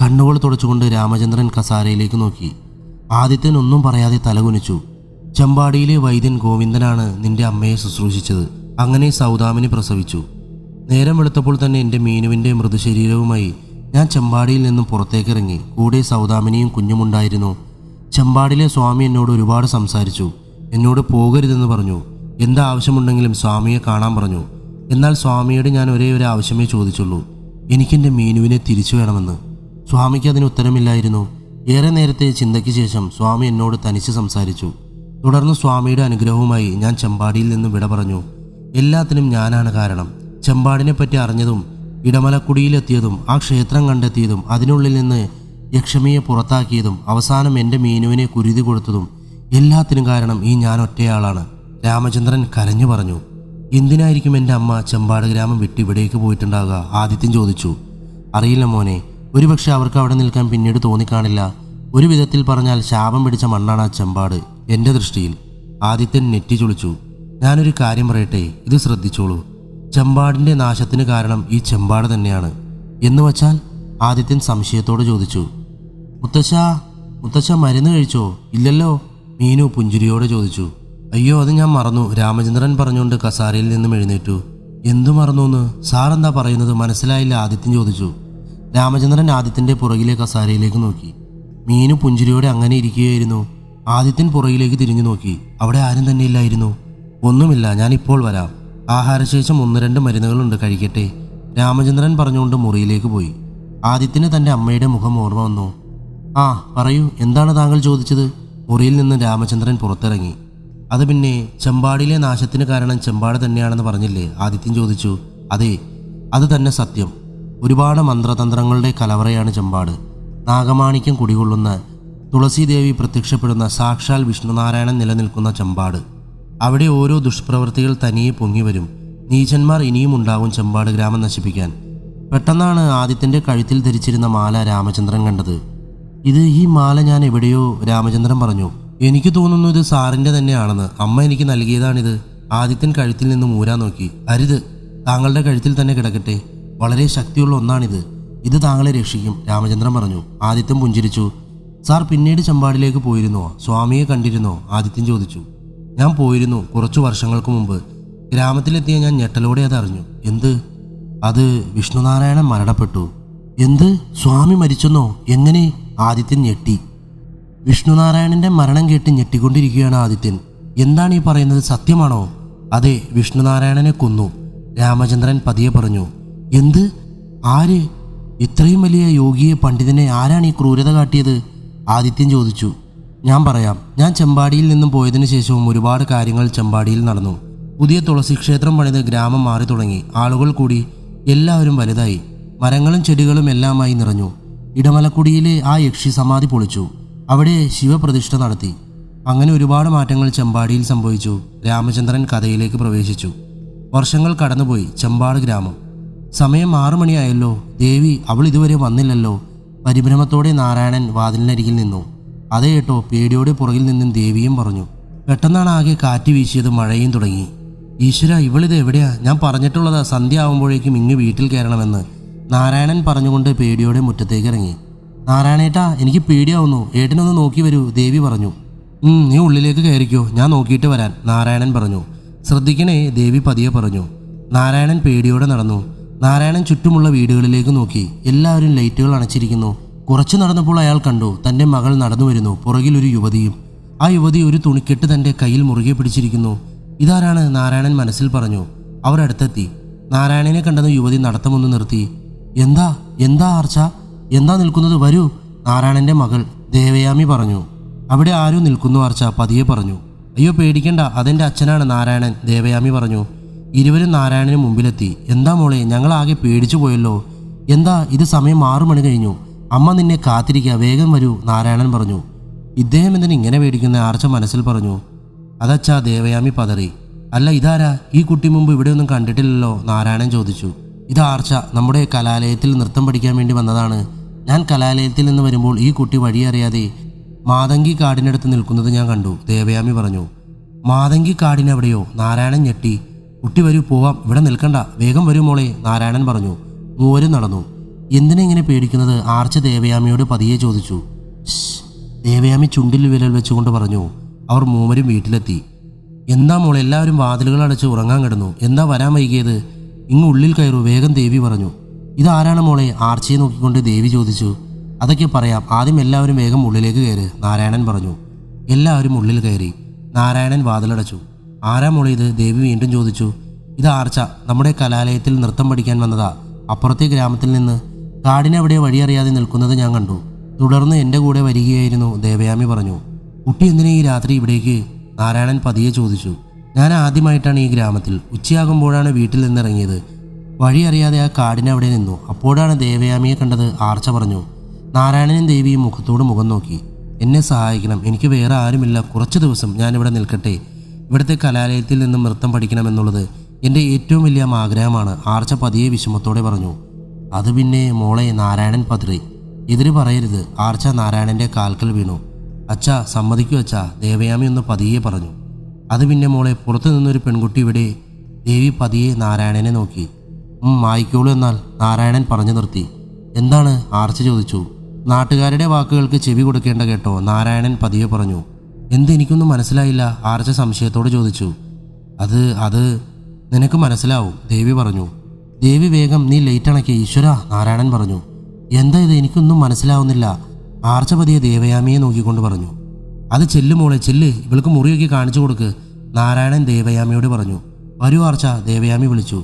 കണ്ണുകൾ തുടച്ചുകൊണ്ട് രാമചന്ദ്രൻ കസാരയിലേക്ക് നോക്കി. ആദിത്യൻ ഒന്നും പറയാതെ തലകുനിച്ചു. ചെമ്പാടിയിലെ വൈദ്യൻ ഗോവിന്ദനാണ് നിന്റെ അമ്മയെ ശുശ്രൂഷിച്ചത്. അങ്ങനെ സൗദാമിനി പ്രസവിച്ചു. നേരം വെളുത്തപ്പോൾ തന്നെ എൻ്റെ മീനുവിൻ്റെ മൃതശരീരവുമായി ഞാൻ ചെമ്പാടിയിൽ നിന്നും പുറത്തേക്കിറങ്ങി. കൂടെ സൗദാമിനിയും കുഞ്ഞുമുണ്ടായിരുന്നു. ചെമ്പാടിലെ സ്വാമി എന്നോട് ഒരുപാട് സംസാരിച്ചു. എന്നോട് പോകരുതെന്ന് പറഞ്ഞു. എന്താവശ്യമുണ്ടെങ്കിലും സ്വാമിയെ കാണാൻ പറഞ്ഞു. എന്നാൽ സ്വാമിയോട് ഞാൻ ഒരേ ഒരു ആവശ്യമേ ചോദിച്ചുള്ളൂ, എനിക്കെൻ്റെ മീനുവിനെ തിരിച്ചു വേണമെന്ന്. സ്വാമിക്ക് അതിന് ഉത്തരമില്ലായിരുന്നു. ഏറെ നേരത്തെ ചിന്തയ്ക്ക് ശേഷം സ്വാമി എന്നോട് തനിച്ച് സംസാരിച്ചു. തുടർന്ന് സ്വാമിയുടെ അനുഗ്രഹവുമായി ഞാൻ ചെമ്പാടിയിൽ നിന്ന് വിട പറഞ്ഞു. എല്ലാത്തിനും ഞാനാണ് കാരണം. ചെമ്പാടിനെപ്പറ്റി അറിഞ്ഞതും ഇടമലക്കുടിയിലെത്തിയതും ആ ക്ഷേത്രം കണ്ടെത്തിയതും അതിനുള്ളിൽ നിന്ന് യക്ഷമിയെ പുറത്താക്കിയതും അവസാനം എൻ്റെ മീനുവിനെ കുരുതി കൊടുത്തതും എല്ലാത്തിനും കാരണം ഈ ഞാൻ ഒറ്റയാളാണ്. രാമചന്ദ്രൻ കരഞ്ഞു പറഞ്ഞു. എന്തിനായിരിക്കും എൻ്റെ അമ്മ ചെമ്പാട് ഗ്രാമം വിട്ട് ഇവിടേക്ക് പോയിട്ടുണ്ടാവുക? ആദിത്യൻ ചോദിച്ചു. അറിയില്ല മോനെ, ഒരുപക്ഷെ അവർക്ക് അവിടെ നിൽക്കാൻ പിന്നീട് തോന്നിക്കാണില്ല. ഒരു വിധത്തിൽ പറഞ്ഞാൽ ശാപം പിടിച്ച മണ്ണാണ് ആ ചെമ്പാട് എൻ്റെ ദൃഷ്ടിയിൽ. ആദിത്യൻ നെറ്റി ചുളിച്ചു. ഞാനൊരു കാര്യം പറയട്ടെ, ഇത് ശ്രദ്ധിച്ചോളൂ. ചെമ്പാടിൻ്റെ നാശത്തിന് കാരണം ഈ ചെമ്പാട് തന്നെയാണ്. എന്ന് വച്ചാൽ? ആദിത്യൻ സംശയത്തോട് ചോദിച്ചു. മുത്തശ്ശ മരുന്ന് കഴിച്ചോ? ഇല്ലല്ലോ, മീനു പുഞ്ചിരിയോട് ചോദിച്ചു. അയ്യോ, അത് ഞാൻ മറന്നു, രാമചന്ദ്രൻ പറഞ്ഞുകൊണ്ട് കസാരയിൽ നിന്നും എഴുന്നേറ്റു. എന്തു മറന്നു? സാർ എന്താ പറയുന്നത്? മനസ്സിലായില്ല, ആദിത്യൻ ചോദിച്ചു. രാമചന്ദ്രൻ ആദിത്യൻ്റെ പുറകിലെ കസാരയിലേക്ക് നോക്കി. മീനു പുഞ്ചിരിയോടെ അങ്ങനെ ഇരിക്കുകയായിരുന്നു. ആദിത്യൻ പുറകിലേക്ക് തിരിഞ്ഞു നോക്കി. അവിടെ ആരും തന്നെ ഇല്ലായിരുന്നു. ഒന്നുമില്ല, ഞാനിപ്പോൾ വരാം. ആഹാരശേഷം 1-2 മരുന്നുകളുണ്ട്, കഴിക്കട്ടെ, രാമചന്ദ്രൻ പറഞ്ഞുകൊണ്ട് മുറിയിലേക്ക് പോയി. ആദിത്യന് തൻ്റെ അമ്മയുടെ മുഖം ഓർമ്മ വന്നു. ആ പറയൂ, എന്താണ് താങ്കൾ ചോദിച്ചത്? മുറിയിൽ നിന്ന് രാമചന്ദ്രൻ പുറത്തിറങ്ങി. അത് പിന്നെ ചെമ്പാടിലെ നാശത്തിന് കാരണം ചെമ്പാട് തന്നെയാണെന്ന് പറഞ്ഞില്ലേ? ആദിത്യൻ ചോദിച്ചു. അതെ, അത് തന്നെ സത്യം. ഒരുപാട് മന്ത്രതന്ത്രങ്ങളുടെ കലവറയാണ് ചെമ്പാട്. നാഗമാണിക്യം കുടികൊള്ളുന്ന തുളസീദേവി പ്രത്യക്ഷപ്പെടുന്ന സാക്ഷാൽ വിഷ്ണുനാരായണൻ നിലനിൽക്കുന്ന ചെമ്പാട്. അവിടെ ഓരോ ദുഷ്പ്രവൃത്തികൾ തനിയെ പൊങ്ങിവരും. നീചന്മാർ ഇനിയും ഉണ്ടാവും ചെമ്പാട് ഗ്രാമം നശിപ്പിക്കാൻ. പെട്ടെന്നാണ് ആദിത്യൻ്റെ കഴുത്തിൽ ധരിച്ചിരുന്ന മാല രാമചന്ദ്രൻ കണ്ടത്. ഈ മാല ഞാൻ എവിടെയോ, രാമചന്ദ്രൻ പറഞ്ഞു. എനിക്ക് തോന്നുന്നു ഇത് സാറിൻ്റെ തന്നെയാണെന്ന്. അമ്മ എനിക്ക് നൽകിയതാണിത്. ആദിത്യൻ കഴുത്തിൽ നിന്ന് ഊരാൻ നോക്കി. അരുത്, താങ്കളുടെ കഴുത്തിൽ തന്നെ കിടക്കട്ടെ. വളരെ ശക്തിയുള്ള ഒന്നാണിത്. ഇത് താങ്കളെ രക്ഷിക്കും, രാമചന്ദ്രൻ പറഞ്ഞു. ആദിത്യൻ പുഞ്ചിരിച്ചു. സാർ പിന്നീട് ചെമ്പാടിലേക്ക് പോയിരുന്നോ? സ്വാമിയെ കണ്ടിരുന്നോ? ആദിത്യൻ ചോദിച്ചു. ഞാൻ പോയിരുന്നു, കുറച്ചു വർഷങ്ങൾക്ക് മുമ്പ്. ഗ്രാമത്തിലെത്തിയ ഞാൻ ഞെട്ടലോടെ അതറിഞ്ഞു. എന്ത്? അത് വിഷ്ണുനാരായണൻ മരണപ്പെട്ടു. എന്ത്? സ്വാമി മരിച്ചെന്നോ? എങ്ങനെ? ആദിത്യൻ ഞെട്ടി. വിഷ്ണുനാരായണന്റെ മരണം കേട്ട് ഞെട്ടിക്കൊണ്ടിരിക്കുകയാണ് ആദിത്യൻ. എന്താണ് ഈ പറയുന്നത്? സത്യമാണോ? അതെ, വിഷ്ണുനാരായണനെ കൊന്നു, രാമചന്ദ്രൻ പതിയെ പറഞ്ഞു. എന്ത്? ആര്? ഇത്രയും വലിയ യോഗിയെ, പണ്ഡിതനെ ആരാണ് ഈ ക്രൂരത കാട്ടിയത്? ആദിത്യൻ ചോദിച്ചു. ഞാൻ പറയാം. ഞാൻ ചെമ്പാടിയിൽ നിന്നും പോയതിനു ശേഷവും ഒരുപാട് കാര്യങ്ങൾ ചെമ്പാടിയിൽ നടന്നു. പുതിയ തുളസി ക്ഷേത്രം പണിത് ഗ്രാമം മാറി തുടങ്ങി. ആളുകൾ കൂടി, എല്ലാവരും വലുതായി. മരങ്ങളും ചെടികളും എല്ലാമായി നിറഞ്ഞു. ഇടമലക്കുടിയിലെ ആ യക്ഷി സമാധി പൊളിച്ചു. അവിടെ ശിവപ്രതിഷ്ഠ നടത്തി. അങ്ങനെ ഒരുപാട് മാറ്റങ്ങൾ ചെമ്പാടിയിൽ സംഭവിച്ചു. രാമചന്ദ്രൻ കഥയിലേക്ക് പ്രവേശിച്ചു. വർഷങ്ങൾ കടന്നുപോയി. ചെമ്പാട് ഗ്രാമം. സമയം 6 മണിയായല്ലോ. ദേവി, അവൾ ഇതുവരെ വന്നില്ലല്ലോ. പരിഭ്രമത്തോടെ നാരായണൻ വാതിലിനരികിൽ നിന്നു. അതേ കേട്ടോ, പേടിയോടെ പുറകിൽ നിന്നും ദേവിയും പറഞ്ഞു. പെട്ടെന്നാണ് ആകെ കാറ്റ് വീശിയത്. മഴയും തുടങ്ങി. ഈശ്വര, ഇവളിത് എവിടെയാ? ഞാൻ പറഞ്ഞിട്ടുള്ളതാ, സന്ധ്യ ആവുമ്പോഴേക്കും ഇങ്ങ് വീട്ടിൽ കയറണമെന്ന്, നാരായണൻ പറഞ്ഞുകൊണ്ട് പേടിയോടെ മുറ്റത്തേക്ക് ഇറങ്ങി. നാരായണേട്ടാ, എനിക്ക് പേടിയാവുന്നു, ഏട്ടനൊന്ന് നോക്കി വരൂ, ദേവി പറഞ്ഞു. നീ ഉള്ളിലേക്ക് കയറിക്കോ, ഞാൻ നോക്കിയിട്ട് വരാൻ, നാരായണൻ പറഞ്ഞു. ശ്രദ്ധിക്കണേ, ദേവി പതിയെ പറഞ്ഞു. നാരായണൻ പേടിയോടെ നടന്നു. നാരായണൻ ചുറ്റുമുള്ള വീടുകളിലേക്ക് നോക്കി. എല്ലാവരും ലൈറ്റുകൾ അണച്ചിരിക്കുന്നു. കുറച്ചു നടന്നപ്പോൾ അയാൾ കണ്ടു, തൻ്റെ മകൾ നടന്നു വരുന്നു. പുറകിൽ ഒരു യുവതിയും. ആ യുവതി ഒരു തുണിക്കെട്ട് തൻ്റെ കയ്യിൽ മുറുകെ പിടിച്ചിരിക്കുന്നു. ഇതാരാണ്? നാരായണൻ മനസ്സിൽ പറഞ്ഞു. അവർ അടുത്തെത്തി. നാരായണനെ കണ്ടത് യുവതി നടത്തമൊന്ന് നിർത്തി. എന്താ ആർച്ച? എന്താ നിൽക്കുന്നത്? വരൂ, നാരായണന്റെ മകൾ ദേവയാമി പറഞ്ഞു. അവിടെ ആരും നിൽക്കുന്നു ആർച്ച, പതിയെ പറഞ്ഞു. അയ്യോ പേടിക്കണ്ട, അതെൻ്റെ അച്ഛനാണ് നാരായണൻ, ദേവയാമി പറഞ്ഞു. ഇരുവരും നാരായണന് മുമ്പിലെത്തി. എന്താ മോളെ, ഞങ്ങളാകെ പേടിച്ചു പോയല്ലോ. എന്താ, ഇത് സമയം 6 മണി കഴിഞ്ഞു. അമ്മ നിന്നെ കാത്തിരിക്കുക, വേഗം വരൂ, നാരായണൻ പറഞ്ഞു. ഇദ്ദേഹം എന്തിന് ഇങ്ങനെ പേടിക്കുന്ന? ആർച്ച മനസ്സിൽ പറഞ്ഞു. അതച്ഛാ, ദേവയാമി പതറി. അല്ല, ഇതാരാ? ഈ കുട്ടി മുമ്പ് ഇവിടെ ഒന്നും കണ്ടിട്ടില്ലല്ലോ, നാരായണൻ ചോദിച്ചു. ഇത് ആർച്ച, നമ്മുടെ കലാലയത്തിൽ നൃത്തം പഠിക്കാൻ വേണ്ടി വന്നതാണ്. ഞാൻ കലാലയത്തിൽ നിന്ന് വരുമ്പോൾ ഈ കുട്ടി വഴിയറിയാതെ മാതങ്കി കാടിനടുത്ത് നിൽക്കുന്നത് ഞാൻ കണ്ടു, ദേവയാമി പറഞ്ഞു. മാതങ്കി കാടിനെവിടെയോ? നാരായണൻ ഞെട്ടി. കുട്ടി വരൂ, പോവാം, ഇവിടെ നിൽക്കണ്ട, വേഗം വരൂ മോളെ, നാരായണൻ പറഞ്ഞു. മൂവരും നടന്നു. എന്തിനാ ഇങ്ങനെ പേടിക്കുന്നത്? ആർച്ച ദേവയാമിയോട് പതിയെ ചോദിച്ചു. ദേവയാമി ചുണ്ടിൽ വിരൽ വെച്ചുകൊണ്ട് പറഞ്ഞു. അവർ മൂവരും വീട്ടിലെത്തി. എന്താ മോളെ, എല്ലാവരും വാതിലുകൾ അടച്ച് ഉറങ്ങാൻ കിടന്നു, എന്താ വരാൻ വൈകിയത്? ഇങ്ങ് ഉള്ളിൽ കയറൂ, വേഗം, ദേവി പറഞ്ഞു. ഇതാരാണ് മോളെ? ആർച്ചയെ നോക്കിക്കൊണ്ട് ദേവി ചോദിച്ചു. അതൊക്കെ പറയാം, ആദ്യം എല്ലാവരും വേഗം ഉള്ളിലേക്ക് കയറ്, നാരായണൻ പറഞ്ഞു. എല്ലാവരും ഉള്ളിൽ കയറി. നാരായണൻ വാതിലടച്ചു. ആരാ മോളെ ഇത്? ദേവി വീണ്ടും ചോദിച്ചു. ഇത് ആർച്ച, നമ്മുടെ കലാലയത്തിൽ നൃത്തം പഠിക്കാൻ വന്നതാ. അപ്പുറത്തെ ഗ്രാമത്തിൽ നിന്ന് കാടിനെവിടെ വഴിയറിയാതെ നിൽക്കുന്നത് ഞാൻ കണ്ടു. തുടർന്ന് എൻ്റെ കൂടെ വരികയായിരുന്നു, ദേവയാമി പറഞ്ഞു. കുട്ടി എന്തിനാ ഈ രാത്രി ഇവിടേക്ക്? നാരായണൻ പതിയെ ചോദിച്ചു. ഞാൻ ആദ്യമായിട്ടാണ് ഈ ഗ്രാമത്തിൽ. ഉച്ചയാകുമ്പോഴാണ് വീട്ടിൽ നിന്നിറങ്ങിയത്. വഴിയറിയാതെ ആ കാടിനവിടെ നിന്നു. അപ്പോഴാണ് ദേവയാമിയെ കണ്ടത്, ആർച്ച പറഞ്ഞു. നാരായണനും ദേവിയും മുഖത്തോട് മുഖം നോക്കി. എന്നെ സഹായിക്കണം, എനിക്ക് വേറെ ആരുമില്ല. കുറച്ച് ദിവസം ഞാനിവിടെ നിൽക്കട്ടെ. ഇവിടുത്തെ കലാലയത്തിൽ നിന്നും നൃത്തം പഠിക്കണമെന്നുള്ളത് എൻ്റെ ഏറ്റവും വലിയ ആഗ്രഹമാണ്, ആർച്ച പതിയെ വിഷമത്തോടെ പറഞ്ഞു. അത് പിന്നെ മോളെ, നാരായണൻ പതറി. എതിര് പറയരുത്, ആർച്ച നാരായണൻ്റെ കാൽക്കൽ വീണു. അച്ഛാ, സമ്മതിക്കൂ അച്ഛാ, ദേവയാമി ഒന്ന് പതിയെ പറഞ്ഞു. അത് പിന്നെ മോളെ, പുറത്തു നിന്നൊരു പെൺകുട്ടി ഇവിടെ. ദേവി പതിയെ നാരായണനെ നോക്കി. ആയിക്കോളൂ എന്നാൽ, നാരായണൻ പറഞ്ഞു നിർത്തി. എന്താണ്? ആർച്ച ചോദിച്ചു. നാട്ടുകാരുടെ വാക്കുകൾക്ക് ചെവി കൊടുക്കേണ്ട കേട്ടോ, നാരായണൻ പതിയെ പറഞ്ഞു. എനിക്കൊന്നും മനസ്സിലായില്ല, ആർച്ച സംശയത്തോട് ചോദിച്ചു. അത് നിനക്ക് മനസ്സിലാവും, ദേവി പറഞ്ഞു. ദേവി വേഗം നീ ലേറ്റ് അണക്കി, ഈശ്വര, നാരായണൻ പറഞ്ഞു. എന്താ ഇത്? എനിക്കൊന്നും മനസ്സിലാവുന്നില്ല, ആർച്ച പതിയെ ദേവയാമിയെ നോക്കിക്കൊണ്ട് പറഞ്ഞു. അത് ചെല്ലു മോളെ, ചെല്ല്, ഇവൾക്ക് മുറിയൊക്കെ കാണിച്ചു കൊടുക്ക്, നാരായണൻ ദേവയാമിയോട് പറഞ്ഞു. വരൂ ആർച്ച, ദേവയാമി വിളിച്ചു.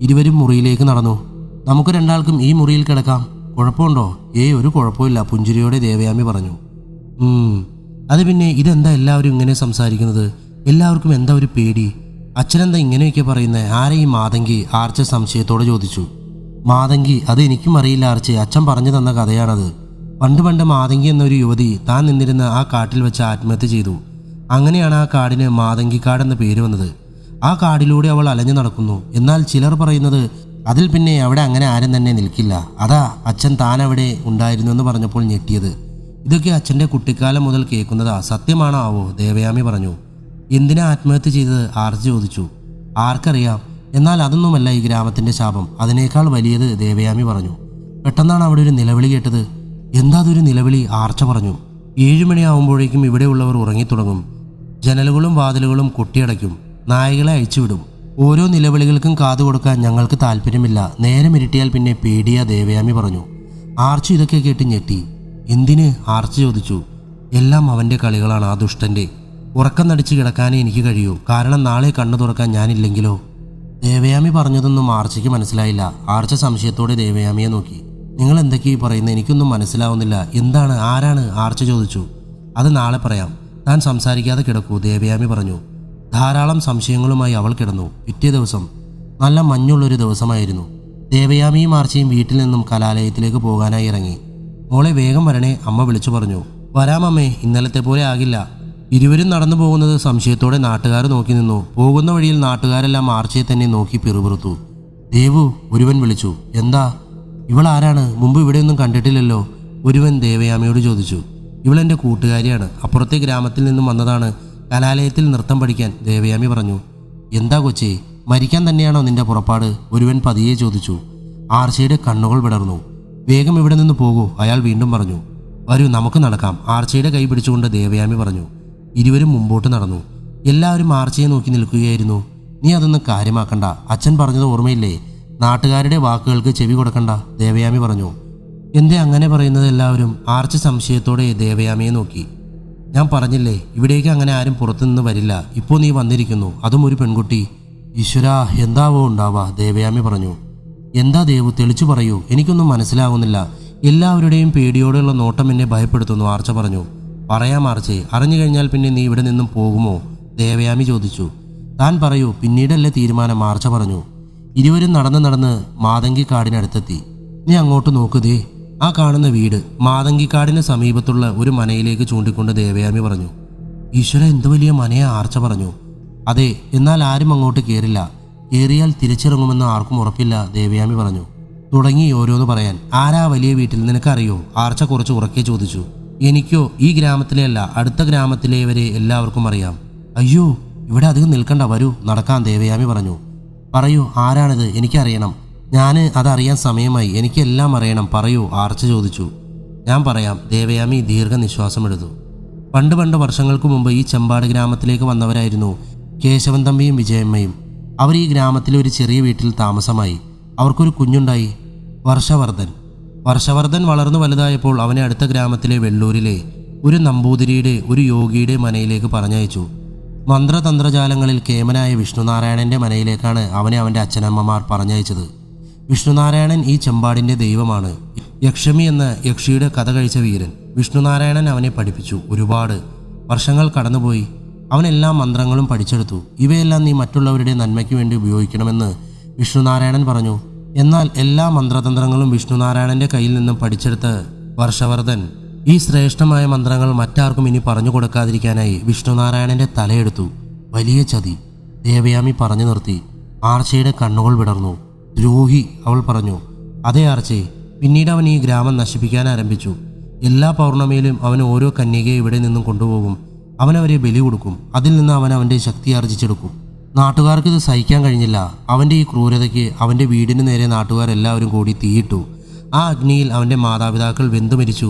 ഇരുവരും മുറിയിലേക്ക് നടന്നു. നമുക്ക് രണ്ടാൾക്കും ഈ മുറിയിൽ കിടക്കാം, കുഴപ്പമുണ്ടോ? ഒരു കുഴപ്പമില്ല, പുഞ്ചിരിയോടെ ദേവയാമി പറഞ്ഞു. അത് പിന്നെ ഇതെന്താ എല്ലാവരും ഇങ്ങനെ സംസാരിക്കുന്നത്? എല്ലാവർക്കും എന്താ ഒരു പേടി? അച്ഛനെന്താ ഇങ്ങനെയൊക്കെ പറയുന്നത്? ആരെ ഈ മാതങ്കി? ആർച്ച സംശയത്തോടെ ചോദിച്ചു. മാതങ്കി? അത് എനിക്കും അറിയില്ല ആർച്ച, അച്ഛൻ പറഞ്ഞു തന്ന കഥയാണത്. പണ്ട് മാതങ്കി എന്നൊരു യുവതി താൻ നിന്നിരുന്ന ആ കാട്ടിൽ വെച്ച് ആത്മഹത്യ ചെയ്തു. അങ്ങനെയാണ് ആ കാടിന് മാതങ്കിക്കാട് എന്ന പേര് വന്നത്. ആ കാടിലൂടെ അവൾ അലഞ്ഞു നടക്കുന്നു. എന്നാൽ ചിലർ പറയുന്നത് അതിൽ പിന്നെ അവിടെ അങ്ങനെ ആരും തന്നെ നിൽക്കില്ല. അതാ അച്ഛൻ താൻ അവിടെ ഉണ്ടായിരുന്നു എന്ന് പറഞ്ഞപ്പോൾ ഞെട്ടിയത്. ഇതൊക്കെ അച്ഛൻ്റെ കുട്ടിക്കാലം മുതൽ കേൾക്കുന്നതാ, സത്യമാണോ ആവോ? ദേവയാമി പറഞ്ഞു. എന്തിനാ ആത്മഹത്യ ചെയ്തത്? ആർച്ച ചോദിച്ചു. ആർക്കറിയാം, എന്നാൽ അതൊന്നുമല്ല ഈ ഗ്രാമത്തിൻ്റെ ശാപം, അതിനേക്കാൾ വലിയത്, ദേവയാമി പറഞ്ഞു. പെട്ടെന്നാണ് അവിടെ ഒരു നിലവിളി കേട്ടത്. എന്താ അതൊരു നിലവിളി? ആർച്ച പറഞ്ഞു. 7 മണിയാവുമ്പോഴേക്കും ഇവിടെയുള്ളവർ ഉറങ്ങിത്തുടങ്ങും. ജനലുകളും വാതിലുകളും കൊട്ടിയടയ്ക്കും, നായകളെ അഴിച്ചുവിടും. ഓരോ നിലവിളികൾക്കും കാതു കൊടുക്കാൻ ഞങ്ങൾക്ക് താല്പര്യമില്ല. നേരം ഇരുട്ടിയാൽ പിന്നെ പേടിയാ, ദേവയാമി പറഞ്ഞു. ആർച്ച ഇതൊക്കെ കേട്ട് ഞെട്ടി. എന്തിന്? ആർച്ച ചോദിച്ചു. എല്ലാം അവൻ്റെ കളികളാണ്, ആ ദുഷ്ടൻ്റെ. ഉറക്കം നടിച്ച് കിടക്കാനേ എനിക്ക് കഴിയൂ, കാരണം നാളെ കണ്ണു തുറക്കാൻ ഞാനില്ലെങ്കിലോ? ദേവയാമി പറഞ്ഞതൊന്നും ആർച്ചയ്ക്ക് മനസ്സിലായില്ല. ആർച്ച സംശയത്തോടെ ദേവയാമിയെ നോക്കി. നിങ്ങൾ എന്തൊക്കെയായി പറയുന്നത്? എനിക്കൊന്നും മനസ്സിലാവുന്നില്ല. എന്താണ്? ആരാണ്? ആർച്ച ചോദിച്ചു. അത് നാളെ പറയാം, താൻ സംസാരിക്കാതെ കിടക്കൂ, ദേവയാമി പറഞ്ഞു. ധാരാളം സംശയങ്ങളുമായി അവൾ കിടന്നു. പിറ്റേ ദിവസം നല്ല മഞ്ഞുള്ളൊരു ദിവസമായിരുന്നു. ദേവയാമിയും ആർച്ചയും വീട്ടിൽ നിന്നും കലാലയത്തിലേക്ക് പോകാനായി ഇറങ്ങി. മോളെ വേഗം വരണേ, അമ്മ വിളിച്ചു പറഞ്ഞു. വരാമമ്മേ, ഇന്നലത്തെ പോലെ ആകില്ല. ഇരുവരും നടന്നു പോകുന്നത് സംശയത്തോടെ നാട്ടുകാർ നോക്കി നിന്നു. പോകുന്ന വഴിയിൽ നാട്ടുകാരെല്ലാം ആർച്ചയെ തന്നെ നോക്കി പിറുപിറുത്തു. ദേവു, ഒരുവൻ വിളിച്ചു. എന്താ? ഇവൾ ആരാണ്? മുമ്പ് ഇവിടെയൊന്നും കണ്ടിട്ടില്ലല്ലോ, ഒരുവൻ ദേവയാമിയോട് ചോദിച്ചു. ഇവളെൻ്റെ കൂട്ടുകാരിയാണ്, അപ്പുറത്തെ ഗ്രാമത്തിൽ നിന്നും വന്നതാണ്, കലാലയത്തിൽ നൃത്തം പഠിക്കാൻ, ദേവയാമി പറഞ്ഞു. എന്താ കൊച്ചേ, മരിക്കാൻ തന്നെയാണോ നിന്റെ പുറപ്പാട്? ഒരുവൻ പതിയെ ചോദിച്ചു. ആർച്ചയുടെ കണ്ണുകൾ വിടർന്നു. വേഗം ഇവിടെ നിന്ന് പോകൂ, അയാൾ വീണ്ടും പറഞ്ഞു. വരൂ, നമുക്ക് നടക്കാം, ആർച്ചയുടെ കൈ പിടിച്ചുകൊണ്ട് ദേവയാമി പറഞ്ഞു. ഇരുവരും മുമ്പോട്ട് നടന്നു. എല്ലാവരും ആർച്ചയെ നോക്കി നിൽക്കുകയായിരുന്നു. നീ അതൊന്നും കാര്യമാക്കണ്ട, അച്ഛൻ പറഞ്ഞത് ഓർമ്മയില്ലേ? നാട്ടുകാരുടെ വാക്കുകൾക്ക് ചെവി കൊടുക്കണ്ട, ദേവയാമി പറഞ്ഞു. എന്തേ അങ്ങനെ പറയുന്നത് എല്ലാവരും? ആർച്ച സംശയത്തോടെ ദേവയാമിയെ നോക്കി. ഞാൻ പറഞ്ഞില്ലേ, ഇവിടേക്ക് അങ്ങനെ ആരും പുറത്തുനിന്ന് വരില്ല. ഇപ്പോൾ നീ വന്നിരിക്കുന്നു, അതും ഒരു പെൺകുട്ടി. ഈശ്വരാ, എന്താവോ ഉണ്ടാവാ, ദേവയാമി പറഞ്ഞു. എന്താ ദേവു, തെളിച്ചു പറയൂ, എനിക്കൊന്നും മനസ്സിലാവുന്നില്ല. എല്ലാവരുടെയും പേടിയോടെയുള്ള നോട്ടം എന്നെ ഭയപ്പെടുത്തുന്നു, ആർച്ച പറഞ്ഞു. പറയാം ആർച്ചേ, അറിഞ്ഞു കഴിഞ്ഞാൽ പിന്നെ നീ ഇവിടെ നിന്നും പോകുമോ? ദേവയാമി ചോദിച്ചു. താൻ പറയൂ, പിന്നീടല്ലേ തീരുമാനം, ആർച്ച പറഞ്ഞു. ഇരുവരും നടന്ന് മാതങ്കിക്കാടിനടുത്തെത്തി. നീ അങ്ങോട്ട് നോക്കുതേ, ആ കാണുന്ന വീട്. മാതങ്കിക്കാടിന് സമീപത്തുള്ള ഒരു മനയിലേക്ക് ചൂണ്ടിക്കൊണ്ട് ദേവയാമി പറഞ്ഞു. ഈശ്വര, എന്ത് വലിയ മനയാ, ആർച്ച പറഞ്ഞു. അതെ, എന്നാൽ ആരും അങ്ങോട്ട് കയറില്ല. കയറിയാൽ തിരിച്ചിറങ്ങുമെന്ന് ആർക്കും ഉറപ്പില്ല, ദേവയാമി പറഞ്ഞു. തുടങ്ങി ഓരോന്ന് പറയാൻ. ആരാ വലിയ വീട്ടിൽ, നിനക്കറിയോ? ആർച്ച കുറച്ച് ഉറക്കെ ചോദിച്ചു. എനിക്കോ? ഈ ഗ്രാമത്തിലെ അല്ല, അടുത്ത ഗ്രാമത്തിലെ വരെ എല്ലാവർക്കും അറിയാം. അയ്യോ, ഇവിടെ അധികം നിൽക്കണ്ട, വരൂ നടക്കാം, ദേവയാമി പറഞ്ഞു. പറയൂ, ആരാണിത്? എനിക്കറിയണം. ഞാൻ അതറിയാൻ സമയമായി. എനിക്കെല്ലാം അറിയണം. പറയൂ, ആർച്ച ചോദിച്ചു. ഞാൻ പറയാം. ദേവയാമി ദീർഘനിശ്വാസമെടുത്തു. പണ്ട് വർഷങ്ങൾക്ക് മുമ്പ് ഈ ചെമ്പാട് ഗ്രാമത്തിലേക്ക് വന്നവരായിരുന്നു കേശവൻ തമ്പിയും വിജയമ്മയും. അവർ ഈ ഗ്രാമത്തിലെ ഒരു ചെറിയ വീട്ടിൽ താമസമായി. അവർക്കൊരു കുഞ്ഞുണ്ടായി, വർഷവർദ്ധൻ വളർന്നു വലുതായപ്പോൾ അവനെ അടുത്ത ഗ്രാമത്തിലെ വെള്ളൂരിലെ ഒരു നമ്പൂതിരിയുടെ, ഒരു യോഗിയുടെ മനയിലേക്ക് പറഞ്ഞയച്ചു. മന്ത്രതന്ത്രജാലങ്ങളിൽ കേമനായ വിഷ്ണുനാരായണന്റെ മനയിലേക്കാണ് അവനെ അവൻ്റെ അച്ഛനമ്മമാർ പറഞ്ഞയച്ചത്. വിഷ്ണുനാരായണൻ ഈ ചെമ്പാടിൻ്റെ ദൈവമാണ്. യക്ഷമി എന്ന യക്ഷിയുടെ കഥ കഴിച്ച വീരൻ. വിഷ്ണുനാരായണൻ അവനെ പഠിപ്പിച്ചു. ഒരുപാട് വർഷങ്ങൾ കടന്നുപോയി. അവൻ എല്ലാ മന്ത്രങ്ങളും പഠിച്ചെടുത്തു. ഇവയെല്ലാം നീ മറ്റുള്ളവരുടെ നന്മയ്ക്ക് വേണ്ടി ഉപയോഗിക്കണമെന്ന് വിഷ്ണുനാരായണൻ പറഞ്ഞു. എന്നാൽ എല്ലാ മന്ത്രതന്ത്രങ്ങളും വിഷ്ണുനാരായണന്റെ കയ്യിൽ നിന്നും പഠിച്ചെടുത്ത് വർഷവർദ്ധൻ ഈ ശ്രേഷ്ഠമായ മന്ത്രങ്ങൾ മറ്റാർക്കും ഇനി പറഞ്ഞു കൊടുക്കാതിരിക്കാനായി വിഷ്ണുനാരായണന്റെ തലയെടുത്തു. വലിയ ചതി, ദേവയാമി പറഞ്ഞു നിർത്തി. ആർച്ചയുടെ കണ്ണുകൾ വിടർന്നു. ദ്രോഹി, അവൾ പറഞ്ഞു. അതേ ആർച്ചേ. പിന്നീട് അവൻ ഈ ഗ്രാമം നശിപ്പിക്കാൻ ആരംഭിച്ചു. എല്ലാ പൗർണമിയിലും അവൻ ഓരോ കന്യകയെ ഇവിടെ നിന്നും കൊണ്ടുപോകും. അവനവരെ ബലി കൊടുക്കും. അതിൽ നിന്ന് അവൻ്റെ ശക്തി ആർജിച്ചെടുക്കും. നാട്ടുകാർക്ക് ഇത് സഹിക്കാൻ കഴിഞ്ഞില്ല. അവൻ്റെ ഈ ക്രൂരതയ്ക്ക് അവൻ്റെ വീടിന് നേരെ നാട്ടുകാരെല്ലാവരും കൂടി തീയിട്ടു. ആ അഗ്നിയിൽ അവൻ്റെ മാതാപിതാക്കൾ വെന്തു മരിച്ചു.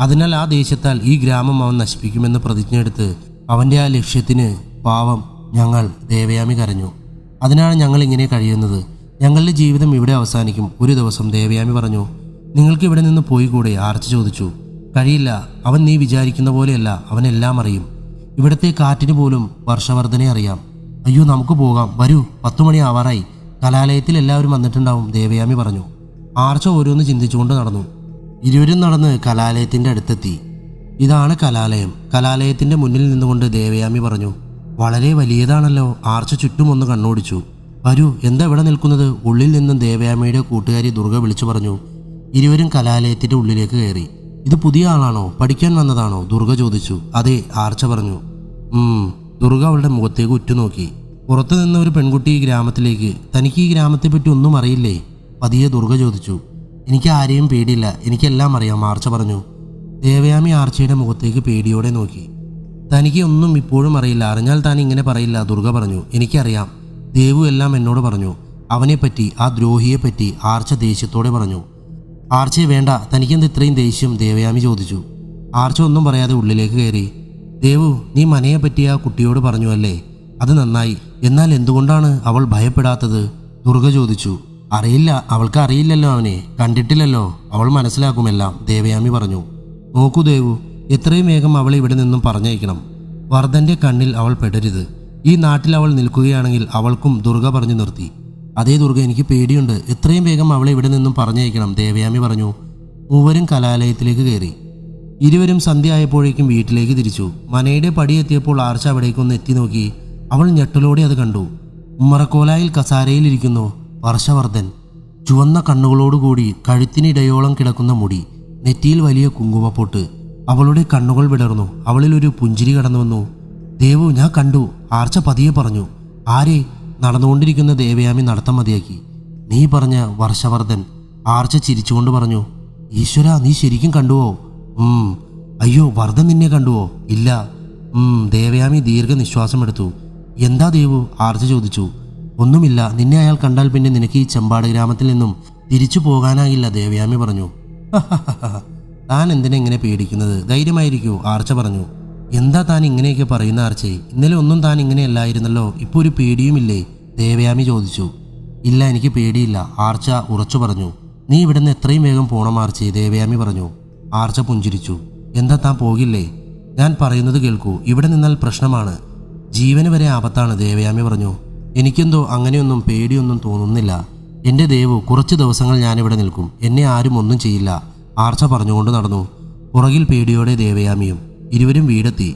അതിനാൽ ആ ദേഷ്യത്താൽ ഈ ഗ്രാമം അവൻ നശിപ്പിക്കുമെന്ന് പ്രതിജ്ഞയെടുത്ത് അവൻ്റെ ആ ലക്ഷ്യത്തിന് പാവം ഞങ്ങൾ, ദേവയാമി കരഞ്ഞു. അതിനാണ് ഞങ്ങൾ ഇങ്ങനെ കഴിയുന്നത്. ഞങ്ങളുടെ ജീവിതം ഇവിടെ അവസാനിക്കും ഒരു ദിവസം, ദേവയാമി പറഞ്ഞു. നിങ്ങൾക്ക് ഇവിടെ നിന്ന് പോയി കൂടെ? ആർച്ച ചോദിച്ചു. കഴിയില്ല. അവൻ നീ വിചാരിക്കുന്ന പോലെയല്ല. അവനെല്ലാം അറിയും. ഇവിടുത്തെ കാറ്റിന് പോലും വർഷവർദ്ധനെ അറിയാം. അയ്യോ, നമുക്ക് പോകാം. വരൂ, 10 മണി ആവാറായി. കലാലയത്തിൽ എല്ലാവരും വന്നിട്ടുണ്ടാവും, ദേവയാമി പറഞ്ഞു. ആർച്ച ഓരോന്ന് ചിന്തിച്ചുകൊണ്ട് നടന്നു. ഇരുവരും നടന്ന് കലാലയത്തിൻ്റെ അടുത്തെത്തി. ഇതാണ് കലാലയം. കലാലയത്തിൻ്റെ മുന്നിൽ നിന്നുകൊണ്ട് ദേവയാമി പറഞ്ഞു. വളരെ വലിയതാണല്ലോ. ആർച്ച ചുറ്റും ഒന്ന് കണ്ണോടിച്ചു. വരൂ, എന്താ ഇവിടെ നിൽക്കുന്നത്? ഉള്ളിൽ നിന്നും ദേവയാമിയുടെ കൂട്ടുകാരി ദുർഗ വിളിച്ചു പറഞ്ഞു. ഇരുവരും കലാലയത്തിൻ്റെ ഉള്ളിലേക്ക് കയറി. ഇത് പുതിയ ആളാണോ? പഠിക്കാൻ വന്നതാണോ? ദുർഗ ചോദിച്ചു. അതെ, ആർച്ച പറഞ്ഞു. ദുർഗ അവളുടെ മുഖത്തേക്ക് ഉറ്റുനോക്കി. പുറത്തു നിന്ന് ഒരു പെൺകുട്ടി ഈ ഗ്രാമത്തിലേക്ക്. തനിക്ക് ഈ ഗ്രാമത്തെപ്പറ്റി ഒന്നും അറിയില്ലേ? പതിയെ ദുർഗ ചോദിച്ചു. എനിക്ക് ആരെയും പേടിയില്ല, എനിക്കെല്ലാം അറിയാം, ആർച്ച പറഞ്ഞു. ദേവയാമി ആർച്ചയുടെ മുഖത്തേക്ക് പേടിയോടെ നോക്കി. തനിക്ക് ഒന്നും ഇപ്പോഴും അറിയില്ല. അറിഞ്ഞാൽ താൻ ഇങ്ങനെ പറയില്ല, ദുർഗ പറഞ്ഞു. എനിക്കറിയാം. ദേവു എല്ലാം എന്നോട് പറഞ്ഞു. അവനെപ്പറ്റി, ആ ദ്രോഹിയെപ്പറ്റി, ആർച്ച ദേഷ്യത്തോടെ പറഞ്ഞു. ആർച്ചയെ വേണ്ട, തനിക്കെന്ത് ഇത്രയും ദേഷ്യം? ദേവയാമി ചോദിച്ചു. ആർച്ച ഒന്നും പറയാതെ ഉള്ളിലേക്ക് കയറി. ദേവു, നീ മനയെപ്പറ്റി ആ കുട്ടിയോട് പറഞ്ഞു അല്ലേ? അത് നന്നായി. എന്നാൽ എന്തുകൊണ്ടാണ് അവൾ ഭയപ്പെടാത്തത്? ദുർഗ ചോദിച്ചു. അറിയില്ല, അവൾക്ക് അറിയില്ലല്ലോ, അവനെ കണ്ടിട്ടില്ലല്ലോ. അവൾ മനസ്സിലാക്കുമെല്ലാം, ദേവയാമി പറഞ്ഞു. നോക്കൂ ദേവു, എത്രയും വേഗം അവളെ ഇവിടെ നിന്നും പറഞ്ഞയക്കണം. വർദ്ധന്റെ കണ്ണിൽ അവൾ പെടരുത്. ഈ നാട്ടിൽ അവൾ നിൽക്കുകയാണെങ്കിൽ അവൾക്കും, ദുർഗ പറഞ്ഞു നിർത്തി. അതേ ദുർഗ, എനിക്ക് പേടിയുണ്ട്. എത്രയും വേഗം അവളെ ഇവിടെ നിന്നും പറഞ്ഞയക്കണം, ദേവയാമി പറഞ്ഞു. മൂവരും കലാലയത്തിലേക്ക് കയറി. ഇരുവരും സന്ധ്യ ആയപ്പോഴേക്കും വീട്ടിലേക്ക് തിരിച്ചു. മനയുടെ പടി എത്തിയപ്പോൾ ആർച്ച അവിടേക്കൊന്ന് എത്തി നോക്കി. അവൾ ഞെട്ടലോടെ അത് കണ്ടു. ഉമ്മറക്കോലായിൽ കസാരയിലിരിക്കുന്നു വർഷവർദ്ധൻ. ചുവന്ന കണ്ണുകളോടുകൂടി, കഴുത്തിനിടയോളം കിടക്കുന്ന മുടി, നെറ്റിയിൽ വലിയ കുങ്കുമപ്പൊട്ട്. അവളുടെ കണ്ണുകൾ വിടർന്നു. അവളിൽ ഒരു പുഞ്ചിരി കടന്നു വന്നു. ദേവു, ഞാൻ കണ്ടു, ആർച്ച പതിയെ പറഞ്ഞു. ആരെ? നടന്നുകൊണ്ടിരിക്കുന്ന ദേവയാമി നടത്തം മതിയാക്കി. നീ പറഞ്ഞ വർഷവർദ്ധൻ, ആർച്ച ചിരിച്ചുകൊണ്ട് പറഞ്ഞു. ഈശ്വര, നീ ശരിക്കും കണ്ടുവോ? അയ്യോ, വർദ്ധൻ നിന്നെ കണ്ടുവോ? ഇല്ല. ദേവയാമി ദീർഘനിശ്വാസമെടുത്തു. എന്താ ദേവു? ആർച്ച ചോദിച്ചു. ഒന്നുമില്ല, നിന്നെ അയാൾ കണ്ടാൽ പിന്നെ നിനക്ക് ഈ ചെമ്പാട് ഗ്രാമത്തിൽ നിന്നും തിരിച്ചു പോകാനാകില്ല, ദേവയാമി പറഞ്ഞു. താൻ എന്തിനാ ഇങ്ങനെ പേടിക്കുന്നത്? ധൈര്യമായിരിക്കൂ, ആർച്ച പറഞ്ഞു. എന്താ താൻ ഇങ്ങനെയൊക്കെ പറയുന്ന ആർച്ചേ? ഇന്നലെ ഒന്നും താൻ ഇങ്ങനെയല്ലായിരുന്നല്ലോ. ഇപ്പോൾ ഒരു പേടിയുമില്ലേ? ദേവയാമി ചോദിച്ചു. ഇല്ല, എനിക്ക് പേടിയില്ല, ആർച്ച ഉറച്ചു പറഞ്ഞു. നീ ഇവിടുന്ന് എത്രയും വേഗം പോണം ആർച്ചേ, ദേവയാമി പറഞ്ഞു. ആർച്ച പുഞ്ചിരിച്ചു. എന്താ താൻ പോകില്ലേ? ഞാൻ പറയുന്നത് കേൾക്കൂ. ഇവിടെ നിന്നാൽ പ്രശ്നമാണ്, ജീവന് വരെ ആപത്താണ്, ദേവയാമി പറഞ്ഞു. എനിക്കെന്തോ അങ്ങനെയൊന്നും പേടിയൊന്നും തോന്നുന്നില്ല. എൻ്റെ ദേവു, കുറച്ച് ദിവസങ്ങൾ ഞാനിവിടെ നിൽക്കും. എന്നെ ആരും ഒന്നും ചെയ്യില്ല, ആർച്ച പറഞ്ഞുകൊണ്ട് നടന്നു. പുറകിൽ പേടിയോടെ ദേവയാമിയും. ഇരുവരും വീടെത്തി.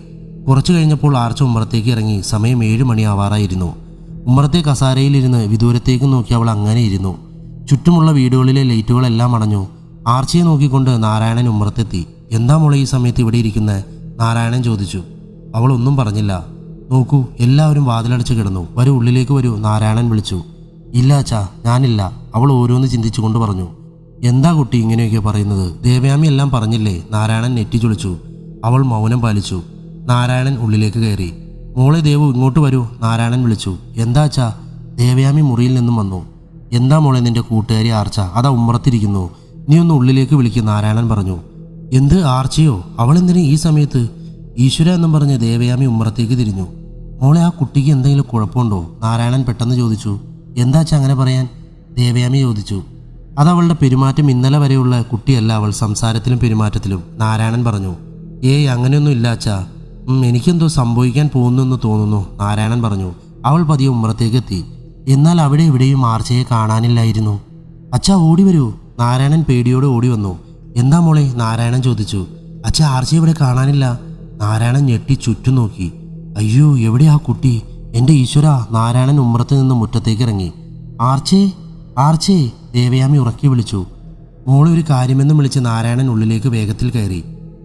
കുറച്ചു കഴിഞ്ഞപ്പോൾ ആർച്ച ഉമ്മറത്തേക്ക് ഇറങ്ങി. സമയം 7 മണി ആവാറായിരുന്നു. ഉമ്മറത്തെ കസാരയിലിരുന്ന് വിദൂരത്തേക്ക് നോക്കി അവൾ അങ്ങനെ ഇരുന്നു. ചുറ്റുമുള്ള വീടുകളിലെ ലൈറ്റുകളെല്ലാം അണഞ്ഞു. ആർച്ചയെ നോക്കിക്കൊണ്ട് നാരായണൻ ഉമ്മറത്തെത്തി. എന്താ മോളെ ഈ സമയത്ത് ഇവിടെ ഇരിക്കുന്നത്? നാരായണൻ ചോദിച്ചു. അവൾ ഒന്നും പറഞ്ഞില്ല. നോക്കൂ, എല്ലാവരും വാതിലടച്ച് കിടന്നു. വരൂ, ഉള്ളിലേക്ക് വരൂ, നാരായണൻ വിളിച്ചു. ഇല്ല അച്ഛാ, ഞാനില്ല, അവൾ ഓരോന്ന് ചിന്തിച്ചുകൊണ്ട് പറഞ്ഞു. എന്താ കുട്ടി ഇങ്ങനെയൊക്കെ പറയുന്നത്? ദേവയാമി എല്ലാം പറഞ്ഞില്ലേ? നാരായണൻ നെറ്റി ചുളിച്ചു. അവൾ മൗനം പാലിച്ചു. നാരായണൻ ഉള്ളിലേക്ക് കയറി. മോളെ ദേവു, ഇങ്ങോട്ട് വരൂ, നാരായണൻ വിളിച്ചു. എന്താ അച്ഛാ? ദേവയാമി മുറിയിൽ നിന്നും വന്നു. എന്താ മോളെ നിന്റെ കൂട്ടുകാരി ആർച്ച, അതാ ഉമ്മറത്തിരിക്കുന്നു, നീ ഒന്ന് ഉള്ളിലേക്ക് വിളിക്കും നാരായണൻ പറഞ്ഞു. എന്ത് ആർച്ചയോ? അവളെന്തിനാ ഈ സമയത്ത്? ഈശ്വര എന്നും പറഞ്ഞ് ദേവയാമി ഉമ്മറത്തേക്ക് തിരിഞ്ഞു. മോളെ ആ കുട്ടിക്ക് എന്തെങ്കിലും കുഴപ്പമുണ്ടോ? നാരായണൻ പെട്ടെന്ന് ചോദിച്ചു. എന്താച്ചാ അങ്ങനെ പറയാൻ? ദേവയാമി ചോദിച്ചു. അതവളുടെ പെരുമാറ്റം ഇന്നലെ വരെയുള്ള കുട്ടിയല്ല അവൾ, സംസാരത്തിലും പെരുമാറ്റത്തിലും, നാരായണൻ പറഞ്ഞു. ഏയ് അങ്ങനെയൊന്നും ഇല്ലാച്ചാ, എനിക്കെന്തോ സംഭവിക്കാൻ പോകുന്നെന്ന് തോന്നുന്നു, നാരായണൻ പറഞ്ഞു. അവൾ പതിയെ ഉമ്മറത്തേക്ക് എത്തി. എന്നാൽ അവിടെ എവിടെയും ആർച്ചയെ കാണാനില്ലായിരുന്നു. അച്ഛാ ഓടി വരൂ, നാരായണൻ പേടിയോടെ ഓടി വന്നു. എന്താ മോളെ? നാരായണൻ ചോദിച്ചു. അച്ഛാ ആർച്ചയെ ഇവിടെ കാണാനില്ല. നാരായണൻ ഞെട്ടി ചുറ്റും നോക്കി. അയ്യോ എവിടെയാ കുട്ടി? എൻ്റെ ഈശ്വര! നാരായണൻ ഉമ്മറത്ത് നിന്ന് മുറ്റത്തേക്ക് ഇറങ്ങി. ആർച്ചേ, ആർച്ചേ, ദേവയാമി ഉറക്കി വിളിച്ചു. മോളെ ഒരു കാര്യമെന്ന് വിളിച്ച് നാരായണൻ ഉള്ളിലേക്ക് വേഗത്തിൽ കയറി.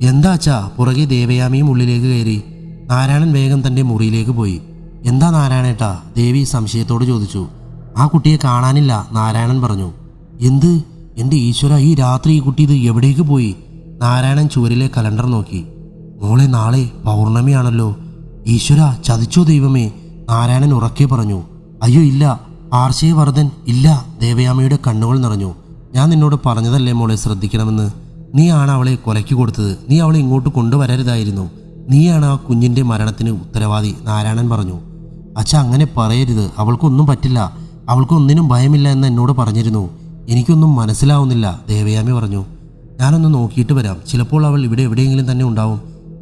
എന്താ അച്ഛാ? പുറകെ ദേവയാമിയും ഉള്ളിലേക്ക് കയറി. നാരായണൻ വേഗം തൻ്റെ മുറിയിലേക്ക് പോയി. എന്താ നാരായണേട്ടാ? ദേവി സംശയത്തോട് ചോദിച്ചു. ആ കുട്ടിയെ കാണാനില്ല, നാരായണൻ പറഞ്ഞു. എന്ത്? എൻ്റെ ഈശ്വര, ഈ രാത്രി ഈ കുട്ടി ഇത് എവിടേക്ക് പോയി? നാരായണൻ ചുവരിലെ കലണ്ടർ നോക്കി. മോളെ നാളെ പൗർണമിയാണല്ലോ. ഈശ്വര, ചതിച്ചോ ദൈവമേ, നാരായണൻ ഉറക്കെ പറഞ്ഞു. അയ്യോ ഇല്ല, ആർച്ചയെ വർദ്ധൻ ഇല്ല. ദേവയാമിയുടെ കണ്ണുകൾ നിറഞ്ഞു. ഞാൻ നിന്നോട് പറഞ്ഞതല്ലേ മോളെ ശ്രദ്ധിക്കണമെന്ന്? നീയാണ് അവളെ കൊലയ്ക്ക് കൊടുത്തത്. നീ അവളെ ഇങ്ങോട്ട് കൊണ്ടുവരരുതായിരുന്നു. നീയാണ് ആ കുഞ്ഞിൻ്റെ മരണത്തിന് ഉത്തരവാദി, നാരായണൻ പറഞ്ഞു. അച്ഛ അങ്ങനെ പറയരുത്, അവൾക്കൊന്നും പറ്റില്ല, അവൾക്കൊന്നിനും ഭയമില്ല എന്ന് എന്നോട് പറഞ്ഞിരുന്നു. എനിക്കൊന്നും മനസ്സിലാവുന്നില്ല, ദേവയാമി പറഞ്ഞു. ഞാനൊന്ന് നോക്കിയിട്ട് വരാം, ചിലപ്പോൾ അവൾ ഇവിടെ എവിടെയെങ്കിലും തന്നെ ഉണ്ടാവും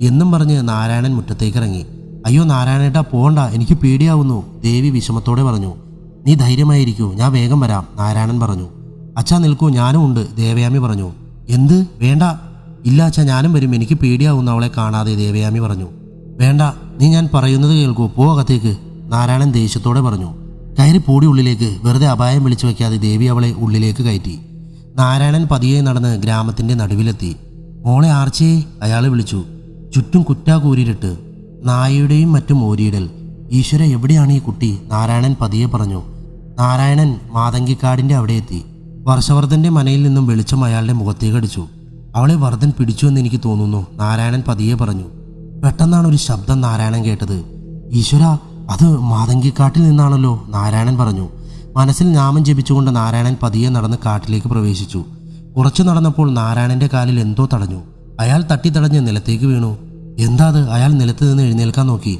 എന്നും പറഞ്ഞ് നാരായണൻ മുറ്റത്തേക്ക് ഇറങ്ങി. അയ്യോ നാരായണേട്ടാ പോകണ്ട, എനിക്ക് പേടിയാവുന്നു, ദേവി വിഷമത്തോടെ പറഞ്ഞു. നീ ധൈര്യമായിരിക്കൂ, ഞാൻ വേഗം വരാം, നാരായണൻ പറഞ്ഞു. അച്ഛാ നിൽക്കൂ, ഞാനും ഉണ്ട്, ദേവയാമി പറഞ്ഞു. എന്ത്? വേണ്ട. ഇല്ല അച്ഛാ ഞാനും വരും, എനിക്ക് പേടിയാവുന്നു അവളെ കാണാതെ, ദേവയാമി പറഞ്ഞു. വേണ്ട, നീ ഞാൻ പറയുന്നത് കേൾക്കൂ, പോ അകത്തേക്ക്, നാരായണൻ ദേഷ്യത്തോടെ പറഞ്ഞു. കയറി പൂടി ഉള്ളിലേക്ക്, വെറുതെ അപായം വിളിച്ചു വയ്ക്കാതെ ദേവി അവളെ ഉള്ളിലേക്ക് കയറ്റി. നാരായണൻ പതിയെ നടന്ന് ഗ്രാമത്തിൻ്റെ നടുവിലെത്തി. മോളെ ആർച്ചയെ, അയാൾ വിളിച്ചു. ചുറ്റും കുറ്റാകൂരിട്ട് നായയുടെയും മറ്റും ഓരിയിടൽ. ഈശ്വര എവിടെയാണ് ഈ കുട്ടി? നാരായണൻ പതിയെ പറഞ്ഞു. നാരായണൻ മാതങ്കിക്കാടിൻ്റെ അവിടെ എത്തി. വർഷവർദ്ധൻ്റെ മനയിൽ നിന്നും വെളിച്ചം അയാളുടെ മുഖത്തേക്ക് അടിച്ചു. അവളെ വർദ്ധൻ പിടിച്ചു എന്ന് എനിക്ക് തോന്നുന്നു, നാരായണൻ പതിയെ പറഞ്ഞു. പെട്ടെന്നാണ് ഒരു ശബ്ദം നാരായണൻ കേട്ടത്. ഈശ്വര, അത് മാതങ്കിക്കാട്ടിൽ നിന്നാണല്ലോ, നാരായണൻ പറഞ്ഞു. മനസ്സിൽ നാമം ജപിച്ചുകൊണ്ട് നാരായണൻ പതിയെ നടന്ന് കാട്ടിലേക്ക് പ്രവേശിച്ചു. കുറച്ചു നടന്നപ്പോൾ നാരായണന്റെ കാലിൽ എന്തോ തടഞ്ഞു. അയാൾ തട്ടിത്തടഞ്ഞ് നിലത്തേക്ക് വീണു. എന്താ അത്? അയാൾ നിലത്ത് നിന്ന് എഴുന്നേൽക്കാൻ നോക്കി.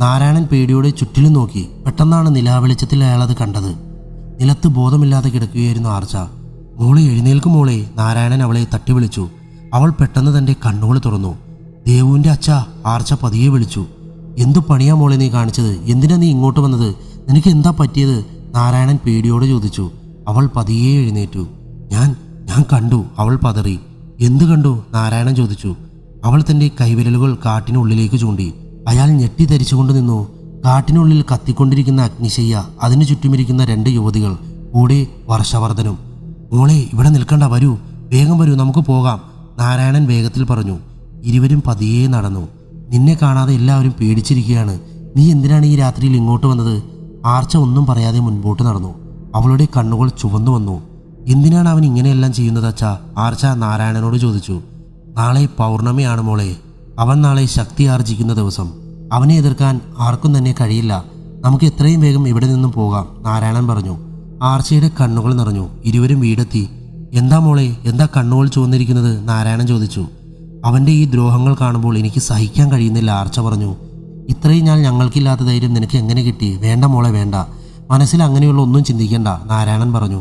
നാരായണൻ പേടിയോടെ ചുറ്റിലും നോക്കി. പെട്ടെന്നാണ് നിലാവെളിച്ചത്തിൽ അയാളത് കണ്ടത്. നിലത്ത് ബോധമില്ലാതെ കിടക്കുകയായിരുന്നു ആർച്ച. മോളെ എഴുന്നേൽക്കും മോളെ, നാരായണൻ അവളെ തട്ടി വിളിച്ചു. അവൾ പെട്ടെന്ന് തൻ്റെ കണ്ണുകൾ തുറന്നു. ദേവുവിൻ്റെ അച്ഛ, ആർച്ച പതിയെ വിളിച്ചു. എന്തു പണിയാ മോളെ നീ കാണിച്ചത്? എന്തിനാ നീ ഇങ്ങോട്ട് വന്നത്? നിനക്ക് എന്താ പറ്റിയത്? നാരായണൻ പേടിയോടെ ചോദിച്ചു. അവൾ പതിയെ എഴുന്നേറ്റു. ഞാൻ കണ്ടു, അവൾ പതറി. എന്ത് കണ്ടു? നാരായണൻ ചോദിച്ചു. അവൾ തൻ്റെ കൈവിരലുകൾ കാട്ടിനുള്ളിലേക്ക് ചൂണ്ടി. അയാൾ ഞെട്ടിധരിച്ചുകൊണ്ട് നിന്നു. കാട്ടിനുള്ളിൽ കത്തിക്കൊണ്ടിരിക്കുന്ന അഗ്നിശയ്യ, അതിനു ചുറ്റുമിരിക്കുന്ന 2 യുവതികൾ, കൂടെ വർഷവർദ്ധനും. മോളെ ഇവിടെ നിൽക്കണ്ട, വരൂ, വേഗം വരൂ, നമുക്ക് പോകാം, നാരായണൻ വേഗത്തിൽ പറഞ്ഞു. ഇരുവരും പതിയെ നടന്നു. നിന്നെ കാണാതെ എല്ലാവരും പേടിച്ചിരിക്കുകയാണ്. നീ എന്തിനാണ് ഈ രാത്രിയിൽ ഇങ്ങോട്ട് വന്നത്? ആർച്ച ഒന്നും പറയാതെ മുൻപോട്ട് നടന്നു. അവളുടെ കണ്ണുകൾ ചുവന്നു വന്നു. എന്തിനാണ് അവൻ ഇങ്ങനെയെല്ലാം ചെയ്യുന്നത് അച്ഛാ? ആർച്ച നാരായണനോട് ചോദിച്ചു. നാളെ പൗർണമിയാണ് മോളെ. അവൻ നാളെ ശക്തി ആർജിക്കുന്ന ദിവസം. അവനെ എതിർക്കാൻ ആർക്കും തന്നെ കഴിയില്ല. നമുക്ക് എത്രയും വേഗം ഇവിടെ നിന്നും പോകാം, നാരായണൻ പറഞ്ഞു. ആർച്ചയുടെ കണ്ണുകൾ നിറഞ്ഞു. ഇരുവരും വീടെത്തി. എന്താ മോളെ, എന്താ കണ്ണുകൾ ചുവന്നിരിക്കുന്നത്? നാരായണൻ ചോദിച്ചു. അവൻ്റെ ഈ ദ്രോഹങ്ങൾ കാണുമ്പോൾ എനിക്ക് സഹിക്കാൻ കഴിയുന്നില്ല, ആർച്ച പറഞ്ഞു. ഇത്രയും ഞാൻ ഞങ്ങൾക്കില്ലാത്ത ധൈര്യം നിനക്ക് എങ്ങനെ കിട്ടി? വേണ്ട മോളെ വേണ്ട, മനസ്സിൽ അങ്ങനെയുള്ള ഒന്നും ചിന്തിക്കണ്ട, നാരായണൻ പറഞ്ഞു.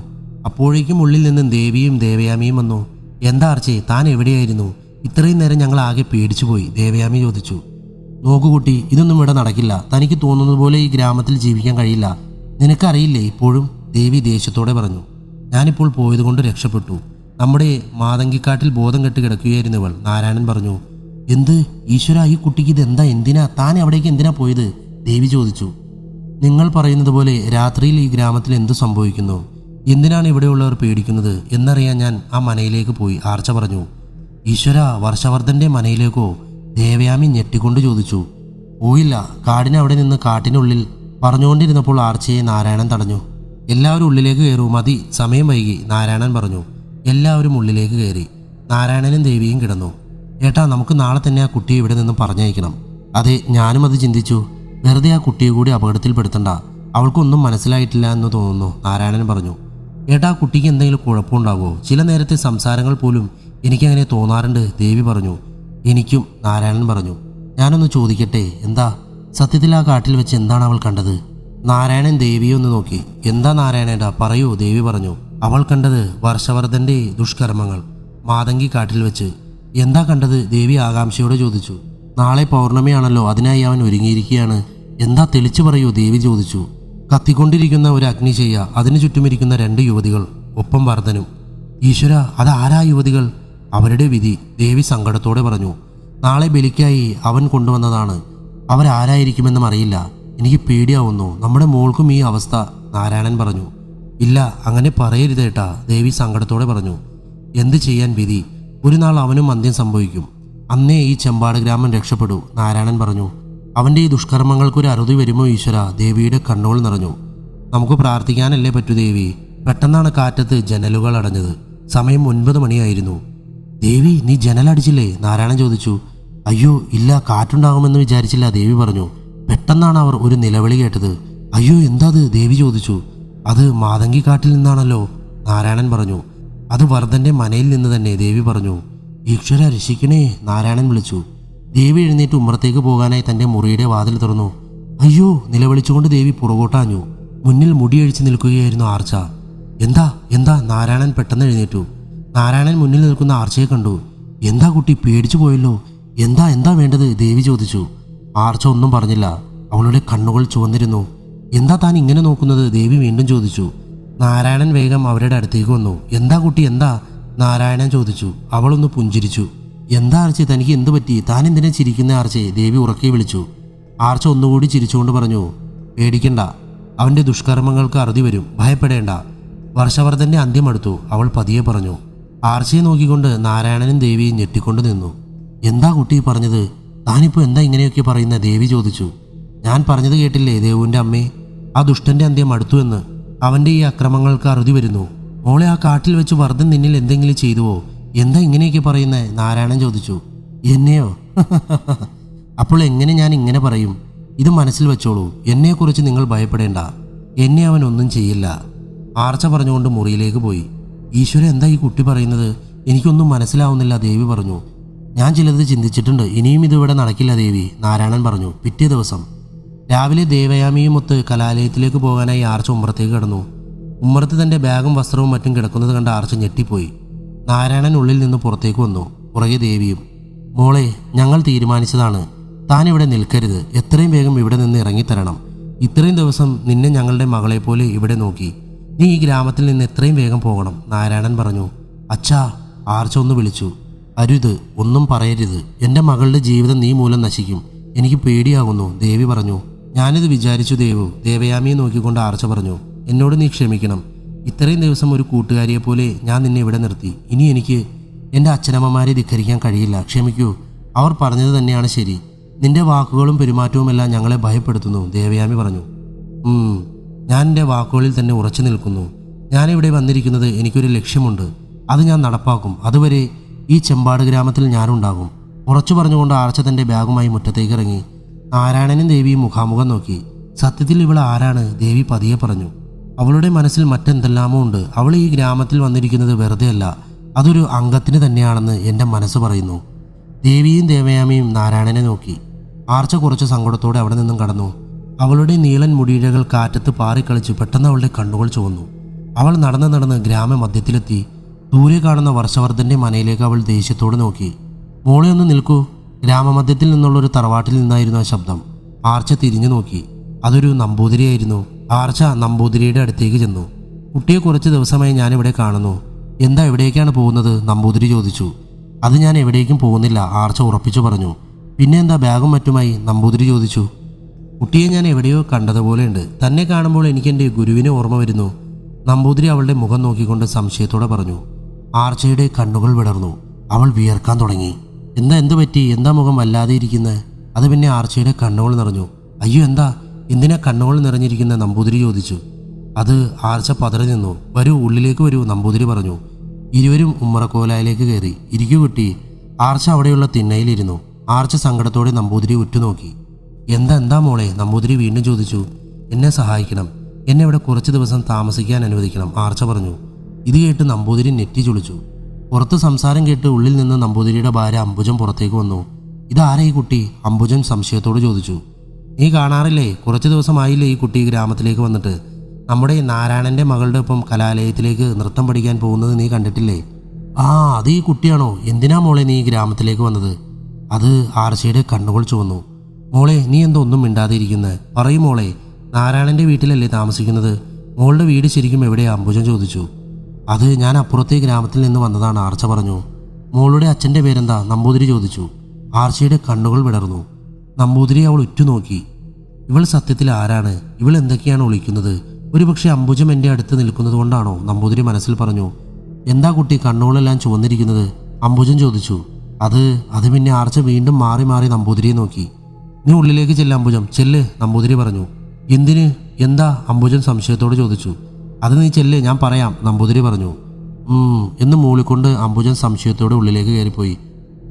അപ്പോഴേക്കും ഉള്ളിൽ നിന്നും ദേവിയും ദേവയാമിയും വന്നു. എന്താ ആർച്ചേ, താൻ എവിടെയായിരുന്നു? ഇത്രയും നേരം ഞങ്ങൾ ആകെ പേടിച്ചുപോയി, ദേവയാമി ചോദിച്ചു. നോക്കുകുട്ടി, ഇതൊന്നും ഇവിടെ നടക്കില്ല. തനിക്ക് തോന്നുന്നത് പോലെ ഈ ഗ്രാമത്തിൽ ജീവിക്കാൻ കഴിയില്ല. നിനക്കറിയില്ലേ ഇപ്പോഴും? ദേവി ദേഷ്യത്തോടെ പറഞ്ഞു. ഞാനിപ്പോൾ പോയതുകൊണ്ട് രക്ഷപ്പെട്ടു. നമ്മുടെ മാതങ്കിക്കാട്ടിൽ ബോധം കെട്ട് കിടക്കുകയായിരുന്നവൾ, നാരായണൻ പറഞ്ഞു. എന്ത്? ഈശ്വര, ഈ കുട്ടിക്ക് ഇതെന്താ? എന്തിനാ താൻ അവിടേക്ക് എന്തിനാ പോയത്? ദേവി ചോദിച്ചു. നിങ്ങൾ പറയുന്നത് പോലെ രാത്രിയിൽ ഈ ഗ്രാമത്തിൽ എന്തു സംഭവിക്കുന്നു? എന്തിനാണ് ഇവിടെയുള്ളവർ പേടിക്കുന്നത് എന്നറിയാൻ ഞാൻ ആ മനയിലേക്ക് പോയി, ആർച്ച പറഞ്ഞു. ഈശ്വര, വർഷവർദ്ധൻ്റെ മനയിലേക്കോ? ദേവയാമി ഞെട്ടിക്കൊണ്ട് ചോദിച്ചു. പോയില്ല, കാടിനവിടെ നിന്ന് കാട്ടിനുള്ളിൽ പറഞ്ഞുകൊണ്ടിരുന്നപ്പോൾ ആർച്ചയെ നാരായണൻ തടഞ്ഞു. എല്ലാവരും ഉള്ളിലേക്ക് കയറൂ, മതി, സമയം വൈകി, നാരായണൻ പറഞ്ഞു. എല്ലാവരും ഉള്ളിലേക്ക് കയറി. നാരായണനും ദേവിയും കിടന്നു. ഏട്ടാ, നമുക്ക് നാളെ തന്നെ ആ കുട്ടിയെ ഇവിടെ നിന്ന് പറഞ്ഞയക്കണം. അതെ, ഞാനും അത് ചിന്തിച്ചു. വെറുതെ ആ കുട്ടിയെ കൂടി അപകടത്തിൽപ്പെടുത്തണ്ട. അവൾക്കൊന്നും മനസ്സിലായിട്ടില്ല എന്ന് തോന്നുന്നു, നാരായണൻ പറഞ്ഞു. ഏട്ടാ, കുട്ടിക്ക് എന്തെങ്കിലും കുഴപ്പമുണ്ടാകുമോ? ചില നേരത്തെ സംസാരങ്ങൾ പോലും എനിക്കങ്ങനെ തോന്നാറുണ്ട്, ദേവി പറഞ്ഞു. എനിക്കും, നാരായണൻ പറഞ്ഞു. ഞാനൊന്ന് ചോദിക്കട്ടെ, എന്താ? സത്യത്തിൽ ആ കാട്ടിൽ വെച്ച് എന്താണ് അവൾ കണ്ടത്? നാരായണൻ ദേവിയെ ഒന്ന് നോക്കി. എന്താ നാരായണേട്ടാ, പറയൂ, ദേവി പറഞ്ഞു. അവൾ കണ്ടത് വർഷവർദ്ധന്റെ ദുഷ്കർമ്മങ്ങൾ, മാതങ്കി കാട്ടിൽ വെച്ച്. എന്താ കണ്ടത്? ദേവി ആകാംക്ഷയോടെ ചോദിച്ചു. നാളെ പൗർണമിയാണല്ലോ, അതിനായി അവൻ ഒരുങ്ങിയിരിക്കുകയാണ്. എന്താ, തെളിച്ചു പറയൂ, ദേവി ചോദിച്ചു. കത്തിക്കൊണ്ടിരിക്കുന്ന ഒരു അഗ്നിശയ്യ, അതിനു ചുറ്റുമിരിക്കുന്ന 2 യുവതികൾ, ഒപ്പം വർദ്ധനും. ഈശ്വര, അതാരാ യുവതികൾ? അവരുടെ വിധി, ദേവി സങ്കടത്തോടെ പറഞ്ഞു. നാളെ ബലിക്കായി അവൻ കൊണ്ടുവന്നതാണ്. അവരാരായിരിക്കുമെന്നും അറിയില്ല. എനിക്ക് പേടിയാവുന്നു. നമ്മുടെ മോൾക്കും ഈ അവസ്ഥ, നാരായണൻ പറഞ്ഞു. ഇല്ല, അങ്ങനെ പറയരുതേട്ടാ, ദേവി സങ്കടത്തോടെ പറഞ്ഞു. എന്ത് ചെയ്യാൻ, വിധി. ഒരു നാൾ അവനും അന്ത്യം സംഭവിക്കും. അന്നേ ഈ ചെമ്പാട് ഗ്രാമം രക്ഷപ്പെടൂ, നാരായണൻ പറഞ്ഞു. അവൻ്റെ ഈ ദുഷ്കർമ്മങ്ങൾക്കൊരു അറുതി വരുമോ ഈശ്വര? ദേവിയുടെ കണ്ണുകൾ നിറഞ്ഞു. നമുക്ക് പ്രാർത്ഥിക്കാനല്ലേ പറ്റൂ ദേവി. പെട്ടെന്നാണ് കാറ്റത്ത് ജനലുകൾ അടഞ്ഞത്. സമയം 9 മണിയായിരുന്നു. ദേവി, നീ ജനലടിച്ചില്ലേ? നാരായണൻ ചോദിച്ചു. അയ്യോ ഇല്ല, കാറ്റുണ്ടാകുമെന്ന് വിചാരിച്ചില്ല, ദേവി പറഞ്ഞു. പെട്ടെന്നാണ് അവർ ഒരു നിലവിളി കേട്ടത്. അയ്യോ, എന്താ അത്? ദേവി ചോദിച്ചു. അത് മാതങ്കി കാട്ടിൽ നിന്നാണല്ലോ, നാരായണൻ പറഞ്ഞു. അത് വർദ്ധന്റെ മനയിൽ നിന്ന് തന്നെ, ദേവി പറഞ്ഞു. ഈശ്വര രക്ഷിക്കണേ, നാരായണൻ വിളിച്ചു. ദേവി എഴുന്നേറ്റ് ഉമ്മറത്തേക്ക് പോകാനായി തൻ്റെ മുറിയുടെ വാതിൽ തുറന്നു. അയ്യോ, നിലവിളിച്ചുകൊണ്ട് ദേവി പുറകോട്ടാഞ്ഞു. മുന്നിൽ മുടിയഴിച്ച് നിൽക്കുകയായിരുന്നു ആർച്ച. എന്താ എന്താ? നാരായണൻ പെട്ടെന്ന് എഴുന്നേറ്റു. നാരായണൻ മുന്നിൽ നിൽക്കുന്ന ആർച്ചയെ കണ്ടു. എന്താ കുട്ടി, പേടിച്ചു പോയല്ലോ? എന്താ എന്താ വേണ്ടത്? ദേവി ചോദിച്ചു. ആർച്ച ഒന്നും പറഞ്ഞില്ല. അവളുടെ കണ്ണുകൾ ചുവന്നിരുന്നു. എന്താ താൻ ഇങ്ങനെ നോക്കുന്നത്? ദേവി വീണ്ടും ചോദിച്ചു. നാരായണൻ വേഗം അവരുടെ അടുത്തേക്ക് വന്നു. എന്താ കുട്ടി, എന്താ? നാരായണൻ ചോദിച്ചു. അവളൊന്ന് പുഞ്ചിരിച്ചു. എന്താ ആർച്ചെ, തനിക്ക് എന്തു പറ്റി? താൻ എന്തിനാ ചിരിക്കുന്ന ആർച്ചെ? ദേവി ഉറക്കെ വിളിച്ചു. ആർച്ച ഒന്നുകൂടി ചിരിച്ചുകൊണ്ട് പറഞ്ഞു. പേടിക്കണ്ട, അവൻ്റെ ദുഷ്കർമ്മങ്ങൾക്ക് അറുതി വരും, ഭയപ്പെടേണ്ട. വർഷവർദ്ധന്റെ അന്ത്യം അടുത്തു, അവൾ പതിയെ പറഞ്ഞു. ആർച്ചയെ നോക്കിക്കൊണ്ട് നാരായണനും ദേവിയും ഞെട്ടിക്കൊണ്ട് നിന്നു. എന്താ കുട്ടി പറഞ്ഞത്? താനിപ്പോൾ എന്താ ഇങ്ങനെയൊക്കെ പറയുന്ന? ദേവി ചോദിച്ചു. ഞാൻ പറഞ്ഞത് കേട്ടില്ലേ ദേവുവിൻ്റെ അമ്മേ? ആ ദുഷ്ടന്റെ അന്ത്യം അടുത്തു എന്ന്. അവൻ്റെ ഈ അക്രമങ്ങൾക്ക് അറുതി വരുന്നു. മോളെ, ആ കാട്ടിൽ വെച്ച് വർദ്ധൻ നിന്നിൽ എന്തെങ്കിലും ചെയ്തുവോ? എന്താ ഇങ്ങനെയൊക്കെ പറയുന്നേ? നാരായണൻ ചോദിച്ചു. എന്നെയോ? അപ്പോൾ എങ്ങനെ ഞാൻ ഇങ്ങനെ പറയും? ഇത് മനസ്സിൽ വെച്ചോളൂ, എന്നെക്കുറിച്ച് നിങ്ങൾ ഭയപ്പെടേണ്ട. എന്നെ അവൻ ഒന്നും ചെയ്യില്ല, ആർച്ച പറഞ്ഞുകൊണ്ട് മുറിയിലേക്ക് പോയി. ഈശ്വര, എന്താ ഈ കുട്ടി പറയുന്നത്? എനിക്കൊന്നും മനസ്സിലാവുന്നില്ല, ദേവി പറഞ്ഞു. ഞാൻ ചിലത് ചിന്തിച്ചിട്ടുണ്ട്, ഇനിയും ഇതിവിടെ നടക്കില്ല ദേവി, നാരായണൻ പറഞ്ഞു. പിറ്റേ ദിവസം രാവിലെ ദേവയാമിയുമൊത്ത് കലാലയത്തിലേക്ക് പോകാനായി ആർച്ച ഉമ്മറത്തേക്ക് കടന്നു. ഉമ്മറത്ത് തൻ്റെ ബാഗും വസ്ത്രവും മറ്റും കിടക്കുന്നത് കണ്ട ആർച്ച ഞെട്ടിപ്പോയി. നാരായണൻ ഉള്ളിൽ നിന്ന് പുറത്തേക്ക് വന്നു. പുറകെ ദേവിയും. മോളെ, ഞങ്ങൾ തീരുമാനിച്ചതാണ്. താൻ ഇവിടെ നിൽക്കരുത്. എത്രയും വേഗം ഇവിടെ നിന്ന് ഇറങ്ങിത്തരണം. ഇത്രയും ദിവസം നിന്നെ ഞങ്ങളുടെ മകളെപ്പോലെ ഇവിടെ നോക്കി. നീ ഈ ഗ്രാമത്തിൽ നിന്ന് എത്രയും വേഗം പോകണം, നാരായണൻ പറഞ്ഞു. അച്ഛാ, ആർച്ച ഒന്ന് വിളിച്ചു. അരുത്, ഒന്നും പറയരുത്. എൻ്റെ മകളുടെ ജീവിതം നീ മൂലം നശിക്കും. എനിക്ക് പേടിയാകുന്നു, ദേവി പറഞ്ഞു. ഞാനിത് വിചാരിച്ചു ദേവു, ദേവയാമിയെ നോക്കിക്കൊണ്ട് ആർച്ച പറഞ്ഞു. എന്നോട് നീ ക്ഷമിക്കണം. ഇത്രയും ദിവസം ഒരു കൂട്ടുകാരിയെപ്പോലെ ഞാൻ നിന്നെ ഇവിടെ നിർത്തി. ഇനി എനിക്ക് എൻ്റെ അച്ഛനമ്മമാരെ ധിക്കരിക്കാൻ കഴിയില്ല. ക്ഷമിക്കൂ, അവർ പറഞ്ഞത് തന്നെയാണ് ശരി. നിന്റെ വാക്കുകളും പെരുമാറ്റവുമെല്ലാം ഞങ്ങളെ ഭയപ്പെടുത്തുന്നു, ദേവയാമി പറഞ്ഞു. ഞാൻ എൻ്റെ വാക്കുകളിൽ തന്നെ ഉറച്ചു നിൽക്കുന്നു. ഞാനിവിടെ വന്നിരിക്കുന്നത് എനിക്കൊരു ലക്ഷ്യമുണ്ട്. അത് ഞാൻ നടപ്പാക്കും. അതുവരെ ഈ ചെമ്പാട് ഗ്രാമത്തിൽ ഞാനുണ്ടാകും. ഉറച്ചു പറഞ്ഞുകൊണ്ട് ആർച്ച തൻ്റെ ബാഗുമായി മുറ്റത്തേക്ക് ഇറങ്ങി. നാരായണനും ദേവിയും മുഖാമുഖം നോക്കി. സത്യത്തിൽ ഇവൾ ആരാണ്? ദേവി പതിയെ പറഞ്ഞു. അവളുടെ മനസ്സിൽ മറ്റെന്തെല്ലാമോ ഉണ്ട്. അവൾ ഈ ഗ്രാമത്തിൽ വന്നിരിക്കുന്നത് വെറുതെയല്ല, അതൊരു അംഗത്തിന് തന്നെയാണെന്ന് എൻ്റെ മനസ്സ് പറയുന്നു. ദേവിയും ദേവയാമിയും നാരായണനെ നോക്കി. ആർച്ച കുറച്ച് സങ്കടത്തോടെ അവിടെ നിന്നും കടന്നു. അവളുടെ നീളൻ മുടിയിഴകൾ കാറ്റത്ത് പാറിക്കളിച്ച് പെട്ടെന്ന് അവളുടെ കണ്ണുകൾ ചുവന്നു. അവൾ നടന്ന് ഗ്രാമമധ്യത്തിലെത്തി. ദൂരെ കാണുന്ന വർഷവർദ്ധന്റെ മനയിലേക്ക് അവൾ ദേഷ്യത്തോടെ നോക്കി. മോളെ, ഒന്ന് നിൽക്കൂ. ഗ്രാമമധ്യത്തിൽ നിന്നുള്ളൊരു തറവാട്ടിൽ നിന്നായിരുന്നു ആ ശബ്ദം. ആർച്ച തിരിഞ്ഞു നോക്കി. അതൊരു നമ്പൂതിരിയായിരുന്നു. ആർച്ച നമ്പൂതിരിയുടെ അടുത്തേക്ക് ചെന്നു. കുട്ടിയെ കുറച്ച് ദിവസമായി ഞാനിവിടെ കാണുന്നു. എന്താ, എവിടേക്കാണ് പോകുന്നത്? നമ്പൂതിരി ചോദിച്ചു. അത് ഞാൻ എവിടേക്കും പോകുന്നില്ല, ആർച്ച ഉറപ്പിച്ചു പറഞ്ഞു. പിന്നെ എന്താ ബാഗും മറ്റുമായി? നമ്പൂതിരി ചോദിച്ചു. കുട്ടിയെ ഞാൻ എവിടെയോ കണ്ടതുപോലെയുണ്ട്. തന്നെ കാണുമ്പോൾ എനിക്ക് എൻ്റെ ഗുരുവിനെ ഓർമ്മ വരുന്നു, നമ്പൂതിരി അവളുടെ മുഖം നോക്കിക്കൊണ്ട് സംശയത്തോടെ പറഞ്ഞു. ആർച്ചയുടെ കണ്ണുകൾ വിടർന്നു. അവൾ വിയർക്കാൻ തുടങ്ങി. എന്തു പറ്റി? എന്താ മുഖം വല്ലാതെ ഇരിക്കുന്നത്? അത് പിന്നെ ആർച്ചയുടെ കണ്ണുകൾ നിറഞ്ഞു. അയ്യോ, എന്താ? എന്തിനാ കണ്ണുകൾ നിറഞ്ഞിരിക്കുന്ന? നമ്പൂതിരി ചോദിച്ചു. അത് ആർച്ച പതറി നിന്നു. വരൂ, ഉള്ളിലേക്ക് വരൂ, നമ്പൂതിരി പറഞ്ഞു. ഇരുവരും ഉമ്മറക്കോലായിലേക്ക് കയറി. ഇരിക്കൂ കുട്ടി. ആർച്ച അവിടെയുള്ള തിണ്ണയിലിരുന്നു. ആർച്ച സങ്കടത്തോടെ നമ്പൂതിരി ഉറ്റുനോക്കി. എന്താ മോളെ? നമ്പൂതിരി വീണ്ടും ചോദിച്ചു. എന്നെ സഹായിക്കണം, എന്നെ ഇവിടെ കുറച്ച് ദിവസം താമസിക്കാൻ അനുവദിക്കണം, ആർച്ച പറഞ്ഞു. ഇത് കേട്ട് നമ്പൂതിരി നെറ്റി ചുളിച്ചു. പുറത്ത് സംസാരം കേട്ട് ഉള്ളിൽ നിന്ന് നമ്പൂതിരിയുടെ ഭാര്യ അംബുജം പുറത്തേക്ക് വന്നു. ഇതാരാ ഈ കുട്ടി? അംബുജൻ സംശയത്തോട് ചോദിച്ചു. നീ കാണാറില്ലേ, കുറച്ച് ദിവസമായില്ലേ ഈ കുട്ടി ഗ്രാമത്തിലേക്ക് വന്നിട്ട്? നമ്മുടെ നാരായണൻ്റെ മകളുടെ ഒപ്പം കലാലയത്തിലേക്ക് നൃത്തം പഠിക്കാൻ പോകുന്നത് നീ കണ്ടിട്ടില്ലേ? ആ, അത് ഈ കുട്ടിയാണോ? എന്തിനാ മോളെ നീ ഈ ഗ്രാമത്തിലേക്ക് വന്നത്? അത് ആർച്ചയുടെ കണ്ണുകൾ ചുവന്നു. മോളെ, നീ എന്തോ ഒന്നും മിണ്ടാതെ ഇരിക്കുന്നത്? പറയും മോളെ, നാരായണൻ്റെ വീട്ടിലല്ലേ താമസിക്കുന്നത്? മോളുടെ വീട് ശരിക്കും എവിടെയാ? അംബുജൻ ചോദിച്ചു. അത് ഞാൻ അപ്പുറത്തെ ഗ്രാമത്തിൽ നിന്ന് വന്നതാണ്, ആർച്ച പറഞ്ഞു. മോളുടെ അച്ഛൻ്റെ പേരെന്താ? നമ്പൂതിരി ചോദിച്ചു. ആർച്ചയുടെ കണ്ണുകൾ വിടർന്നു. നമ്പൂതിരി അവൾ ഉറ്റുനോക്കി. ഇവൾ സത്യത്തിൽ ആരാണ്? ഇവൾ എന്തൊക്കെയാണ് ഒളിക്കുന്നത്? ഒരുപക്ഷെ അംബുജം എൻ്റെ അടുത്ത് നിൽക്കുന്നത് കൊണ്ടാണോ? നമ്പൂതിരി മനസ്സിൽ പറഞ്ഞു. എന്താ കുട്ടി കണ്ണുകളെല്ലാം ചുവന്നിരിക്കുന്നത്? അംബുജൻ ചോദിച്ചു. അത് പിന്നെ ആർച്ച വീണ്ടും മാറി മാറി നമ്പൂതിരിയെ നോക്കി. നീ ഉള്ളിലേക്ക് ചെല്ല് അംബുജം, ചെല്ല്, നമ്പൂതിരി പറഞ്ഞു. എന്തിന്? എന്താ? അംബുജൻ സംശയത്തോട് ചോദിച്ചു. അത് നീ ചെല്ല്, ഞാൻ പറയാം, നമ്പൂതിരി പറഞ്ഞു. എന്ന് മൂളിക്കൊണ്ട് അംബുജൻ സംശയത്തോടെ ഉള്ളിലേക്ക് കയറിപ്പോയി.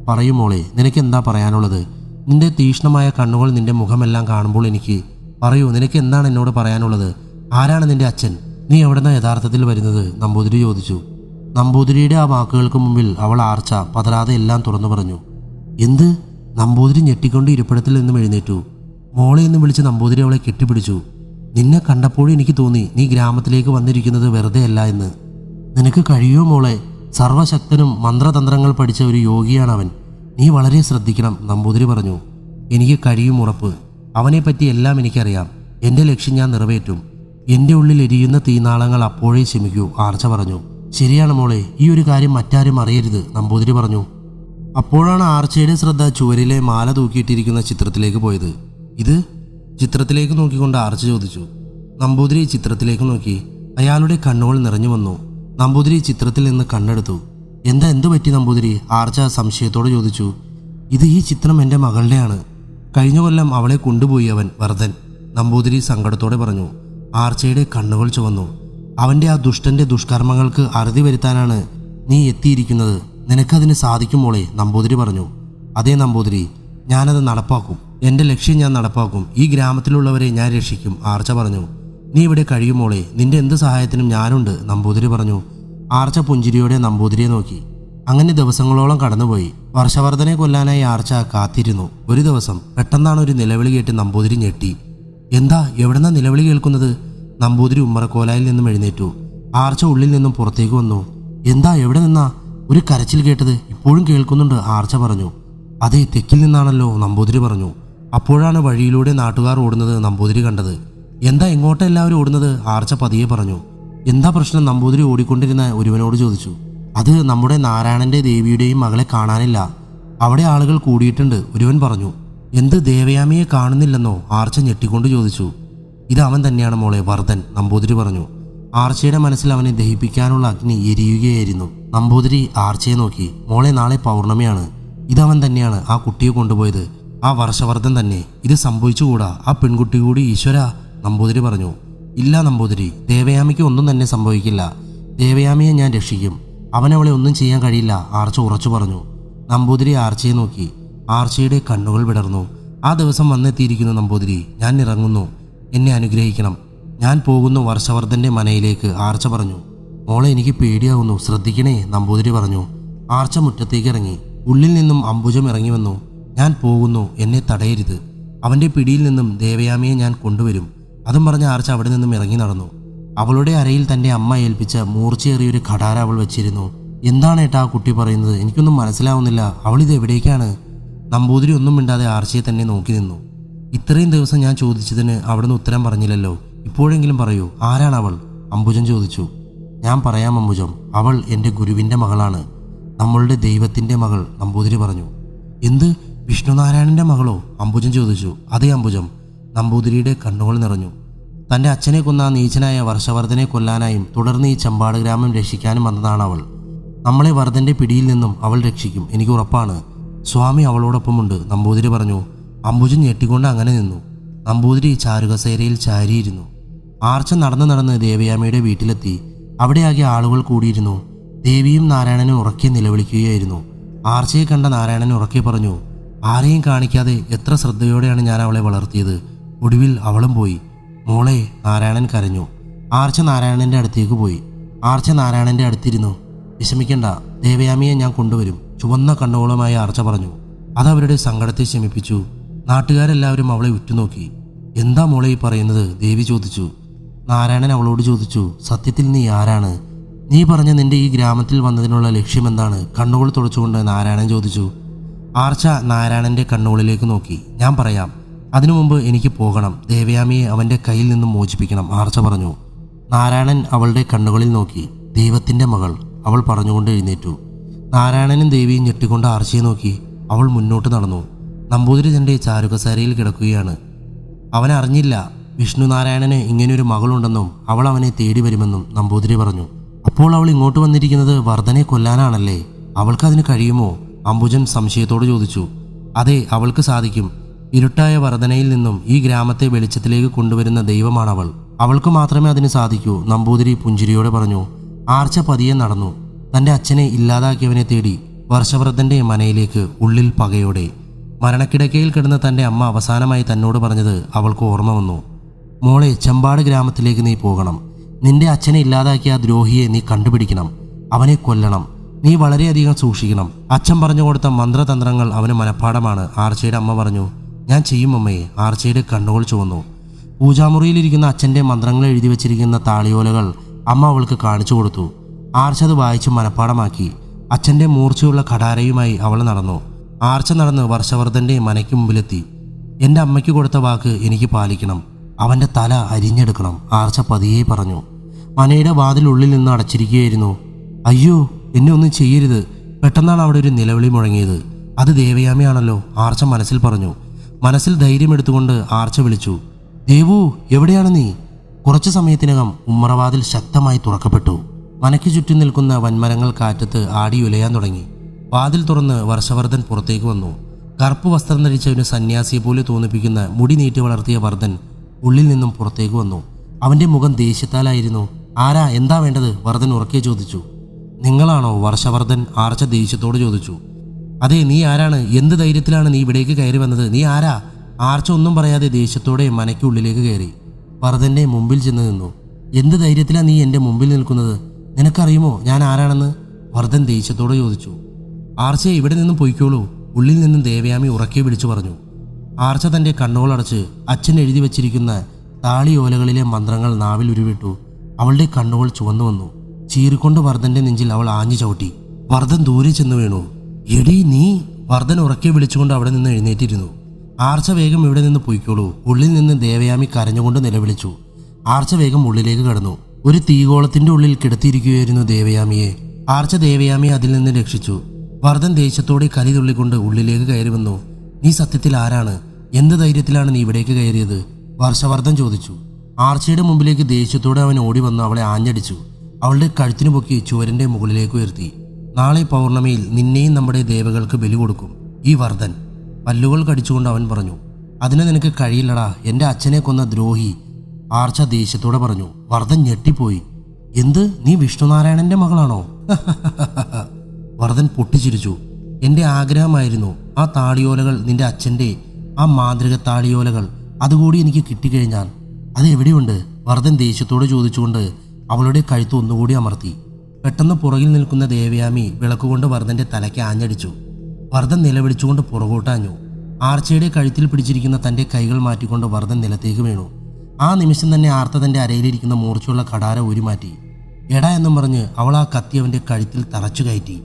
പറയൂ മോളെ, നിനക്ക് എന്താ പറയാനുള്ളത്? നിന്റെ തീക്ഷ്ണമായ കണ്ണുകൾ, നിന്റെ മുഖമെല്ലാം കാണുമ്പോൾ എനിക്ക് പറയൂ, നിനക്ക് എന്താണ് എന്നോട് പറയാനുള്ളത്? ആരാണ് നിന്റെ അച്ഛൻ? നീ എവിടെന്നാ യഥാർത്ഥത്തിൽ വരുന്നത്? നമ്പൂതിരി ചോദിച്ചു. നമ്പൂതിരിയുടെ ആ വാക്കുകൾക്ക് മുമ്പിൽ അവൾ ആർച്ച പതരാതെ എല്ലാം തുറന്നു പറഞ്ഞു. എന്ത്? നമ്പൂതിരി ഞെട്ടിക്കൊണ്ട് ഇരിപ്പിടത്തിൽ നിന്നും എഴുന്നേറ്റു. മോളെ എന്ന് വിളിച്ച് നമ്പൂതിരി അവളെ കെട്ടിപ്പിടിച്ചു. നിന്നെ കണ്ടപ്പോഴും എനിക്ക് തോന്നി നീ ഗ്രാമത്തിലേക്ക് വന്നിരിക്കുന്നത് വെറുതെ അല്ല എന്ന്. നിനക്ക് കഴിയോ മോളെ? സർവശക്തനും മന്ത്രതന്ത്രങ്ങൾ പഠിച്ച ഒരു യോഗിയാണവൻ. നീ വളരെ ശ്രദ്ധിക്കണം, നമ്പൂതിരി പറഞ്ഞു. എനിക്ക് കഴിയും, ഉറപ്പ്. അവനെപ്പറ്റി എല്ലാം എനിക്കറിയാം. എൻ്റെ ലക്ഷ്യം ഞാൻ നിറവേറ്റും. എൻ്റെ ഉള്ളിൽ എരിയുന്ന തീനാളങ്ങൾ അപ്പോഴേ ശമിക്കൂ, ആർച്ച പറഞ്ഞു. ശരിയാണ് മോളെ, ഈ ഒരു കാര്യം മറ്റാരും അറിയരുത്, നമ്പൂതിരി പറഞ്ഞു. അപ്പോഴാണ് ആർച്ചയുടെ ശ്രദ്ധ ചുവരിലെ മാല തൂക്കിയിട്ടിരിക്കുന്ന ചിത്രത്തിലേക്ക് പോയത്. ഇത്? ചിത്രത്തിലേക്ക് നോക്കിക്കൊണ്ട് ആർച്ച ചോദിച്ചു. നമ്പൂതിരി ചിത്രത്തിലേക്ക് നോക്കി. അയാളുടെ കണ്ണുകൾ നിറഞ്ഞു വന്നു. നമ്പൂതിരി ചിത്രത്തിൽ നിന്ന് കണ്ണെടുത്തു. എന്തു പറ്റി നമ്പൂതിരി? ആർച്ച സംശയത്തോടെ ചോദിച്ചു. ഈ ചിത്രം എൻ്റെ മകളുടെയാണ്. കഴിഞ്ഞ കൊല്ലം അവളെ കൊണ്ടുപോയി അവൻ, വർദ്ധൻ, നമ്പൂതിരി സങ്കടത്തോടെ പറഞ്ഞു. ആർച്ചയുടെ കണ്ണുകൾ ചുവന്നു. അവൻ്റെ ആ ദുഷ്ടൻ്റെ ദുഷ്കർമ്മങ്ങൾക്ക് അറുതി വരുത്താനാണ് നീ എത്തിയിരിക്കുന്നത്. നിനക്കതിന് സാധിക്കും മോളെ, നമ്പൂതിരി പറഞ്ഞു. അതേ നമ്പൂതിരി, ഞാനത് നടപ്പാക്കും. എൻ്റെ ലക്ഷ്യം ഞാൻ നടപ്പാക്കും. ഈ ഗ്രാമത്തിലുള്ളവരെ ഞാൻ രക്ഷിക്കും, ആർച്ച പറഞ്ഞു. നീ ഇവിടെ കഴിയും മോളെ, നിന്റെ എന്ത് സഹായത്തിനും ഞാനുണ്ട്, നമ്പൂതിരി പറഞ്ഞു. ആർച്ച പുഞ്ചിരിയോടെ നമ്പൂതിരിയെ നോക്കി. അങ്ങനെ ദിവസങ്ങളോളം കടന്നുപോയി. വർഷവർദ്ധനെ കൊല്ലാനായി ആർച്ച കാത്തിരുന്നു. ഒരു ദിവസം പെട്ടെന്നാണ് ഒരു നിലവിളി കേട്ട് നമ്പൂതിരി ഞെട്ടി. എന്താ? എവിടെന്നാ നിലവിളി കേൾക്കുന്നത്? നമ്പൂതിരി ഉമ്മറക്കോലായിൽ നിന്നും എഴുന്നേറ്റു. ആർച്ച ഉള്ളിൽ നിന്നും പുറത്തേക്ക് വന്നു. എന്താ? എവിടെ നിന്നാ ഒരു കരച്ചിൽ കേട്ടത്? ഇപ്പോഴും കേൾക്കുന്നുണ്ട്, ആർച്ച പറഞ്ഞു. അതെ, തെക്കിൽ നിന്നാണല്ലോ, നമ്പൂതിരി പറഞ്ഞു. അപ്പോഴാണ് വഴിയിലൂടെ നാട്ടുകാർ ഓടുന്നത് നമ്പൂതിരി കണ്ടത്. എന്താ എങ്ങോട്ടാ എല്ലാവരും ഓടുന്നത്? ആർച്ച പതിയെ പറഞ്ഞു. എന്താ പ്രശ്നം? നമ്പൂതിരി ഓടിക്കൊണ്ടിരുന്ന ഒരുവനോട് ചോദിച്ചു. അത് നമ്മുടെ നാരായണൻ്റെ ദേവിയുടെയും മകളെ കാണാനില്ല, അവിടെ ആളുകൾ കൂടിയിട്ടുണ്ട്, ഒരുവൻ പറഞ്ഞു. എന്ത്, ദേവയാമിയെ കാണുന്നില്ലെന്നോ? ആർച്ച ഞെട്ടിക്കൊണ്ട് ചോദിച്ചു. ഇത് അവൻ തന്നെയാണ് മോളെ, വർദ്ധൻ, നമ്പൂതിരി പറഞ്ഞു. ആർച്ചയുടെ മനസ്സിൽ അവനെ ദഹിപ്പിക്കാനുള്ള അഗ്നി എരിയുകയായിരുന്നു. നമ്പൂതിരി ആർച്ചയെ നോക്കി. മോളെ, നാളെ പൗർണമിയാണ്. ഇതവൻ തന്നെയാണ് ആ കുട്ടിയെ കൊണ്ടുപോയത്, ആ വർഷവർദ്ധൻ തന്നെ. ഇത് സംഭവിച്ചുകൂടാ, ആ പെൺകുട്ടി കൂടി. ഈശ്വര, നമ്പൂതിരി പറഞ്ഞു. ഇല്ല നമ്പൂതിരി, ദേവയാമിക്ക് ഒന്നും തന്നെ സംഭവിക്കില്ല. ദേവയാമിയെ ഞാൻ രക്ഷിക്കും. അവനവളെ ഒന്നും ചെയ്യാൻ കഴിയില്ല, ആർച്ച ഉറച്ചു പറഞ്ഞു. നമ്പൂതിരി ആർച്ചയെ നോക്കി. ആർച്ചയുടെ കണ്ണുകൾ വിടർന്നു. ആ ദിവസം വന്നെത്തിയിരിക്കുന്നു നമ്പൂതിരി, ഞാൻ ഇറങ്ങുന്നു, എന്നെ അനുഗ്രഹിക്കണം. ഞാൻ പോകുന്നു വർഷവർദ്ധൻ്റെ മനയിലേക്ക്, ആർച്ച പറഞ്ഞു. മോളെ, എനിക്ക് പേടിയാവുന്നു, ശ്രദ്ധിക്കണേ, നമ്പൂതിരി പറഞ്ഞു. ആർച്ച മുറ്റത്തേക്ക് ഇറങ്ങി. ഉള്ളിൽ നിന്നും അംബുജം ഇറങ്ങി വന്നു. ഞാൻ പോകുന്നു, എന്നെ തടയരുത്. അവൻ്റെ പിടിയിൽ നിന്നും ദേവയാമിയെ ഞാൻ കൊണ്ടുവരും. അതും പറഞ്ഞ ആർച്ച അവിടെ നിന്നും ഇറങ്ങി നടന്നു. അവളുടെ അരയിൽ തൻ്റെ അമ്മ ഏൽപ്പിച്ച മൂർച്ചയേറിയൊരു ഖടാര അവൾ വെച്ചിരുന്നു. എന്താണ് ഏട്ടാ ആ കുട്ടി പറയുന്നത്? എനിക്കൊന്നും മനസ്സിലാവുന്നില്ല. അവളിത് എവിടേക്കാണ്? നമ്പൂതിരി ഒന്നും മിണ്ടാതെ ആർച്ചയെ തന്നെ നോക്കി നിന്നു. ഇത്രയും ദിവസം ഞാൻ ചോദിച്ചതിന് അവിടുന്ന് ഉത്തരം പറഞ്ഞില്ലല്ലോ, ഇപ്പോഴെങ്കിലും പറയൂ, ആരാണ് അവൾ? അംബുജൻ ചോദിച്ചു. ഞാൻ പറയാം അംബുജം, അവൾ എൻ്റെ ഗുരുവിൻ്റെ മകളാണ്, നമ്മളുടെ ദൈവത്തിൻ്റെ മകൾ, നമ്പൂതിരി പറഞ്ഞു. എന്ത്, വിഷ്ണുനാരായണൻ്റെ മകളോ? അംബുജൻ ചോദിച്ചു. അതേ അംബുജം. നമ്പൂതിരിയുടെ കണ്ണുകൾ നിറഞ്ഞു. തൻ്റെ അച്ഛനെ കൊന്ന നീചനായ വർഷവർദ്ധനെ കൊല്ലാനായും തുടർന്ന് ഈ ചമ്പാട് ഗ്രാമം രക്ഷിക്കാനും വന്നതാണ് അവൾ. നമ്മളെ വർദ്ധൻ്റെ പിടിയിൽ നിന്നും അവൾ രക്ഷിക്കും, എനിക്ക് ഉറപ്പാണ്. സ്വാമി അവളോടൊപ്പമുണ്ട്, നമ്പൂതിരി പറഞ്ഞു. അംബുജൻ ഞെട്ടിക്കൊണ്ട് അങ്ങനെ നിന്നു. നമ്പൂതിരി ചാരുകസേരയിൽ ചാരിയിരുന്നു. ആർച്ച നടന്ന് ദേവയാമിയുടെ വീട്ടിലെത്തി. അവിടെയാകെ ആളുകൾ കൂടിയിരുന്നു. ദേവിയും നാരായണനും ഉറക്കെ നിലവിളിക്കുകയായിരുന്നു. ആർച്ചയെ കണ്ട നാരായണൻ ഉറക്കെ പറഞ്ഞു. ആരെയും കാണിക്കാതെ എത്ര ശ്രദ്ധയോടെയാണ് ഞാൻ അവളെ വളർത്തിയത്. ഒടുവിൽ അവളും പോയി. മോളെ, നാരായണൻ കരഞ്ഞു. ആർച്ച നാരായണന്റെ അടുത്തേക്ക് പോയി. ആർച്ച നാരായണന്റെ അടുത്തിരുന്നു. വിഷമിക്കണ്ട, ദേവയാമിയെ ഞാൻ കൊണ്ടുവരും, ചുവന്ന കണ്ണുകളുമായി ആർച്ച പറഞ്ഞു. അതവരുടെ സങ്കടത്തെ ശമിപ്പിച്ചു. നാട്ടുകാരെല്ലാവരും അവളെ ഉറ്റുനോക്കി. എന്താ മോളെ ഈ പറയുന്നത്? ദേവി ചോദിച്ചു. നാരായണൻ അവളോട് ചോദിച്ചു, സത്യത്തിൽ നീ ആരാണ്? നീ പറഞ്ഞ നിന്റെ ഈ ഗ്രാമത്തിൽ വന്നതിനുള്ള ലക്ഷ്യമെന്താണ്? കണ്ണുകൾ തുടച്ചുകൊണ്ട് നാരായണൻ ചോദിച്ചു. ആർച്ച നാരായണന്റെ കണ്ണുകളിലേക്ക് നോക്കി. ഞാൻ പറയാം, അതിനു മുമ്പ് എനിക്ക് പോകണം. ദേവയാമിയെ അവന്റെ കയ്യിൽ നിന്നും മോചിപ്പിക്കണം, ആർച്ച പറഞ്ഞു. നാരായണൻ അവളുടെ കണ്ണുകളിൽ നോക്കി. ദൈവത്തിന്റെ മകൾ, അവൾ പറഞ്ഞുകൊണ്ട് എഴുന്നേറ്റു. നാരായണനും ദേവിയും ഞെട്ടിക്കൊണ്ട് ആർച്ചയെ നോക്കി. അവൾ മുന്നോട്ട് നടന്നു. നമ്പൂതിരി തന്റെ ചാരുകസാരയിൽ കിടക്കുകയാണ്. അവൻ അറിഞ്ഞില്ല വിഷ്ണുനാരായണന് ഇങ്ങനെയൊരു മകളുണ്ടെന്നും അവൾ അവനെ തേടി വരുമെന്നും നമ്പൂതിരി പറഞ്ഞു. അപ്പോൾ അവൾ ഇങ്ങോട്ട് വന്നിരിക്കുന്നത് വർദ്ധനെ കൊല്ലാനാണല്ലേ? അവൾക്കതിന് കഴിയുമോ? അംബുജൻ സംശയത്തോട് ചോദിച്ചു. അതെ, അവൾക്ക് സാധിക്കും. ഇരുട്ടായ വർദ്ധനയിൽ നിന്നും ഈ ഗ്രാമത്തെ വെളിച്ചത്തിലേക്ക് കൊണ്ടുവരുന്ന ദൈവമാണവൾ. അവൾക്ക് മാത്രമേ അതിന് സാധിക്കൂ, നമ്പൂതിരി പുഞ്ചിരിയോടെ പറഞ്ഞു. ആർച്ച പതിയെ നടന്നു. തന്റെ അച്ഛനെ ഇല്ലാതാക്കിയവനെ തേടി വർഷവൃദ്ധന്റെ മനയിലേക്ക്, ഉള്ളിൽ പകയോടെ. മരണക്കിടക്കയിൽ കിടന്ന് തന്റെ അമ്മ അവസാനമായി തന്നോട് പറഞ്ഞത് അവൾക്ക് ഓർമ്മ വന്നു. മോളെ, ചെമ്പാട് ഗ്രാമത്തിലേക്ക് നീ പോകണം. നിന്റെ അച്ഛനെ ഇല്ലാതാക്കിയ ആ ദ്രോഹിയെ നീ കണ്ടുപിടിക്കണം. അവനെ കൊല്ലണം. നീ വളരെയധികം സൂക്ഷിക്കണം. അച്ഛൻ പറഞ്ഞു കൊടുത്ത മന്ത്രതന്ത്രങ്ങൾ അവന് മനഃപ്പാടമാണ്, ആർച്ചയുടെ അമ്മ പറഞ്ഞു. ഞാൻ ചെയ്യും അമ്മയെ. ആർച്ചയുടെ കണ്ണുകൾ ചുവന്നു. പൂജാമുറിയിലിരിക്കുന്ന അച്ഛൻ്റെ മന്ത്രങ്ങൾ എഴുതി വെച്ചിരിക്കുന്ന താളിയോലകൾ അമ്മ അവൾക്ക് കാണിച്ചു കൊടുത്തു. ആർച്ച അത് വായിച്ച് മനഃപ്പാടമാക്കി. അച്ഛൻ്റെ മൂർച്ചയുള്ള ഖടാരയുമായി അവൾ നടന്നു. ആർച്ച നടന്ന് വർഷവർദ്ധൻ്റെ മനയ്ക്ക് മുമ്പിലെത്തി. എൻ്റെ അമ്മയ്ക്ക് കൊടുത്ത വാക്ക് എനിക്ക് പാലിക്കണം. അവൻ്റെ തല അരിഞ്ഞെടുക്കണം, ആർച്ച പതിയെ പറഞ്ഞു. മനയുടെ വാതിലുള്ളിൽ നിന്ന് അടച്ചിരിക്കുകയായിരുന്നു. അയ്യോ, എന്നെ ഒന്നും ചെയ്യരുത്. പെട്ടെന്നാണ് അവിടെ ഒരു നിലവിളി മുഴങ്ങിയത്. അത് ദേവയാമിയാണല്ലോ, ആർച്ച മനസ്സിൽ പറഞ്ഞു. മനസ്സിൽ ധൈര്യമെടുത്തുകൊണ്ട് ആർച്ച വിളിച്ചു. ദേവു, എവിടെയാണ് നീ? കുറച്ചു സമയത്തിനകം ഉമ്മറവാതിൽ ശക്തമായി തുറക്കപ്പെട്ടു. മനയ്ക്ക് ചുറ്റും നിൽക്കുന്ന വൻമരങ്ങൾ കാറ്റത്ത് ആടിയുലയാൻ തുടങ്ങി. വാതിൽ തുറന്ന് വർഷവർദ്ധൻ പുറത്തേക്ക് വന്നു. കറുപ്പ് വസ്ത്രം ധരിച്ച ഒരു സന്യാസിയെ പോലെ തോന്നിപ്പിക്കുന്ന മുടി നീട്ടി വളർത്തിയ വർദ്ധൻ ഉള്ളിൽ നിന്നും പുറത്തേക്ക് വന്നു. അവൻ്റെ മുഖം ദേഷ്യത്താലായിരുന്നു. ആരാ, എന്താ വേണ്ടത്? വർദ്ധൻ ഉറക്കെ ചോദിച്ചു. നിങ്ങളാണോ? വർഷവർദ്ധൻ ആർച്ച ദേഷ്യത്തോട് ചോദിച്ചു. അതെ, നീ ആരാണ്? എന്ത് ധൈര്യത്തിലാണ് നീ ഇവിടേക്ക് കയറി വന്നത്? നീ ആരാ? ആർച്ച ഒന്നും പറയാതെ ദേഷ്യത്തോടെ മനയ്ക്കുള്ളിലേക്ക് കയറി വർദ്ധൻ്റെ മുമ്പിൽ ചെന്ന് നിന്നു. എന്ത് ധൈര്യത്തിലാണ് നീ എൻ്റെ മുമ്പിൽ നിൽക്കുന്നത്? നിനക്കറിയുമോ ഞാൻ ആരാണെന്ന്? വർദ്ധൻ ദേഷ്യത്തോട് ചോദിച്ചു. ആർച്ചയെ ഇവിടെ നിന്നും പൊയ്ക്കോളൂ, ഉള്ളിൽ നിന്നും ദേവയാമി ഉറക്കെ വിളിച്ചു പറഞ്ഞു. ആർച്ച തൻ്റെ കണ്ണുകളടച്ച് അച്ഛൻ എഴുതി വച്ചിരിക്കുന്ന താളിയോലകളിലെ മന്ത്രങ്ങൾ നാവിൽ ഉരുവിട്ടു. അവളുടെ കണ്ണുകൾ ചുവന്നു വന്നു. ചീറിക്കൊണ്ട് വർദ്ധൻ്റെ നെഞ്ചിൽ അവൾ ആഞ്ഞു ചവിട്ടി. വർദ്ധൻ ദൂരെ ചെന്ന് വീണു. എടീ നീ! വർദ്ധൻ ഉറക്കെ വിളിച്ചുകൊണ്ട് അവിടെ നിന്ന് എഴുന്നേറ്റിരുന്നു. ആർച്ച വേഗം ഇവിടെ നിന്ന് പൊയ്ക്കോളൂ. ഉള്ളിൽ നിന്ന് ദേവയാമി കരഞ്ഞുകൊണ്ട് നിലവിളിച്ചു. ആർച്ച വേഗം ഉള്ളിലേക്ക് കടന്നു. ഒരു തീഗോളത്തിന്റെ ഉള്ളിൽ കിടത്തിയിരിക്കുകയായിരുന്നു ദേവയാമിയെ. ആർച്ച ദേവയാമിയെ അതിൽ നിന്ന് രക്ഷിച്ചു. വർദ്ധൻ ദേഷ്യത്തോടെ കലി തുള്ളിക്കൊണ്ട് ഉള്ളിലേക്ക് കയറി വന്നു. നീ സത്യത്തിൽ ആരാണ്? എന്ത് ധൈര്യത്തിലാണ് നീ ഇവിടേക്ക് കയറിയത്? വർഷവർദ്ധൻ ചോദിച്ചു. ആർച്ചയുടെ മുമ്പിലേക്ക് ദേഷ്യത്തോടെ അവൻ ഓടി വന്ന് അവളെ ആഞ്ഞടിച്ചു. അവളുടെ കഴുത്തിനു പൊക്കി ചുവരിന്റെ മുകളിലേക്ക് ഉയർത്തി. നാളെ പൗർണമിയിൽ നിന്നെയും നമ്മുടെ ദേവകൾക്ക് ബലി കൊടുക്കും ഈ വർദ്ധൻ. പല്ലുകൾ കടിച്ചുകൊണ്ട് അവൻ പറഞ്ഞു. അതിന് നിനക്ക് കഴിയില്ലടാ, എൻ്റെ അച്ഛനെ കൊന്ന ദ്രോഹി, ആർച്ച ദേഷ്യത്തോടെ പറഞ്ഞു. വർദ്ധൻ ഞെട്ടിപ്പോയി. എന്ത്? നീ വിഷ്ണുനാരായണന്റെ മകളാണോ? വർദ്ധൻ പൊട്ടിച്ചിരിച്ചു. എൻ്റെ ആഗ്രഹമായിരുന്നു ആ താളിയോലകൾ, നിന്റെ അച്ഛൻ്റെ ആ മാന്ത്രിക താളിയോലകൾ. അതുകൂടി എനിക്ക് കിട്ടിക്കഴിഞ്ഞാൽ അത് എവിടെയുണ്ട്? വർദ്ധൻ ദേഷ്യത്തോട് ചോദിച്ചുകൊണ്ട് അവളുടെ കഴുത്ത് ഒന്നുകൂടി അമർത്തി. പെട്ടെന്ന് പുറകിൽ നിൽക്കുന്ന ദേവയാമി വിളക്കുകൊണ്ട് വർദ്ധന്റെ തലയ്ക്ക് ആഞ്ഞടിച്ചു. വർദ്ധൻ നിലവിളിച്ചുകൊണ്ട് പുറകോട്ടാഞ്ഞു. ആർച്ചയുടെ കഴുത്തിൽ പിടിച്ചിരിക്കുന്ന തൻ്റെ കൈകൾ മാറ്റിക്കൊണ്ട് വർദ്ധൻ നിലത്തേക്ക് വീണു. ആ നിമിഷം തന്നെ ആർത്ത തൻ്റെ അരയിലിരിക്കുന്ന മൂർച്ചയുള്ള കടാര ഊരിമാറ്റി. എടാ എന്നും പറഞ്ഞ് അവൾ ആ കത്തി അവൻ്റെ കഴുത്തിൽ തറച്ചു കയറ്റി.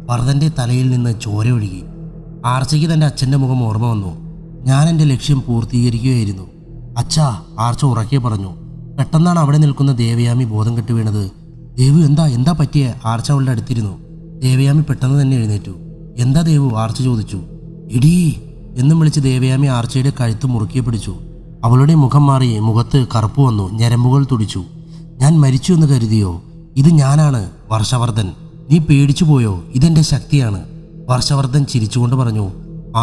വർദ്ധൻ്റെ തലയിൽ നിന്ന് ചോര ഒഴുകി. ആർച്ചയ്ക്ക് തൻ്റെ അച്ഛൻ്റെ മുഖം ഓർമ്മ വന്നു. ഞാൻ എൻ്റെ ലക്ഷ്യം പൂർത്തീകരിക്കുകയായിരുന്നു അച്ഛാ, ആർച്ച ഉറക്കെ പറഞ്ഞു. പെട്ടെന്നാണ് അവിടെ നിൽക്കുന്ന ദേവയാമി ബോധം കെട്ട് വീണത്. ദേവു, എന്താ പറ്റിയേ? ആർച്ച അവളുടെ അടുത്തിരുന്നു. ദേവയാമി പെട്ടെന്ന് തന്നെ എഴുന്നേറ്റു. എന്താ ദേവു? ആർച്ച ചോദിച്ചു. ഇടീ എന്നും വിളിച്ച് ദേവയാമി ആർച്ചയുടെ കഴുത്ത് മുറുക്കിയെ പിടിച്ചു. അവളുടെ മുഖം മാറി, മുഖത്ത് കറുപ്പ് വന്നു, ഞരമ്പുകൾ തുടിച്ചു. ഞാൻ മരിച്ചു എന്ന് കരുതിയോ? ഇത് ഞാനാണ് വർഷവർദ്ധൻ. നീ പേടിച്ചു പോയോ? ഇതെന്റെ ശക്തിയാണ്, വർഷവർദ്ധൻ ചിരിച്ചുകൊണ്ട് പറഞ്ഞു.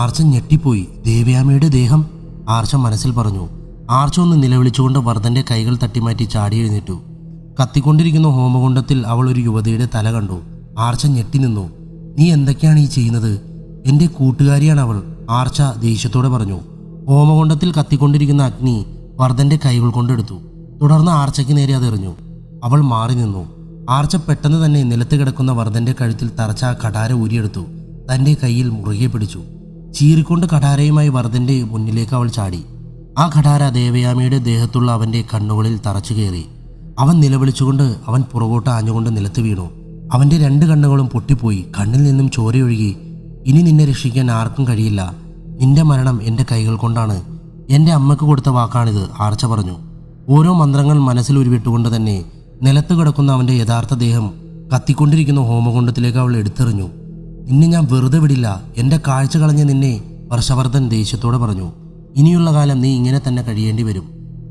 ആർച്ച ഞെട്ടിപ്പോയി. ദേവയാമിയുടെ ദേഹം? ആർച്ച മനസ്സിൽ പറഞ്ഞു. ആർച്ച ഒന്ന് നിലവിളിച്ചുകൊണ്ട് വർദ്ധന്റെ കൈകൾ തട്ടിമാറ്റി ചാടി എഴുന്നേറ്റു. കത്തിക്കൊണ്ടിരിക്കുന്ന ഹോമകുണ്ഡത്തിൽ അവൾ ഒരു യുവതിയുടെ തല കണ്ടു. ആർച്ച ഞെട്ടി നിന്നു. നീ എന്തൊക്കെയാണ് ഈ ചെയ്യുന്നത്? എൻ്റെ കൂട്ടുകാരിയാണ് അവൾ, ആർച്ച ദേഷ്യത്തോടെ പറഞ്ഞു. ഹോമകുണ്ഡത്തിൽ കത്തിക്കൊണ്ടിരിക്കുന്ന അഗ്നി വർദ്ധൻ്റെ കൈകൾ കൊണ്ടെടുത്തു. തുടർന്ന് ആർച്ചയ്ക്ക് നേരെ അതെറിഞ്ഞു. അവൾ മാറി നിന്നു. ആർച്ച പെട്ടെന്ന് തന്നെ നിലത്ത് കിടക്കുന്ന വർദ്ധൻ്റെ കഴുത്തിൽ തറച്ച ആ കഠാര ഊരിയെടുത്തു തൻ്റെ കയ്യിൽ മുറുകെ പിടിച്ചു. ചീറിക്കൊണ്ട് കഠാരയുമായി വർദ്ധൻ്റെ മുന്നിലേക്ക് അവൾ ചാടി. ആ കഠാര ദേവയാമിയുടെ ദേഹത്തുള്ള അവൻ്റെ കണ്ണുകളിൽ തറച്ചു കയറി. അവൻ നിലവിളിച്ചുകൊണ്ട് അവൻ പുറകോട്ട് ആഞ്ഞുകൊണ്ട് നിലത്ത് വീണു. അവൻ്റെ 2 കണ്ണുകളും പൊട്ടിപ്പോയി. കണ്ണിൽ നിന്നും ചോരയൊഴുകി. ഇനി നിന്നെ രക്ഷിക്കാൻ ആർക്കും കഴിയില്ല. നിന്റെ മരണം എൻ്റെ കൈകൾ കൊണ്ടാണ്. എൻ്റെ അമ്മയ്ക്ക് കൊടുത്ത വാക്കാണിത്, ആർച്ച പറഞ്ഞു. ഓരോ മന്ത്രങ്ങൾ മനസ്സിൽ ഉരുവിട്ടുകൊണ്ട് തന്നെ നിലത്ത് കിടക്കുന്ന അവൻ്റെ യഥാർത്ഥ ദേഹം കത്തിക്കൊണ്ടിരിക്കുന്ന ഹോമകുണ്ഡത്തിലേക്ക് അവൾ എടുത്തെറിഞ്ഞു. നിന്നെ ഞാൻ വെറുതെ വിടില്ല. എൻ്റെ കാഴ്ച കളഞ്ഞ നിന്നെ, വർഷവർദ്ധൻ ദേഷ്യത്തോടെ പറഞ്ഞു. ഇനിയുള്ള കാലം നീ ഇങ്ങനെ തന്നെ കഴിയേണ്ടി വരും.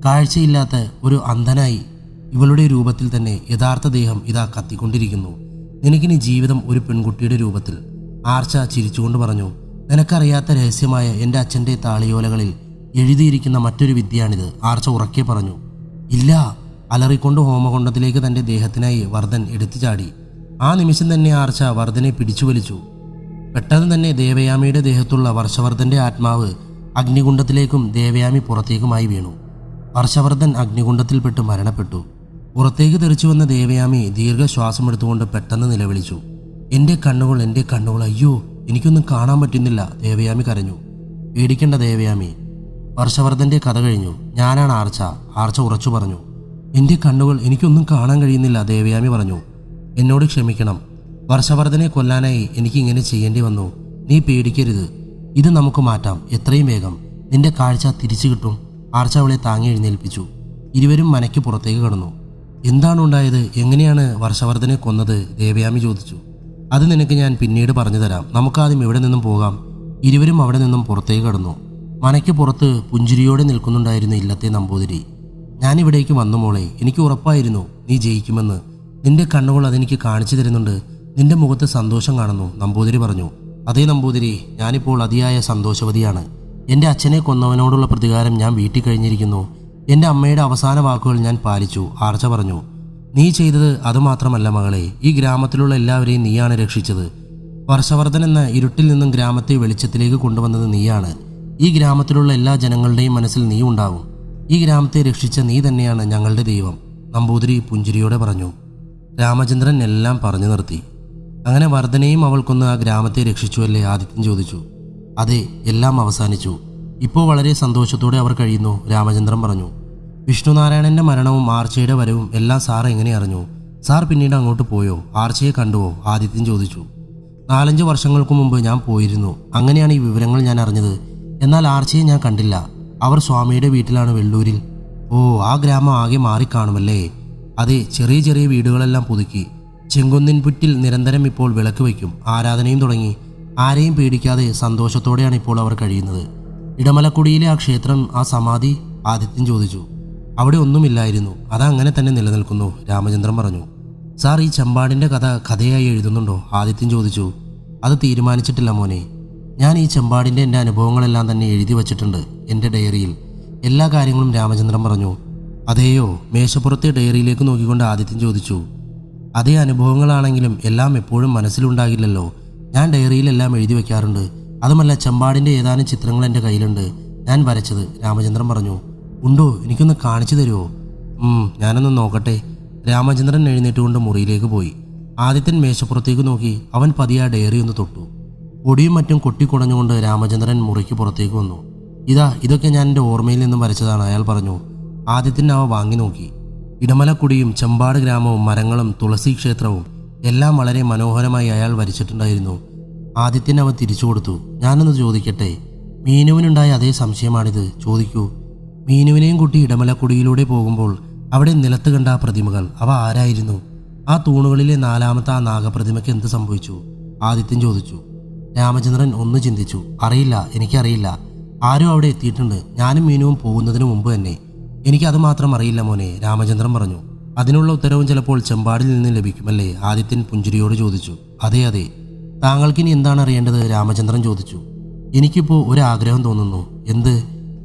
കാഴ്ചയില്ലാത്ത ഒരു അന്ധനായി ഇവളുടെ രൂപത്തിൽ തന്നെ യഥാർത്ഥ ദേഹം ഇതാ കത്തിക്കൊണ്ടിരിക്കുന്നു. നിനക്കിനി ജീവിതം ഒരു പെൺകുട്ടിയുടെ രൂപത്തിൽ. ആർച്ച ചിരിച്ചുകൊണ്ട് പറഞ്ഞു. നിനക്കറിയാത്ത രഹസ്യമായ എൻ്റെ അച്ഛൻ്റെ താളിയോലകളിൽ എഴുതിയിരിക്കുന്ന മറ്റൊരു വിദ്യയാണിത്, ആർച്ച ഉറക്കെ പറഞ്ഞു. ഇല്ല, അലറിക്കൊണ്ട് ഹോമകുണ്ഡത്തിലേക്ക് തൻ്റെ ദേഹത്തിനായി വർദ്ധൻ എടുത്തു ചാടി. ആ നിമിഷം തന്നെ ആർച്ച വർദ്ധനെ പിടിച്ചു വലിച്ചു. പെട്ടെന്ന് തന്നെ ദേവയാമിയുടെ ദേഹത്തുള്ള വർഷവർദ്ധൻ്റെ ആത്മാവ് അഗ്നികുണ്ഡത്തിലേക്കും ദേവയാമി പുറത്തേക്കുമായി വീണു. വർഷവർദ്ധൻ അഗ്നികുണ്ഡത്തിൽപ്പെട്ട് മരണപ്പെട്ടു. പുറത്തേക്ക് തെറിച്ചു വന്ന ദേവയാമി ദീർഘശ്വാസമെടുത്തുകൊണ്ട് പെട്ടെന്ന് നിലവിളിച്ചു. എൻ്റെ കണ്ണുകൾ, എൻ്റെ കണ്ണുകൾ, അയ്യോ എനിക്കൊന്നും കാണാൻ പറ്റുന്നില്ല, ദേവയാമി കരഞ്ഞു. പേടിക്കേണ്ട ദേവയാമി, വർഷവർദ്ധൻ്റെ കഥ കഴിഞ്ഞു. ഞാനാണ് ആർച്ച, ആർച്ച ഉറച്ചു പറഞ്ഞു. എൻ്റെ കണ്ണുകൾ, എനിക്കൊന്നും കാണാൻ കഴിയുന്നില്ല, ദേവയാമി പറഞ്ഞു. എന്നോട് ക്ഷമിക്കണം. വർഷവർദ്ധനെ കൊല്ലാനായി എനിക്ക് ഇങ്ങനെ ചെയ്യേണ്ടി വന്നു. നീ പേടിക്കരുത്, ഇത് നമുക്ക് മാറ്റാം, എത്രയും വേഗം. നിന്റെ കാഴ്ച തിരിച്ചു കിട്ടും. ആർച്ച അവളെ താങ്ങി എഴുന്നേൽപ്പിച്ചു. ഇരുവരും മനയ്ക്ക് പുറത്തേക്ക് കടന്നു. എന്താണ് ഉണ്ടായത്? എങ്ങനെയാണ് വർഷവർദ്ധനെ കൊന്നത്? ദേവയാമി ചോദിച്ചു. അത് നിനക്ക് ഞാൻ പിന്നീട് പറഞ്ഞു തരാം. നമുക്കാദ്യം ഇവിടെ നിന്നും പോകാം. ഇരുവരും അവിടെ നിന്നും പുറത്തേക്ക് കടന്നു. മനയ്ക്ക് പുറത്ത് പുഞ്ചിരിയോടെ നിൽക്കുന്നുണ്ടായിരുന്നു ഇല്ലത്തെ നമ്പൂതിരി. ഞാനിവിടേക്ക് വന്നു മോളെ, എനിക്ക് ഉറപ്പായിരുന്നു നീ ജയിക്കുമെന്ന്. നിന്റെ കണ്ണുകൾ അതെനിക്ക് കാണിച്ചു തരുന്നുണ്ട്. നിന്റെ മുഖത്ത് സന്തോഷം കാണുന്നു, നമ്പൂതിരി പറഞ്ഞു. അതേ നമ്പൂതിരി, ഞാനിപ്പോൾ അതിയായ സന്തോഷവതിയാണ്. എൻ്റെ അച്ഛനെ കൊന്നവനോടുള്ള പ്രതികാരം ഞാൻ വീട്ടിൽ കഴിഞ്ഞിരിക്കുന്നു. എൻ്റെ അമ്മയുടെ അവസാന വാക്കുകൾ ഞാൻ പാലിച്ചു, ആർച്ച പറഞ്ഞു. നീ ചെയ്തത് അതുമാത്രമല്ല മകളെ, ഈ ഗ്രാമത്തിലുള്ള എല്ലാവരെയും നീയാണ് രക്ഷിച്ചത്. വർഷവർദ്ധൻ എന്ന ഇരുട്ടിൽ നിന്നും ഗ്രാമത്തെ വെളിച്ചത്തിലേക്ക് കൊണ്ടുവന്നത് നീയാണ്. ഈ ഗ്രാമത്തിലുള്ള എല്ലാ ജനങ്ങളുടെയും മനസ്സിൽ നീ ഉണ്ടാവും. ഈ ഗ്രാമത്തെ രക്ഷിച്ച നീ തന്നെയാണ് ഞങ്ങളുടെ ദൈവം, നമ്പൂതിരി പുഞ്ചിരിയോടെ പറഞ്ഞു. രാമചന്ദ്രൻ എല്ലാം പറഞ്ഞു നിർത്തി. അങ്ങനെ വർദ്ധനയും അവൾക്കൊന്ന് ആ ഗ്രാമത്തെ രക്ഷിച്ചുവല്ലേ? ആദിത്യൻ ചോദിച്ചു. അതെ, എല്ലാം അവസാനിച്ചു. ഇപ്പോൾ വളരെ സന്തോഷത്തോടെ അവർ കഴിയുന്നു, രാമചന്ദ്രൻ പറഞ്ഞു. വിഷ്ണുനാരായണന്റെ മരണവും ആർച്ചയുടെ വരവും എല്ലാം സാർ എങ്ങനെ അറിഞ്ഞു? സാർ പിന്നീട് അങ്ങോട്ട് പോയോ? ആർച്ചയെ കണ്ടുവോ? ആദിത്യൻ ചോദിച്ചു. 4-5 വർഷങ്ങൾക്ക് മുമ്പ് ഞാൻ പോയിരുന്നു. അങ്ങനെയാണ് ഈ വിവരങ്ങൾ ഞാൻ അറിഞ്ഞത്. എന്നാൽ ആർച്ചയെ ഞാൻ കണ്ടില്ല. അവർ സ്വാമിയുടെ വീട്ടിലാണ്, വെള്ളൂരിൽ. ഓ, ആ ഗ്രാമം ആകെ മാറിക്കാണുമല്ലേ? അതെ, ചെറിയ ചെറിയ വീടുകളെല്ലാം പുതുക്കി. ചെങ്കുന്നിൻ പുറ്റിൽ നിരന്തരം ഇപ്പോൾ വിളക്ക് വയ്ക്കും. ആരാധനയും തുടങ്ങി. ആരെയും പേടിക്കാതെ സന്തോഷത്തോടെയാണ് ഇപ്പോൾ അവർ കഴിയുന്നത്. ഇടമലക്കുടിയിലെ ആ ക്ഷേത്രം, ആ സമാധി? ആദിത്യൻ ചോദിച്ചു. അവിടെ ഒന്നുമില്ലായിരുന്നു, അതങ്ങനെ തന്നെ നിലനിൽക്കുന്നു, രാമചന്ദ്രൻ പറഞ്ഞു. സാർ ഈ ചെമ്പാടിൻ്റെ കഥയായി എഴുതുന്നുണ്ടോ? ആദിത്യൻ ചോദിച്ചു. അത് തീരുമാനിച്ചിട്ടില്ല മോനെ. ഞാൻ ഈ ചെമ്പാടിൻ്റെ എൻ്റെ അനുഭവങ്ങളെല്ലാം തന്നെ എഴുതി വച്ചിട്ടുണ്ട് എൻ്റെ ഡയറിയിൽ, എല്ലാ കാര്യങ്ങളും, രാമചന്ദ്രൻ പറഞ്ഞു. അതെയോ? മേശപ്പുറത്തെ ഡയറിയിലേക്ക് നോക്കിക്കൊണ്ട് ആദിത്യൻ ചോദിച്ചു. അതേ അനുഭവങ്ങളാണെങ്കിലും എല്ലാം എപ്പോഴും മനസ്സിലുണ്ടാകില്ലല്ലോ. ഞാൻ ഡയറിയിലെല്ലാം എഴുതി വയ്ക്കാറുണ്ട്. അതുമല്ല, ചെമ്പാടിൻ്റെ ഏതാനും ചിത്രങ്ങൾ എൻ്റെ കയ്യിലുണ്ട്, ഞാൻ വരച്ചത്, രാമചന്ദ്രൻ പറഞ്ഞു. ഉണ്ടോ? എനിക്കൊന്ന് കാണിച്ചു തരുമോ? ഞാനൊന്ന് നോക്കട്ടെ. രാമചന്ദ്രൻ എഴുന്നേറ്റുകൊണ്ട് മുറിയിലേക്ക് പോയി. ആദിത്യൻ മേശപ്പുറത്തേക്ക് നോക്കി. അവൻ പതിയെ ആ ഡയറി ഒന്ന് തൊട്ടു. പൊടിയും മറ്റും കൊട്ടിക്കുടഞ്ഞുകൊണ്ട് രാമചന്ദ്രൻ മുറിക്ക് പുറത്തേക്ക് വന്നു. ഇതൊക്കെ ഞാൻ എൻ്റെ ഓർമ്മയിൽ നിന്നും വരച്ചതാണ്, അയാൾ പറഞ്ഞു. ആദിത്യൻ അവ വാങ്ങി നോക്കി. ഇടമലക്കുടിയും ചെമ്പാട് ഗ്രാമവും മരങ്ങളും തുളസി ക്ഷേത്രവും എല്ലാം വളരെ മനോഹരമായി അയാൾ വരച്ചിട്ടുണ്ടായിരുന്നു. ആദിത്യൻ അവ തിരിച്ചു കൊടുത്തു. ഞാനൊന്ന് ചോദിക്കട്ടെ? മീനുവിനുണ്ടായ അതേ സംശയമാണിത്, ചോദിക്കൂ. മീനുവിനെയും കൂട്ടി ഇടമലക്കുടിയിലൂടെ പോകുമ്പോൾ അവിടെ നിലത്ത് കണ്ട ആ പ്രതിമകൾ, അവ ആരായിരുന്നു? ആ തൂണുകളിലെ 4ാമത്തെ ആ നാഗപ്രതിമയ്ക്ക് എന്ത് സംഭവിച്ചു? ആദിത്യൻ ചോദിച്ചു. രാമചന്ദ്രൻ ഒന്ന് ചിന്തിച്ചു. അറിയില്ല, എനിക്കറിയില്ല. ആരോ അവിടെ എത്തിയിട്ടുണ്ട്. ഞാനും മീനുവും പോകുന്നതിന് മുമ്പ് തന്നെ. എനിക്കത് മാത്രം അറിയില്ല മോനെ, രാമചന്ദ്രൻ പറഞ്ഞു. അതിനുള്ള ഉത്തരവും ചിലപ്പോൾ ചെമ്പാടിൽ നിന്ന് ലഭിക്കുമല്ലേ? ആദിത്യൻ പുഞ്ചിരിയോട് ചോദിച്ചു. അതെ അതെ. താങ്കൾക്കിനി എന്താണ് അറിയേണ്ടത്? രാമചന്ദ്രൻ ചോദിച്ചു. എനിക്കിപ്പോൾ ഒരു ആഗ്രഹം തോന്നുന്നു. എന്ത്?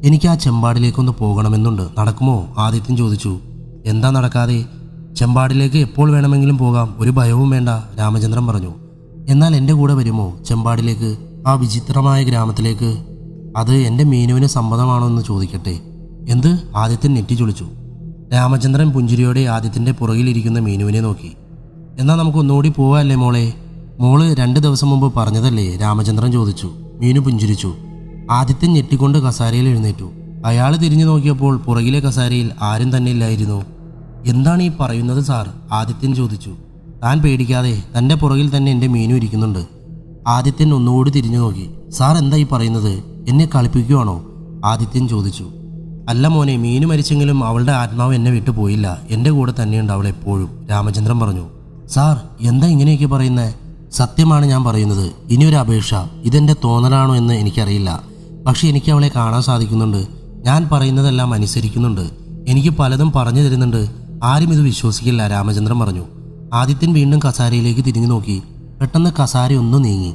എനിക്ക് ആ ചെമ്പാടിലേക്കൊന്ന് പോകണമെന്നുണ്ട്. നടക്കുമോ? ആദിത്യൻ ചോദിച്ചു. എന്താ നടക്കാതെ? ചെമ്പാടിലേക്ക് എപ്പോൾ വേണമെങ്കിലും പോകാം, ഒരു ഭയവും വേണ്ട, രാമചന്ദ്രൻ പറഞ്ഞു. എന്നാൽ എൻ്റെ കൂടെ വരുമോ ചെമ്പാടിലേക്ക്, ആ വിചിത്രമായ ഗ്രാമത്തിലേക്ക്? അത് എൻ്റെ മീനുവിന് സമ്മതമാണോ എന്ന് ചോദിക്കട്ടെ? എന്ത്? ആദിത്യൻ നെറ്റി ചൊളിച്ചു. രാമചന്ദ്രൻ പുഞ്ചിരിയോടെ ആദിത്യൻ്റെ പുറകിലിരിക്കുന്ന മീനുവിനെ നോക്കി. എന്നാൽ നമുക്ക് ഒന്നുകൂടി പോവാല്ലേ മോളെ? മോള് 2 ദിവസം മുമ്പ് പറഞ്ഞതല്ലേ? രാമചന്ദ്രൻ ചോദിച്ചു. മീനു പുഞ്ചിരിച്ചു. ആദിത്യൻ ഞെട്ടിക്കൊണ്ട് കസാരയിൽ എഴുന്നേറ്റു. അയാൾ തിരിഞ്ഞു നോക്കിയപ്പോൾ പുറകിലെ കസാരയിൽ ആരും തന്നെ ഇല്ലായിരുന്നു. എന്താണ് ഈ പറയുന്നത് സാർ? ആദിത്യൻ ചോദിച്ചു. താൻ പേടിക്കാതെ, തൻ്റെ പുറകിൽ തന്നെ എൻ്റെ മീനു ഇരിക്കുന്നുണ്ട്. ആദിത്യൻ ഒന്നുകൂടി തിരിഞ്ഞു നോക്കി. സാർ എന്താ ഈ പറയുന്നത്? എന്നെ കളിപ്പിക്കുവാണോ? ആദിത്യൻ ചോദിച്ചു. അല്ല മോനെ, മീനു മരിച്ചെങ്കിലും അവളുടെ ആത്മാവ് എന്നെ വിട്ടു പോയില്ല. എൻ്റെ കൂടെ തന്നെയുണ്ട് അവൾ എപ്പോഴും, രാമചന്ദ്രൻ പറഞ്ഞു. സാർ എന്താ ഇങ്ങനെയൊക്കെ പറയുന്നത്? സത്യമാണ് ഞാൻ പറയുന്നത്. ഇനിയൊരു അപേക്ഷ. ഇതെൻ്റെ തോന്നലാണോ എന്ന് എനിക്കറിയില്ല. പക്ഷെ എനിക്ക് അവളെ കാണാൻ സാധിക്കുന്നുണ്ട്. ഞാൻ പറയുന്നതെല്ലാം അനുസരിക്കുന്നുണ്ട്. എനിക്ക് പലതും പറഞ്ഞു തരുന്നുണ്ട്. ആരും ഇത് വിശ്വസിക്കില്ല, രാമചന്ദ്രൻ പറഞ്ഞു. ആദിത്യൻ വീണ്ടും കസാരയിലേക്ക് തിരിഞ്ഞു നോക്കി. പെട്ടെന്ന് കസാര ഒന്ന് നീങ്ങി.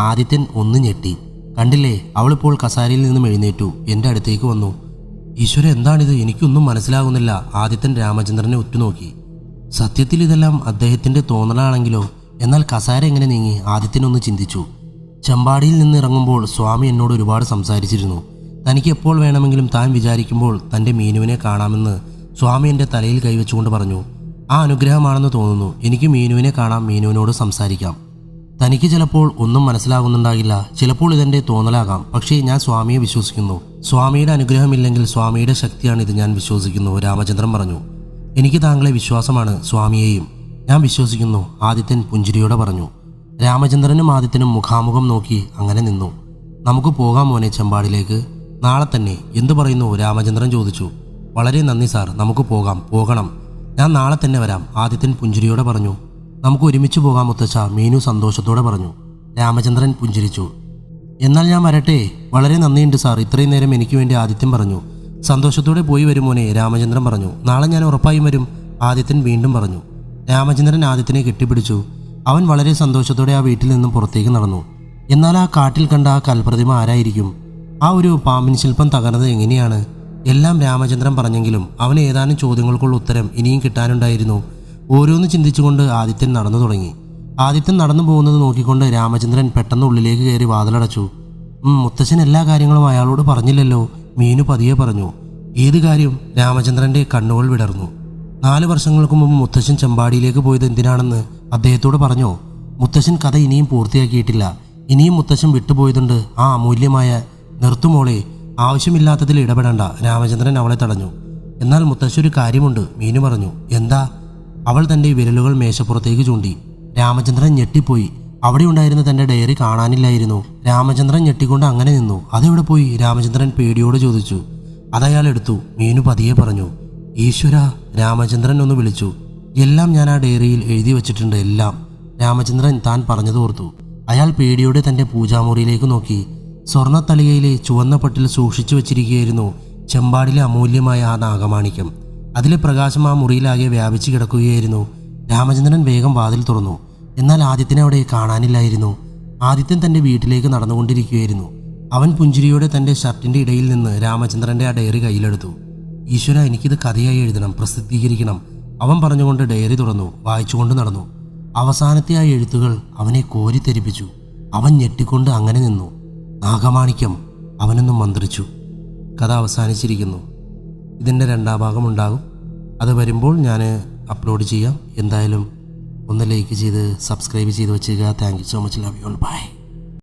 ആദിത്യൻ ഒന്ന് ഞെട്ടി. കണ്ടില്ലേ, അവളിപ്പോൾ കസാരയിൽ നിന്നും എഴുന്നേറ്റു എൻ്റെ അടുത്തേക്ക് വന്നു. ഈശ്വര, എന്താണിത്? എനിക്കൊന്നും മനസ്സിലാകുന്നില്ല. ആദിത്യൻ രാമചന്ദ്രനെ ഉറ്റുനോക്കി. സത്യത്തിൽ ഇതെല്ലാം അദ്ദേഹത്തിൻ്റെ തോന്നലാണെങ്കിലോ? എന്നാൽ കസാര എങ്ങനെ നീങ്ങി? ആദിത്യനൊന്ന് ചിന്തിച്ചു. ചെമ്പാടിയിൽ നിന്ന് ഇറങ്ങുമ്പോൾ സ്വാമി എന്നോട് ഒരുപാട് സംസാരിച്ചിരുന്നു. തനിക്ക് എപ്പോൾ വേണമെങ്കിലും താൻ വിചാരിക്കുമ്പോൾ തൻ്റെ മീനുവിനെ കാണാമെന്ന് സ്വാമി എൻ്റെ തലയിൽ കൈവച്ചുകൊണ്ട് പറഞ്ഞു. ആ അനുഗ്രഹമാണെന്ന് തോന്നുന്നു. എനിക്ക് മീനുവിനെ കാണാം, മീനുവിനോട് സംസാരിക്കാം. തനിക്ക് ചിലപ്പോൾ ഒന്നും മനസ്സിലാകുന്നുണ്ടാകില്ല, ചിലപ്പോൾ ഇതെൻ്റെ തോന്നലാകാം. പക്ഷേ ഞാൻ സ്വാമിയെ വിശ്വസിക്കുന്നു. സ്വാമിയുടെ അനുഗ്രഹമില്ലെങ്കിൽ സ്വാമിയുടെ ശക്തിയാണിത്, ഞാൻ വിശ്വസിക്കുന്നു, രാമചന്ദ്രൻ പറഞ്ഞു. എനിക്ക് താങ്കളെ വിശ്വാസമാണ്, സ്വാമിയെയും ഞാൻ വിശ്വസിക്കുന്നു, ആദിത്യൻ പുഞ്ചിരിയോടെ പറഞ്ഞു. രാമചന്ദ്രനും ആദിത്യനും മുഖാമുഖം നോക്കി അങ്ങനെ നിന്നു. നമുക്ക് പോകാം മോനെ, ചെമ്പാടിലേക്ക്. നാളെ തന്നെ. എന്തു പറയുന്നു? രാമചന്ദ്രൻ ചോദിച്ചു. വളരെ നന്ദി സാർ, നമുക്ക് പോകണം. ഞാൻ നാളെ തന്നെ വരാം, ആദിത്യൻ പുഞ്ചിരിയോടെ പറഞ്ഞു. നമുക്ക് ഒരുമിച്ച് പോകാം മുത്തച്ഛ, മീനു സന്തോഷത്തോടെ പറഞ്ഞു. രാമചന്ദ്രൻ പുഞ്ചിരിച്ചു. എന്നാൽ ഞാൻ വരട്ടെ? വളരെ നന്ദിയുണ്ട് സാർ, ഇത്രയും നേരം എനിക്ക് വേണ്ടി, ആദിത്യൻ പറഞ്ഞു. സന്തോഷത്തോടെ പോയി വരും മോനെ, രാമചന്ദ്രൻ പറഞ്ഞു. നാളെ ഞാൻ ഉറപ്പായും വരും, ആദിത്യൻ വീണ്ടും പറഞ്ഞു. രാമചന്ദ്രൻ ആദിത്യനെ കെട്ടിപ്പിടിച്ചു. അവൻ വളരെ സന്തോഷത്തോടെ ആ വീട്ടിൽ നിന്നും പുറത്തേക്ക് നടന്നു. എന്നാൽ ആ കാട്ടിൽ കണ്ട ആ കൽപ്രതിമ ആരായിരിക്കും? ആ ഒരു പാമ്പിൻ ശില്പം തകർന്നത് എങ്ങനെയാണ്? എല്ലാം രാമചന്ദ്രൻ പറഞ്ഞെങ്കിലും അവന് ഏതാനും ചോദ്യങ്ങൾക്കുള്ള ഉത്തരം ഇനിയും കിട്ടാനുണ്ടായിരുന്നു. ഓരോന്ന് ചിന്തിച്ചുകൊണ്ട് ആദിത്യൻ നടന്നു തുടങ്ങി. ആദിത്യൻ നടന്നു പോകുന്നത് നോക്കിക്കൊണ്ട് രാമചന്ദ്രൻ പെട്ടെന്ന് ഉള്ളിലേക്ക് കയറി വാതിലടച്ചു. മുത്തച്ഛൻ എല്ലാ കാര്യങ്ങളും അയാളോട് പറഞ്ഞില്ലല്ലോ, മീനു പതിയെ പറഞ്ഞു. ഏത് കാര്യം? രാമചന്ദ്രൻ്റെ കണ്ണുകൾ വിടർന്നു. 4 വർഷങ്ങൾക്ക് മുമ്പ് മുത്തശ്ശൻ ചെമ്പാടിയിലേക്ക് പോയത് എന്തിനാണെന്ന് അദ്ദേഹത്തോട് പറഞ്ഞോ? മുത്തശ്ശൻ കഥ ഇനിയും പൂർത്തിയാക്കിയിട്ടില്ല. ഇനിയും മുത്തശ്ശൻ വിട്ടുപോയതുണ്ട് ആ അമൂല്യമായ. നിർത്തുമോളെ, ആവശ്യമില്ലാത്തതിൽ ഇടപെടണ്ട, രാമചന്ദ്രൻ അവളെ തടഞ്ഞു. എന്നാൽ മുത്തശ്ശി, ഒരു കാര്യമുണ്ട്, മീനു പറഞ്ഞു. എന്താ? അവൾ തൻ്റെ വിരലുകൾ മേശപ്പുറത്തേക്ക് ചൂണ്ടി. രാമചന്ദ്രൻ ഞെട്ടിപ്പോയി. അവിടെ ഉണ്ടായിരുന്ന തൻ്റെ ഡയറി കാണാനില്ലായിരുന്നു. രാമചന്ദ്രൻ ഞെട്ടിക്കൊണ്ട് അങ്ങനെ നിന്നു. അതെവിടെ പോയി? രാമചന്ദ്രൻ പേടിയോട് ചോദിച്ചു. അതയാൾ എടുത്തു, മീനു പതിയെ പറഞ്ഞു. ഈശ്വര, രാമചന്ദ്രൻ ഒന്ന് വിളിച്ചു. എല്ലാം ഞാൻ ആ ഡയറിയിൽ എഴുതി വച്ചിട്ടുണ്ട്, എല്ലാം. രാമചന്ദ്രൻ താൻ പറഞ്ഞത് ഓർത്തു. അയാൾ പേടിയോടെ തൻ്റെ പൂജാമുറിയിലേക്ക് നോക്കി. സ്വർണ്ണത്തളികയിലെ ചുവന്ന പട്ടിൽ സൂക്ഷിച്ചു വച്ചിരിക്കുകയായിരുന്നു ചെമ്പാടിലെ അമൂല്യമായ ആ നാഗമാണിക്യം. അതിലെ പ്രകാശം ആ മുറിയിലാകെ വ്യാപിച്ചു കിടക്കുകയായിരുന്നു. രാമചന്ദ്രൻ വേഗം വാതിൽ തുറന്നു. എന്നാൽ ആദിത്യനെ അവിടെ കാണാനില്ലായിരുന്നു. ആദിത്യൻ തൻ്റെ വീട്ടിലേക്ക് നടന്നുകൊണ്ടിരിക്കുകയായിരുന്നു. അവൻ പുഞ്ചിരിയോടെ തൻ്റെ ഷർട്ടിൻ്റെ ഇടയിൽ നിന്ന് രാമചന്ദ്രൻ്റെ ആ ഡയറി കയ്യിലെടുത്തു. ഈശ്വര, എനിക്കിത് കഥയായി എഴുതണം, പ്രസിദ്ധീകരിക്കണം, അവൻ പറഞ്ഞുകൊണ്ട് ഡയറി തുറന്നു. വായിച്ചുകൊണ്ട് നടന്നു. അവസാനത്തെ ആ എഴുത്തുകൾ അവനെ കോരിത്തെരിപ്പിച്ചു. അവൻ ഞെട്ടിക്കൊണ്ട് അങ്ങനെ നിന്നു. നാഗമാണിക്യം, അവനൊന്നും മന്ത്രിച്ചു. കഥ അവസാനിച്ചിരിക്കുന്നു. ഇതിൻ്റെ 2ാം ഭാഗം ഉണ്ടാകും. അത് വരുമ്പോൾ ഞാൻ അപ്ലോഡ് ചെയ്യാം. എന്തായാലും ഒന്ന് ലൈക്ക് ചെയ്ത് സബ്സ്ക്രൈബ് ചെയ്ത് വെച്ചേക്കുക. Thank you so much. Love you all. By.